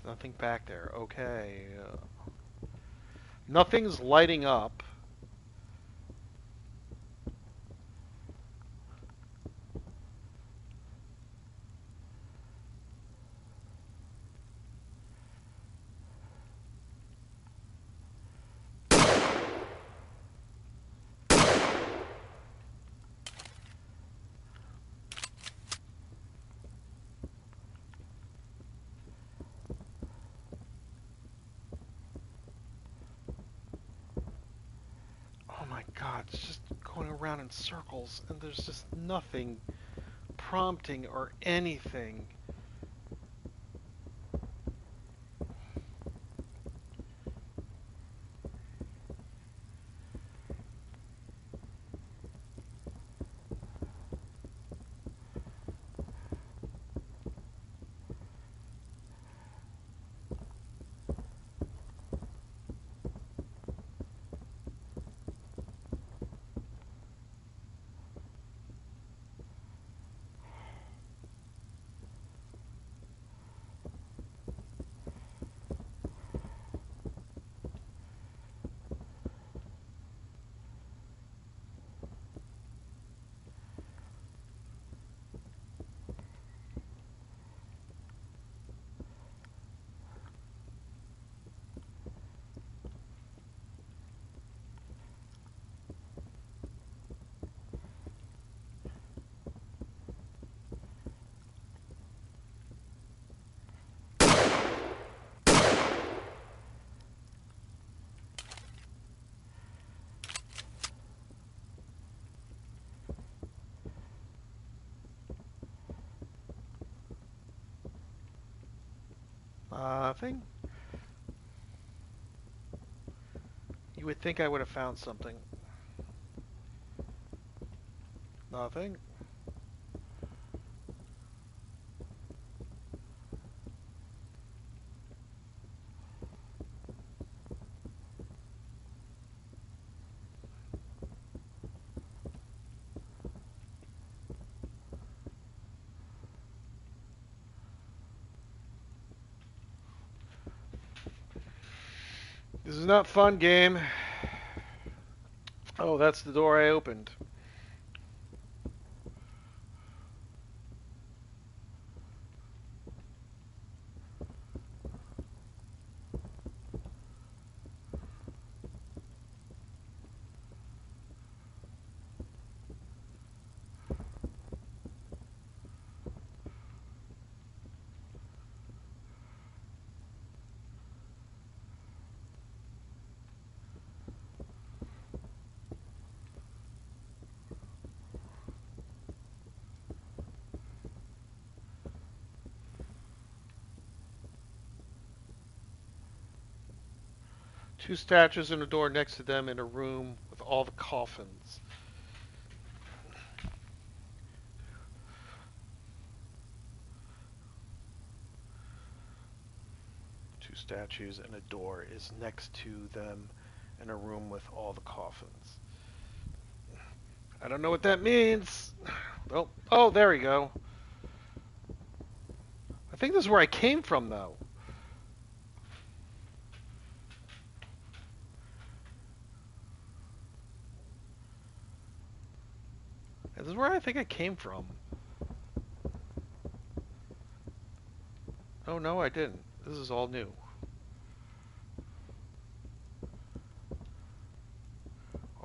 Nothing back there. Okay. Nothing's lighting up. God, it's just going around in circles, and there's just nothing prompting or anything. Nothing. You would think I would have found something. Nothing. This is not fun, game. Oh, that's the door I opened. Two statues and a door next to them in a room with all the coffins. Two statues and a door is next to them in a room with all the coffins. I don't know what that means. Oh, there we go. I think this is where I came from, though. This is where I think I came from. Oh, no, I didn't. This is all new.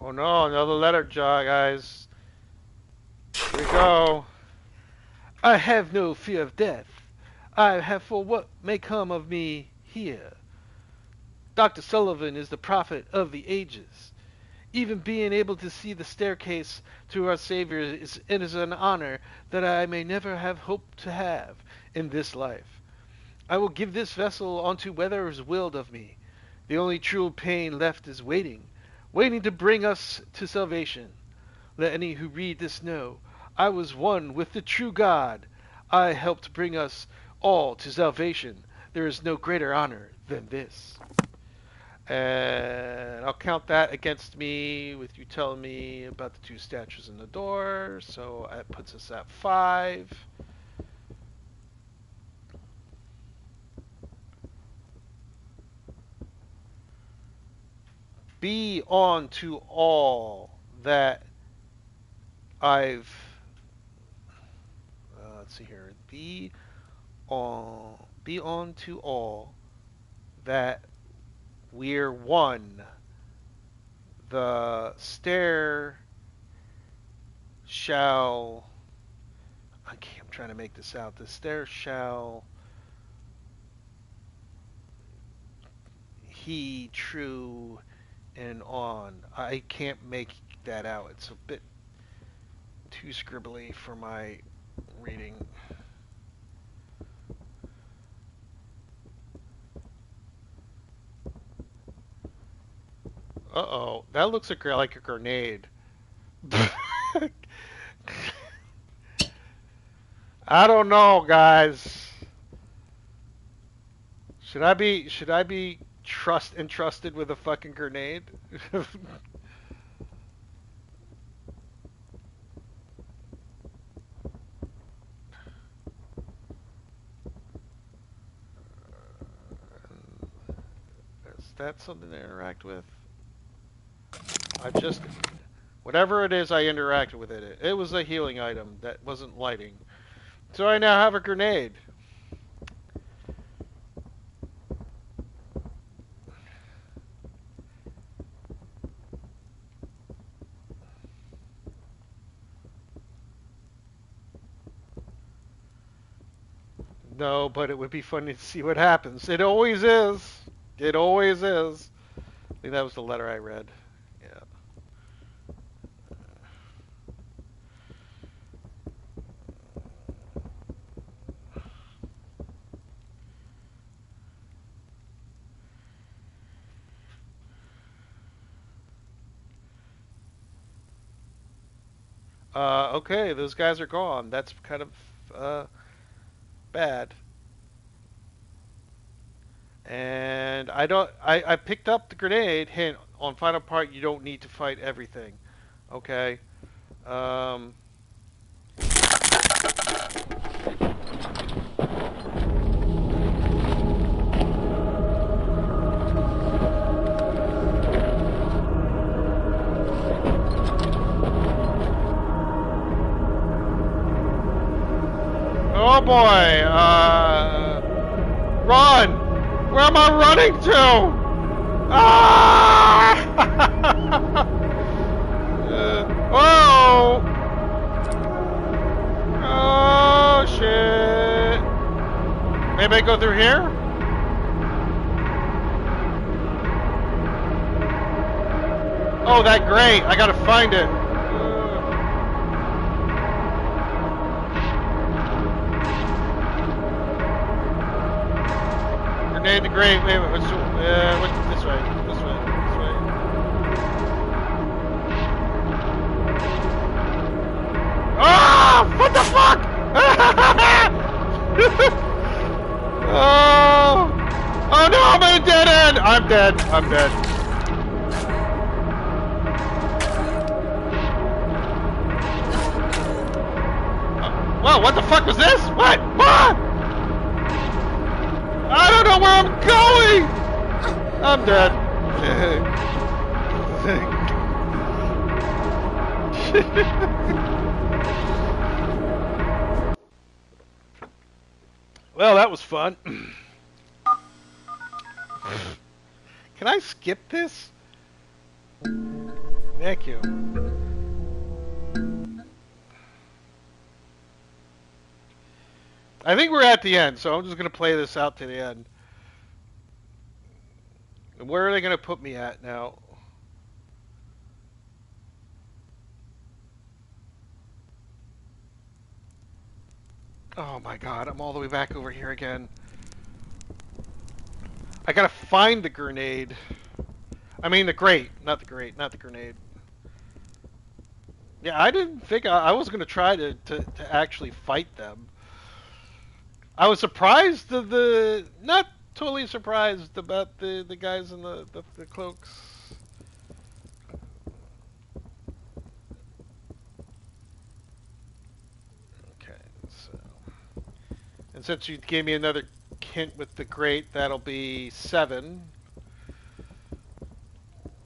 Oh, no, another letter jar, guys. Here we go. I have no fear of death. I have for what may come of me here. Dr. Sullivan is the prophet of the ages. Even being able to see the staircase to our Savior is an honor that I may never have hoped to have in this life. I will give this vessel unto whether is willed of me. The only true pain left is waiting, waiting to bring us to salvation. Let any who read this know, I was one with the true God. I helped bring us all to salvation. There is no greater honor than this. And I'll count that against me with you telling me about the two statues in the door. So that puts us at 5. Be on to all that I've... let's see here. Be on to all that we're one. The stair shall... I'm trying to make this out. The stair shall... He true and on. I can't make that out. It's a bit too scribbly for my reading. Uh-oh. That looks like a grenade. I don't know, guys. Should I be entrusted with a fucking grenade? Is that something to interact with? Whatever it is, I interacted with it. It was a healing item that wasn't lighting. So I now have a grenade. No, but it would be funny to see what happens. It always is. It always is. I think that was the letter I read. Yeah. Okay, those guys are gone. That's kind of bad. And I don't. I picked up the grenade. Hint on final part. You don't need to fight everything. Okay. Um. Oh boy. Run! Where am I running to? Ah! Oh! Oh shit! Maybe I go through here? Oh, that grate! I gotta find it. Grenade the grate. Wait, wait, this way. This way. This way. Ah! What the fuck? Oh! Oh no! I'm in a dead end. I'm dead. I'm dead. Whoa! What the fuck was this? What? What? I don't know where I'm going! I'm dead. Well, that was fun. Can I skip this? Thank you. I think we're at the end, so I'm just going to play this out to the end. Where are they going to put me at now? Oh my god, I'm all the way back over here again. I gotta find the grenade. I mean the grate, not the grate, not the grenade. Yeah, I didn't think I was gonna try to actually fight them. I was surprised not totally surprised about the guys in the cloaks. Okay, so and since you gave me another hint with the grate, that'll be 7.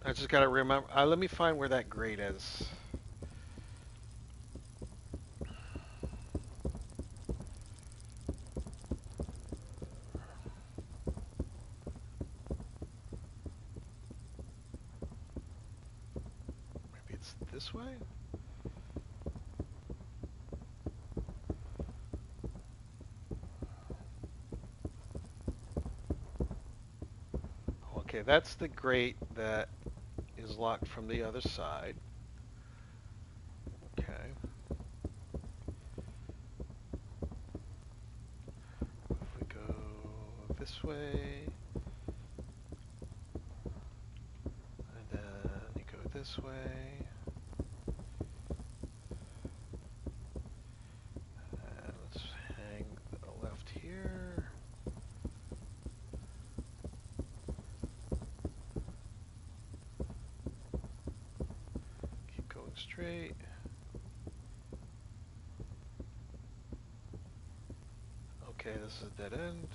I just gotta remember. Let me find where that grate is. Maybe it's this way? Okay, that's the grate that is locked from the other side. Okay. If we go this way, and then you go this way, and let's hang the left here. Keep going straight. Okay, this is a dead end.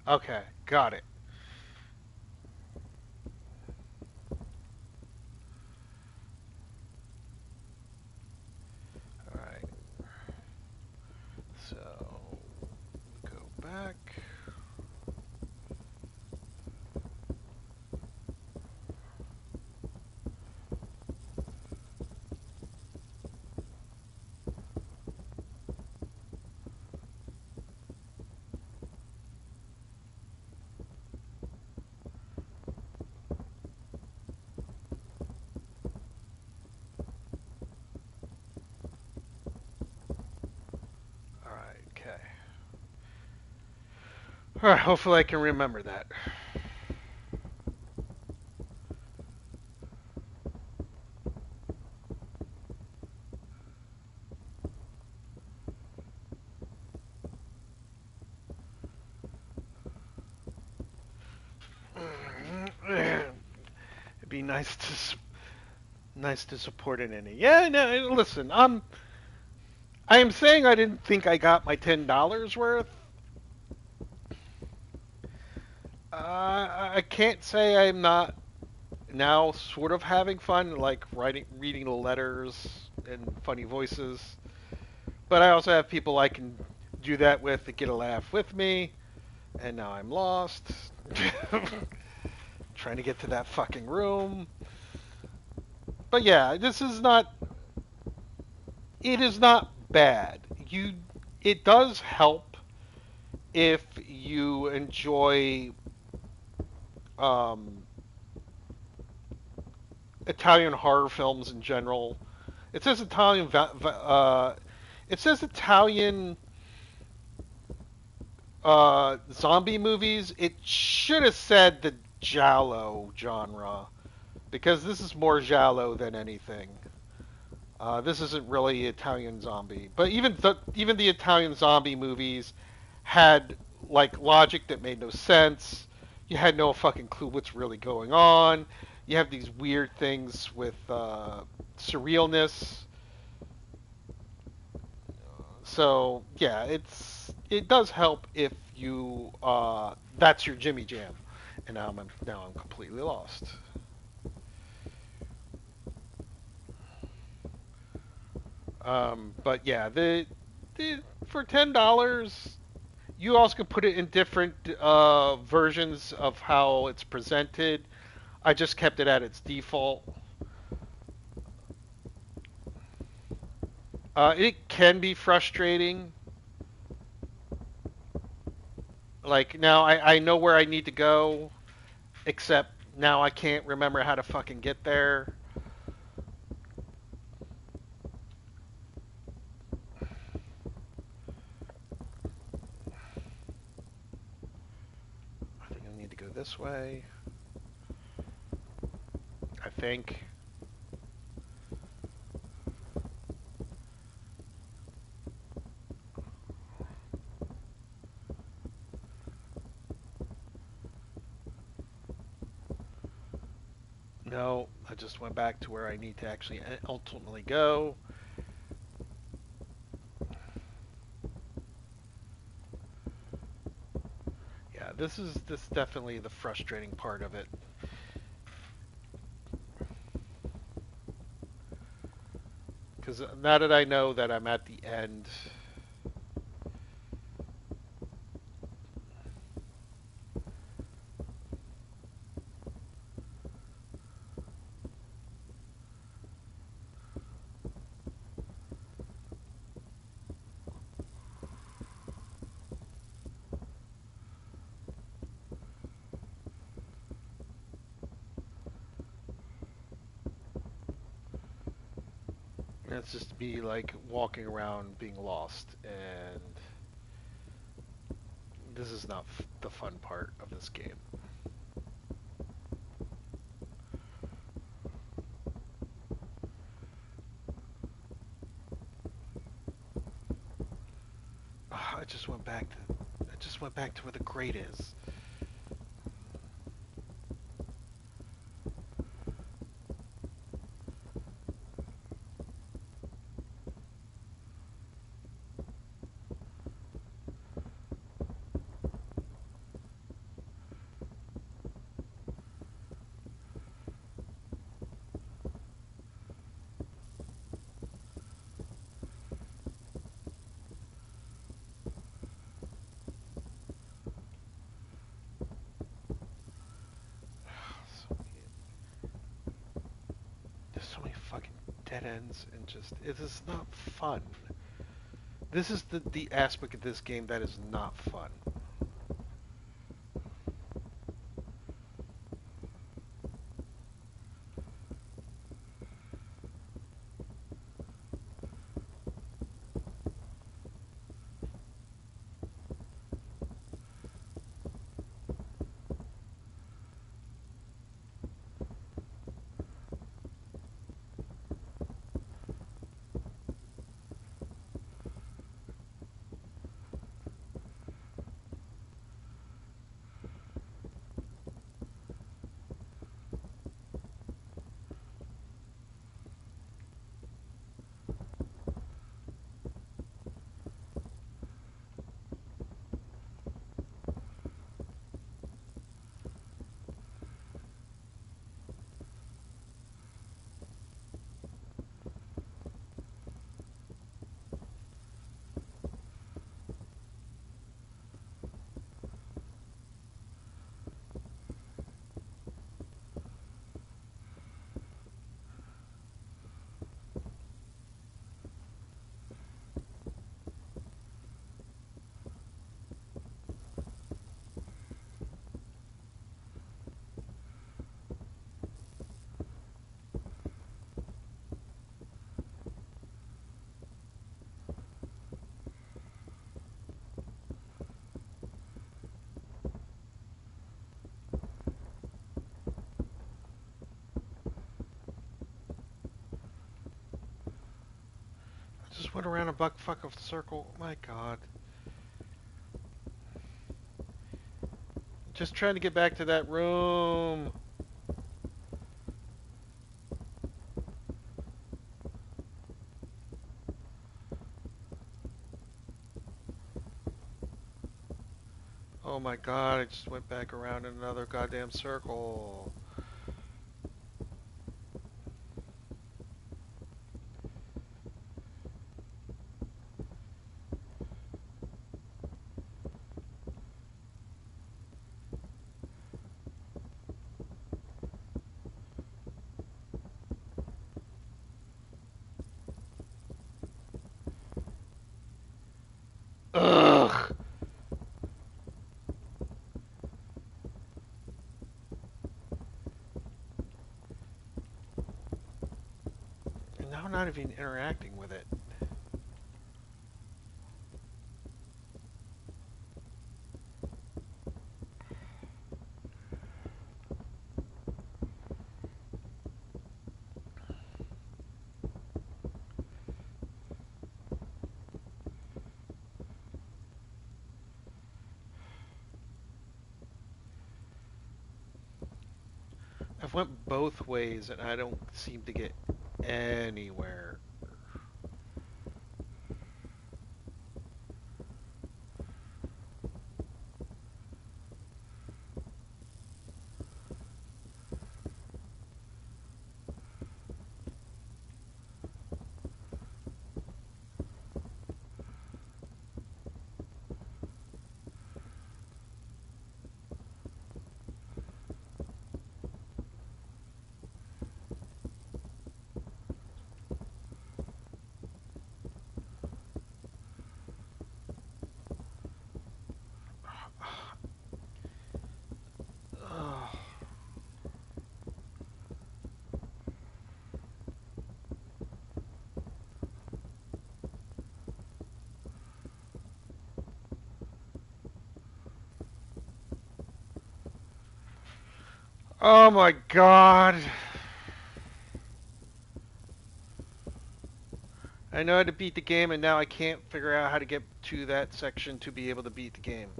Okay, got it. Alright. So, go back. Alright, hopefully I can remember that. It'd be nice to support an indie. Yeah, no, listen, I am saying I didn't think I got my $10 worth. I can't say I'm not now sort of having fun, like reading the letters and funny voices. But I also have people I can do that with to get a laugh with me. And now I'm lost. Trying to get to that fucking room. But yeah, this is not. It is not bad. It does help if you enjoy um, Italian horror films in general. It says Italian. It says Italian zombie movies. It should have said the giallo genre because this is more giallo than anything. This isn't really Italian zombie, but even the Italian zombie movies had like logic that made no sense. You had no fucking clue what's really going on. You have these weird things with surrealness. So yeah, it does help if you that's your Jimmy Jam, and now I'm completely lost. But yeah, the for $10, you also can put it in different versions of how it's presented. I just kept it at its default. It can be frustrating. Like now, I know where I need to go, except now I can't remember how to fucking get there. I think I need to go this way. I think. No, I just went back to where I need to actually ultimately go. Yeah, this is definitely the frustrating part of it. Because now that I know that I'm at the end, it's just me like walking around being lost, and this is not the fun part of this game. I just went back to where the grate is. So there's so many fucking dead ends, and just it is not fun. This is the aspect of this game that is not fun. just went around a buck fuck of the circle. My god. Just trying to get back to that room. Oh my god, I just went back around in another goddamn circle. Ugh! And now I'm not even interacting with it. I've went both ways and I don't seem to get anywhere. Ugh. Oh my god. I know how to beat the game and now I can't figure out how to get to that section to be able to beat the game.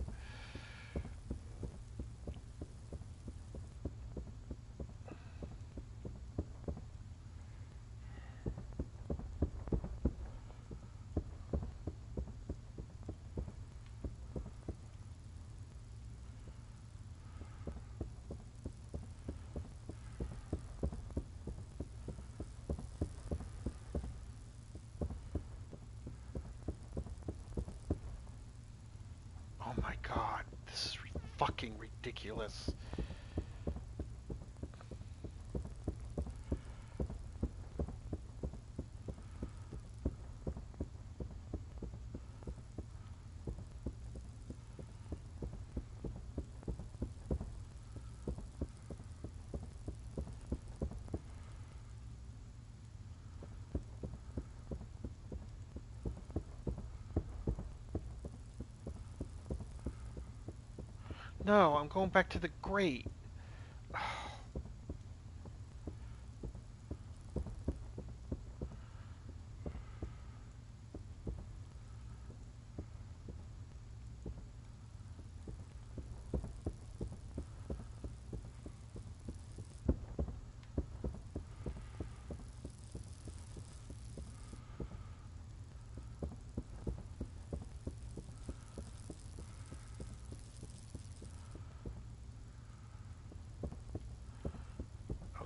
Oh my god, this is fucking ridiculous. No, I'm going back to the grate.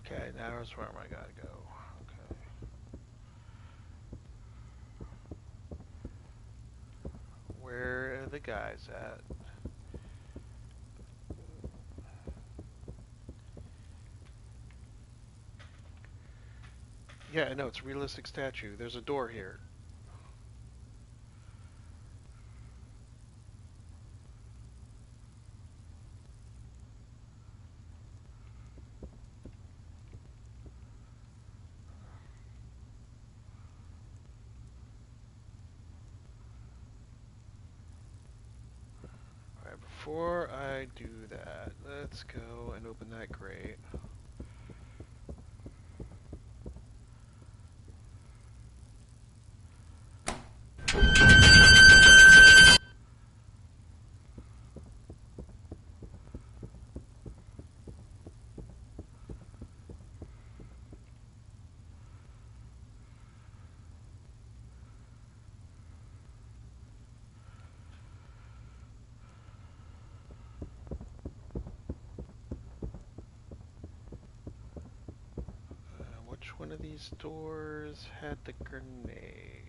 Okay, now is where I gotta go. Okay. Where are the guys at? Yeah, I know, it's a realistic statue. There's a door here. Alright, before I do that, let's go and open that grate. one of these doors had the grenade?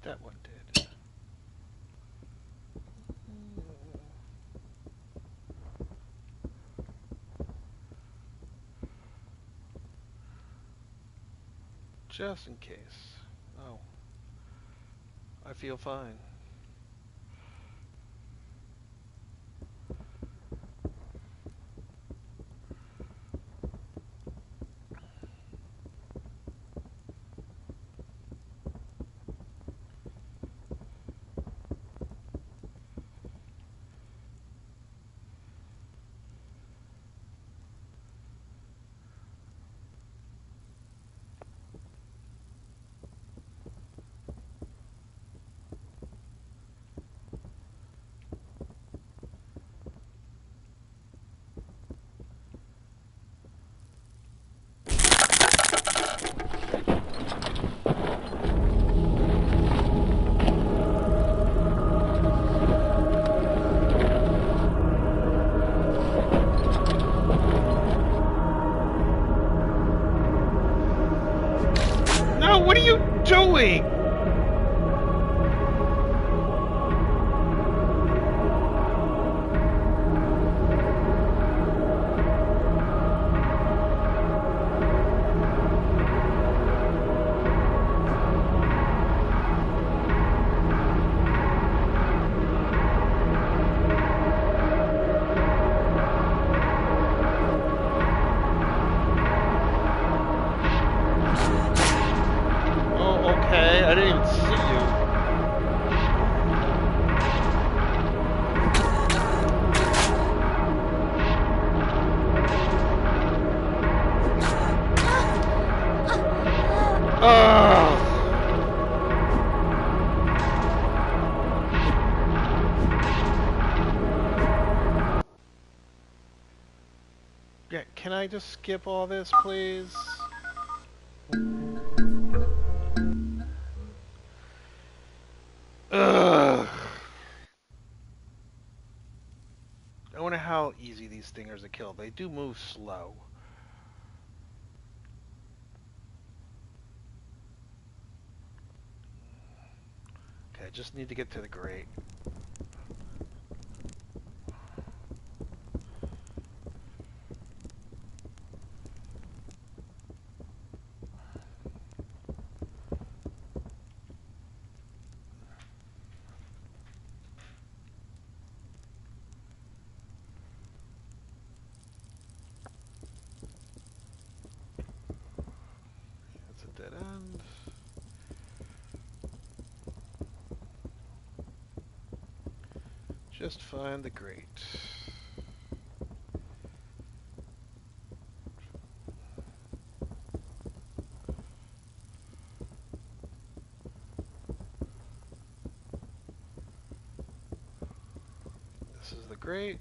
That one did. Just in case. Oh. I feel fine. No, what are you doing? I didn't even see you. Oh. Yeah, can I just skip all this, please? Ugh. I wonder how easy these stingers are killed. They do move slow. Okay, I just need to get to the grate. That's a dead end. Just find the grate. This is the grate.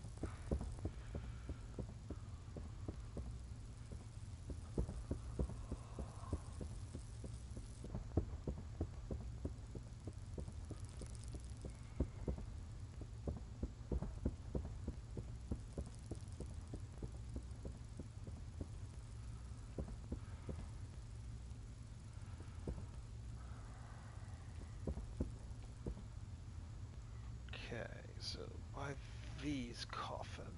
Okay, so by these coffins.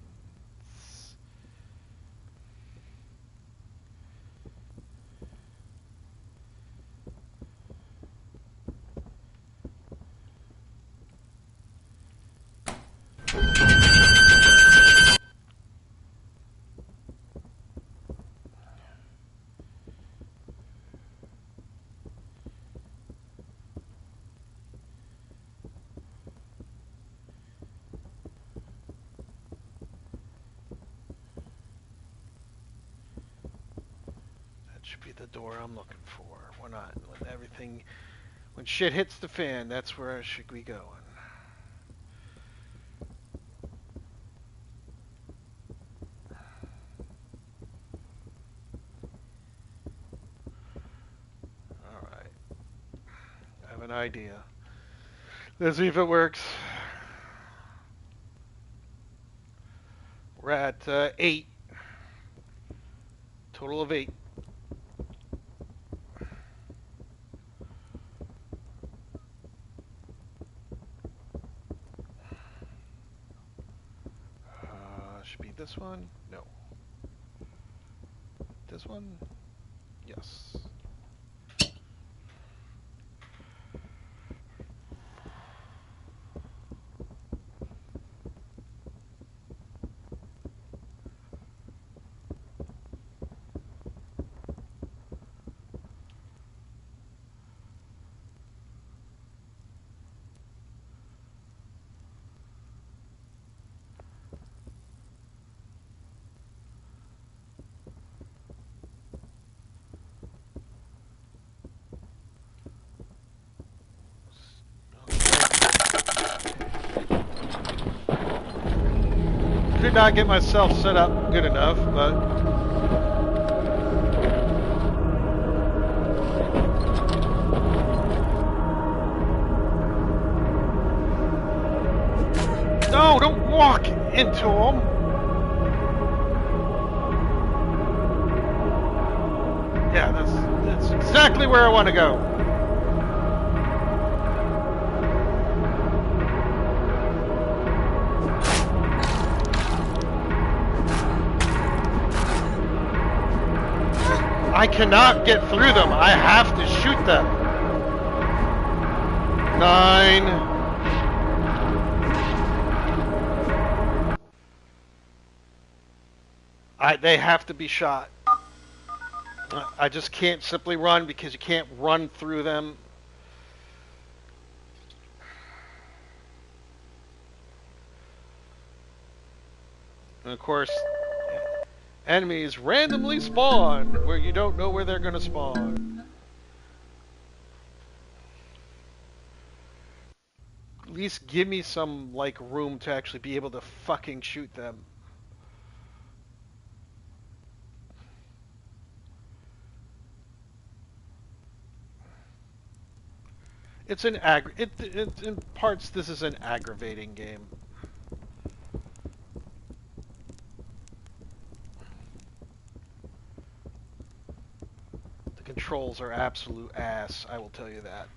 Should be the door I'm looking for. We're not. When shit hits the fan, that's where I should be going. Alright. I have an idea. Let's see if it works. We're at 8. Total of 8. Should be this one? No. This one? Yes. Did not get myself set up good enough, but no, don't walk into them. Yeah, that's exactly where I want to go. I cannot get through them. I have to shoot them. 9. They have to be shot. I just can't simply run because you can't run through them. And of course, enemies randomly spawn where you don't know where they're going to spawn. At least give me some, like, room to actually be able to fucking shoot them. It's an in parts, this is an aggravating game. The controls are absolute ass, I will tell you that.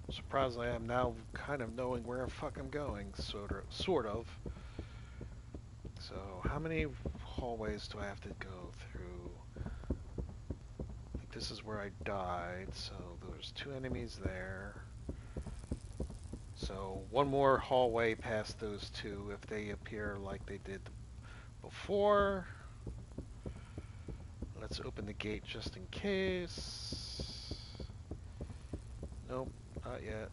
Surprisingly, I am now kind of knowing where the fuck I'm going, sort of. So, how many hallways do I have to go through? I think this is where I died, so there's 2 enemies there. So, one more hallway past those 2 if they appear like they did before. Let's open the gate just in case. Nope, not yet.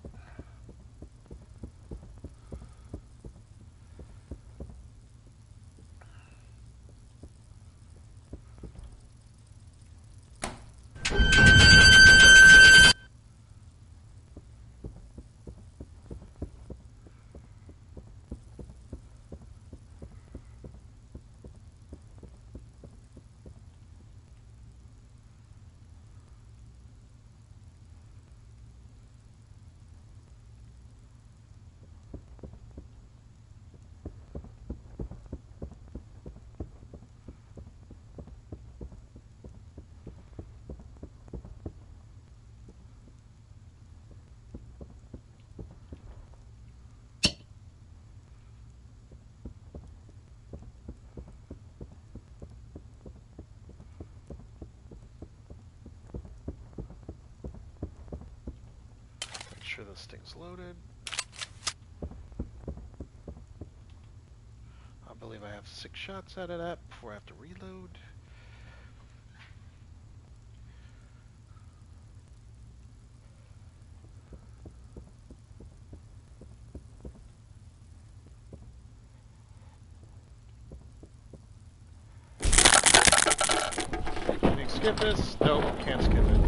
Sure this thing's loaded. I believe I have 6 shots out of that before I have to reload. skip this? Nope, can't skip it.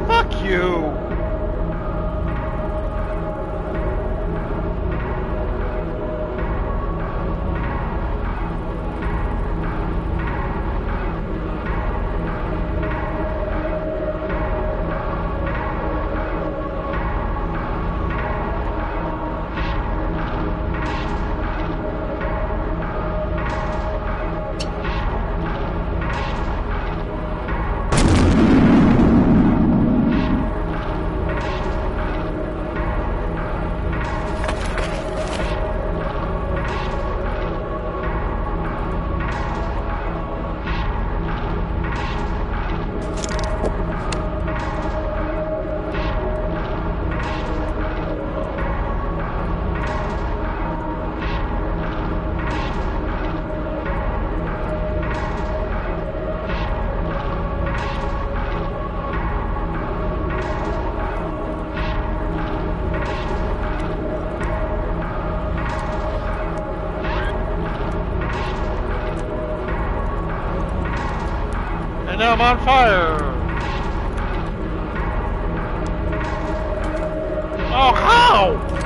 Fuck you! And now I'm on fire! Oh, how?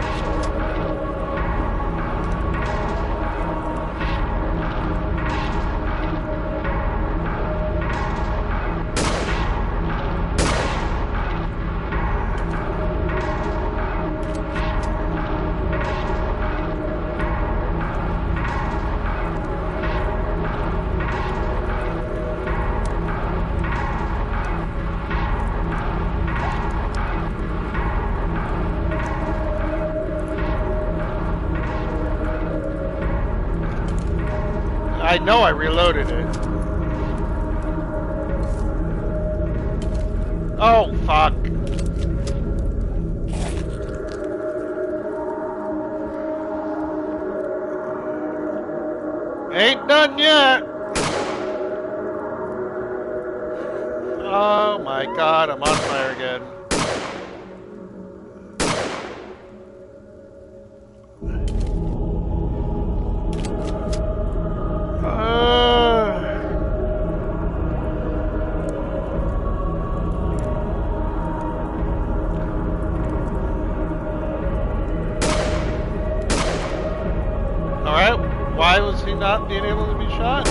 I know I reloaded it. Oh, fuck. Ain't done yet. Oh my god, I'm on fire again. Alright, why was he not being able to be shot?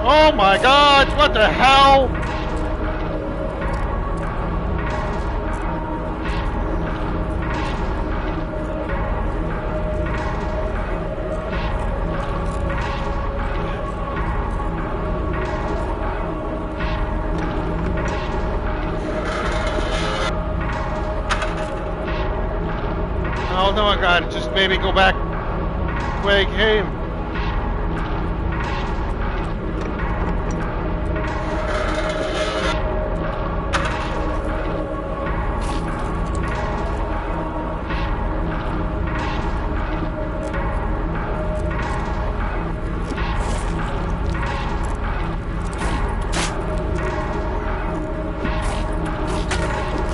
Oh my god, what the hell? Oh no, I gotta just maybe go back the way I came.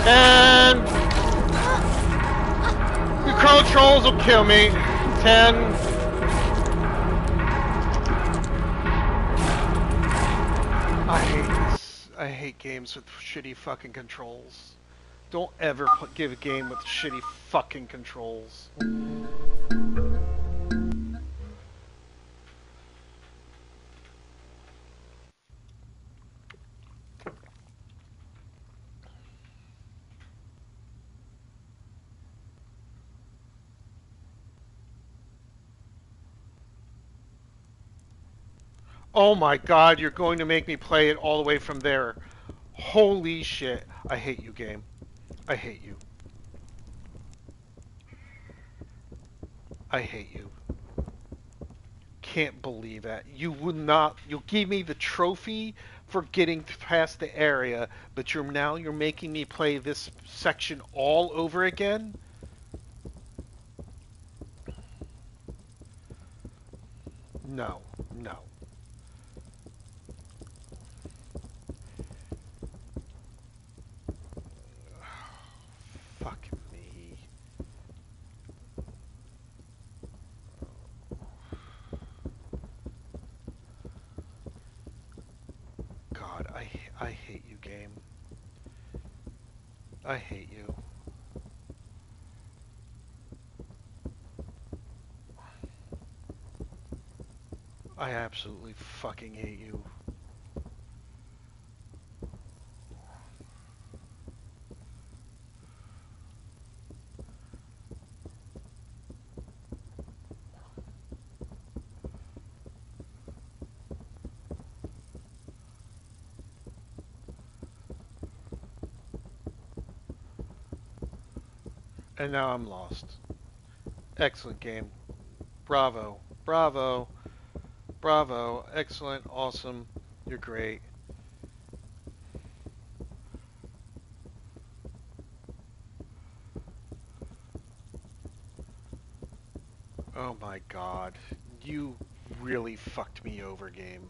And the controls will kill me. 10. I hate this. I hate games with shitty fucking controls. Don't ever give a game with shitty fucking controls. Oh my god, you're going to make me play it all the way from there. Holy shit. I hate you, game. I hate you. I hate you. Can't believe that. You would not. You'll give me the trophy for getting past the area, but you're making me play this section all over again? No. No. Fuck me. God, I hate you, game. I hate you. I absolutely fucking hate you. And now I'm lost. Excellent game. Bravo. Bravo. Bravo. Excellent. Awesome. You're great. Oh my god. You really fucked me over, game.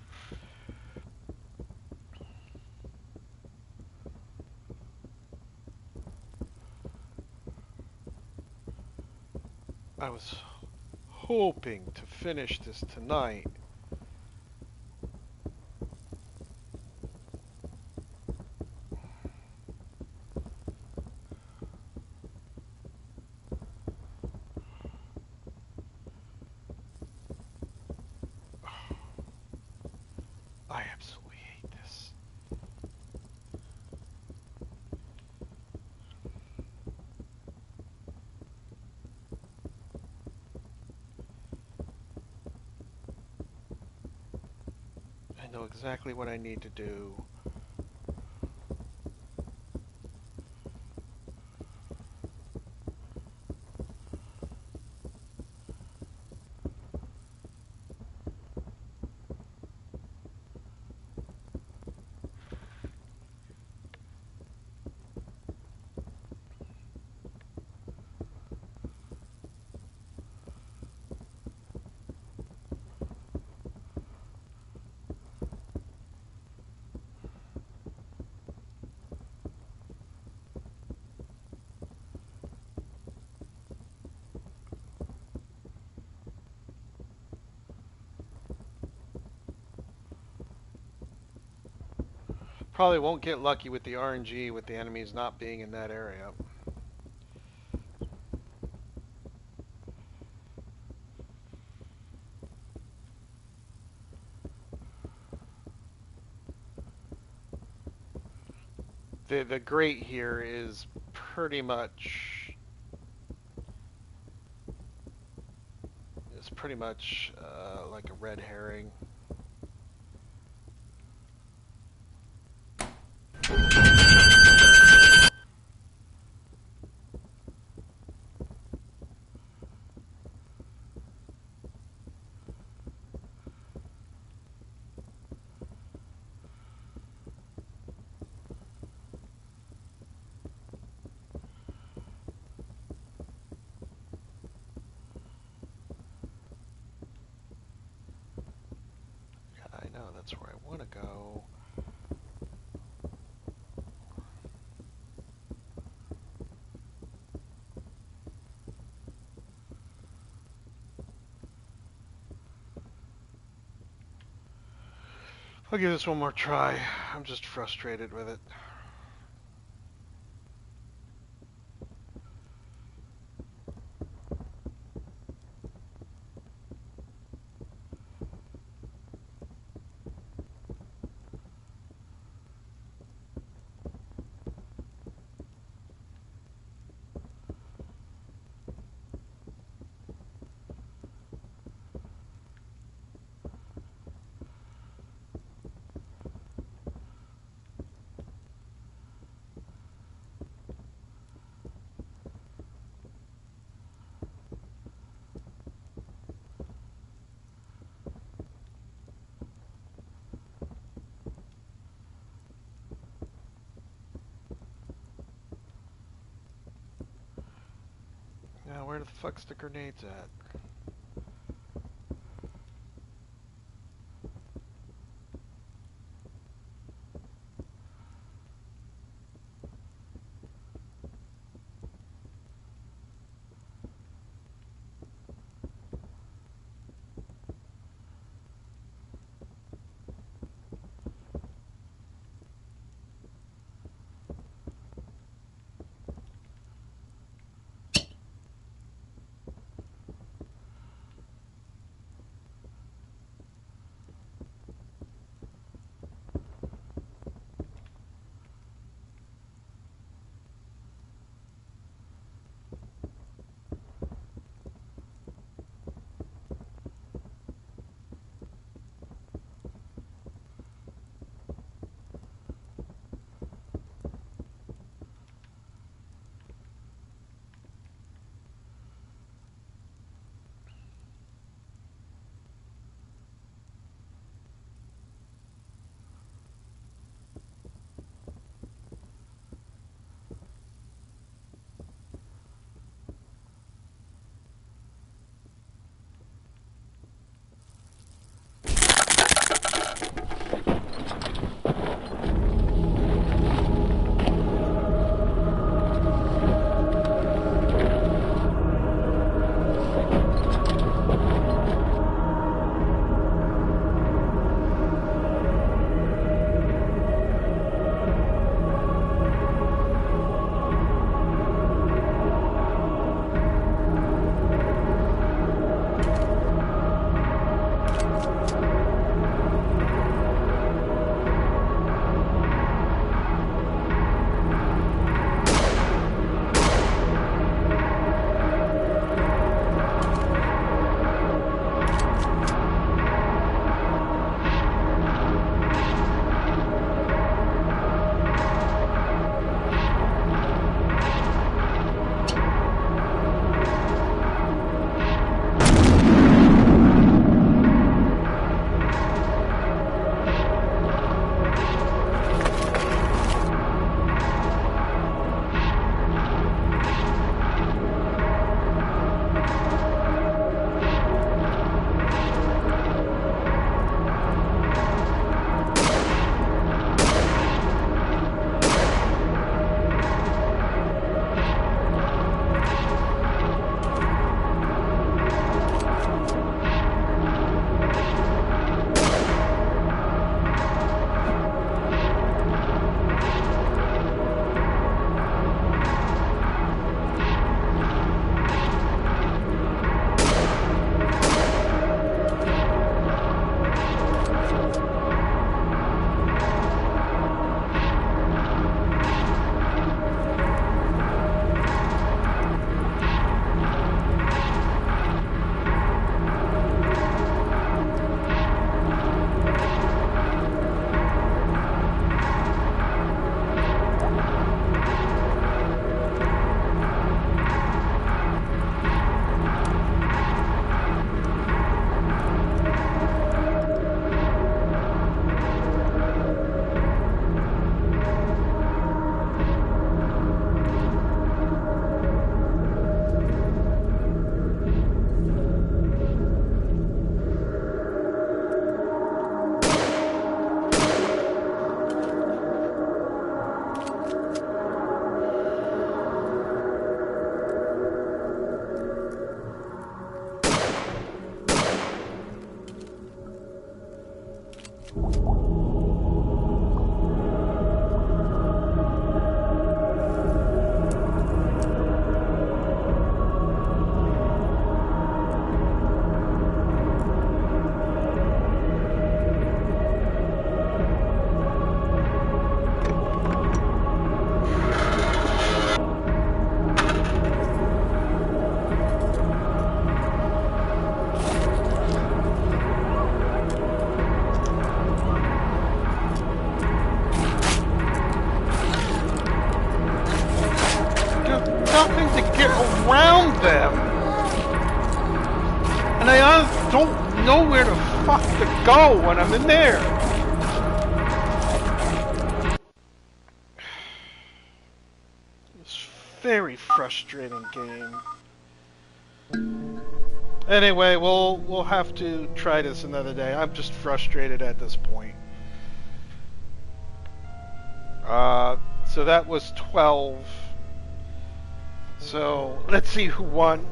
I was hoping to finish this tonight. I absolutely hate this. I know exactly what I need to do. Probably won't get lucky with the RNG with the enemies not being in that area. The great here is pretty much like a red herring. Yeah, I know, that's where I want to go. I'll give this one more try. I'm just frustrated with it. the fuck's the grenades at? around them. And I don't know where the fuck to go when I'm in there. It's a very frustrating game. Anyway, we'll have to try this another day. I'm just frustrated at this point. So that was 12. So let's see who won.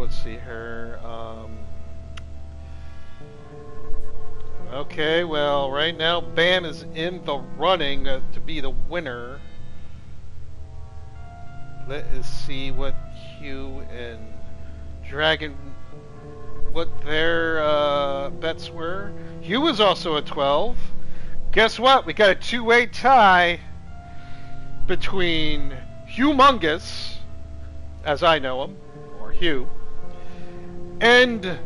Let's see here. Okay, well, right now Bam is in the running to be the winner. Let us see what Hugh and Dragon, what their bets were. Hugh was also a 12. Guess what? We got a two-way tie between Humongous, as I know him, or Hugh, and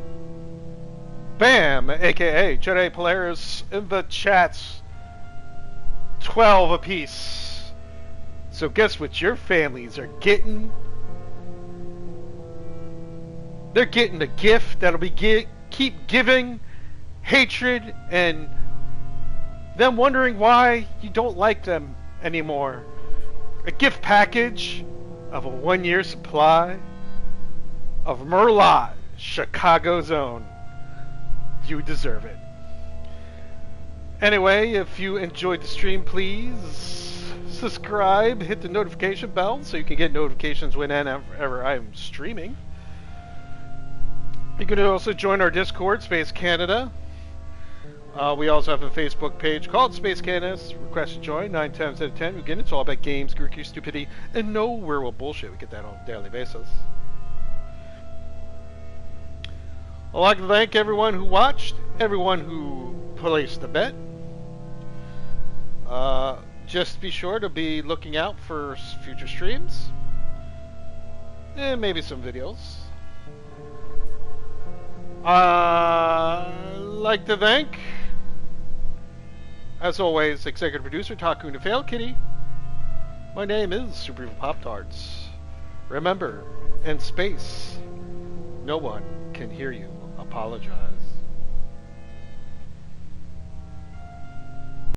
Bam, aka Jedi Polaris, in the chats. 12 apiece. So guess what your families are getting? They're getting a gift that'll be keep giving hatred and them wondering why you don't like them anymore. A gift package of a 1-year supply of Merlot, Chicago's own. You deserve it. Anyway, if you enjoyed the stream, please subscribe, hit the notification bell so you can get notifications whenever I'm streaming. You can also join our Discord, Space Canada. We also have a Facebook page called Space Canada. Request to join 9 times out of 10. Again, it's all about games, geeky stupidity, and no real bullshit. We get that on a daily basis. I'd like to thank everyone who watched, everyone who placed the bet. Just be sure to be looking out for future streams and maybe some videos. I'd like to thank, as always, executive producer Taku the Fail Kitty. My name is Super Evil Poptarts. Remember, in space, no one can hear you apologize.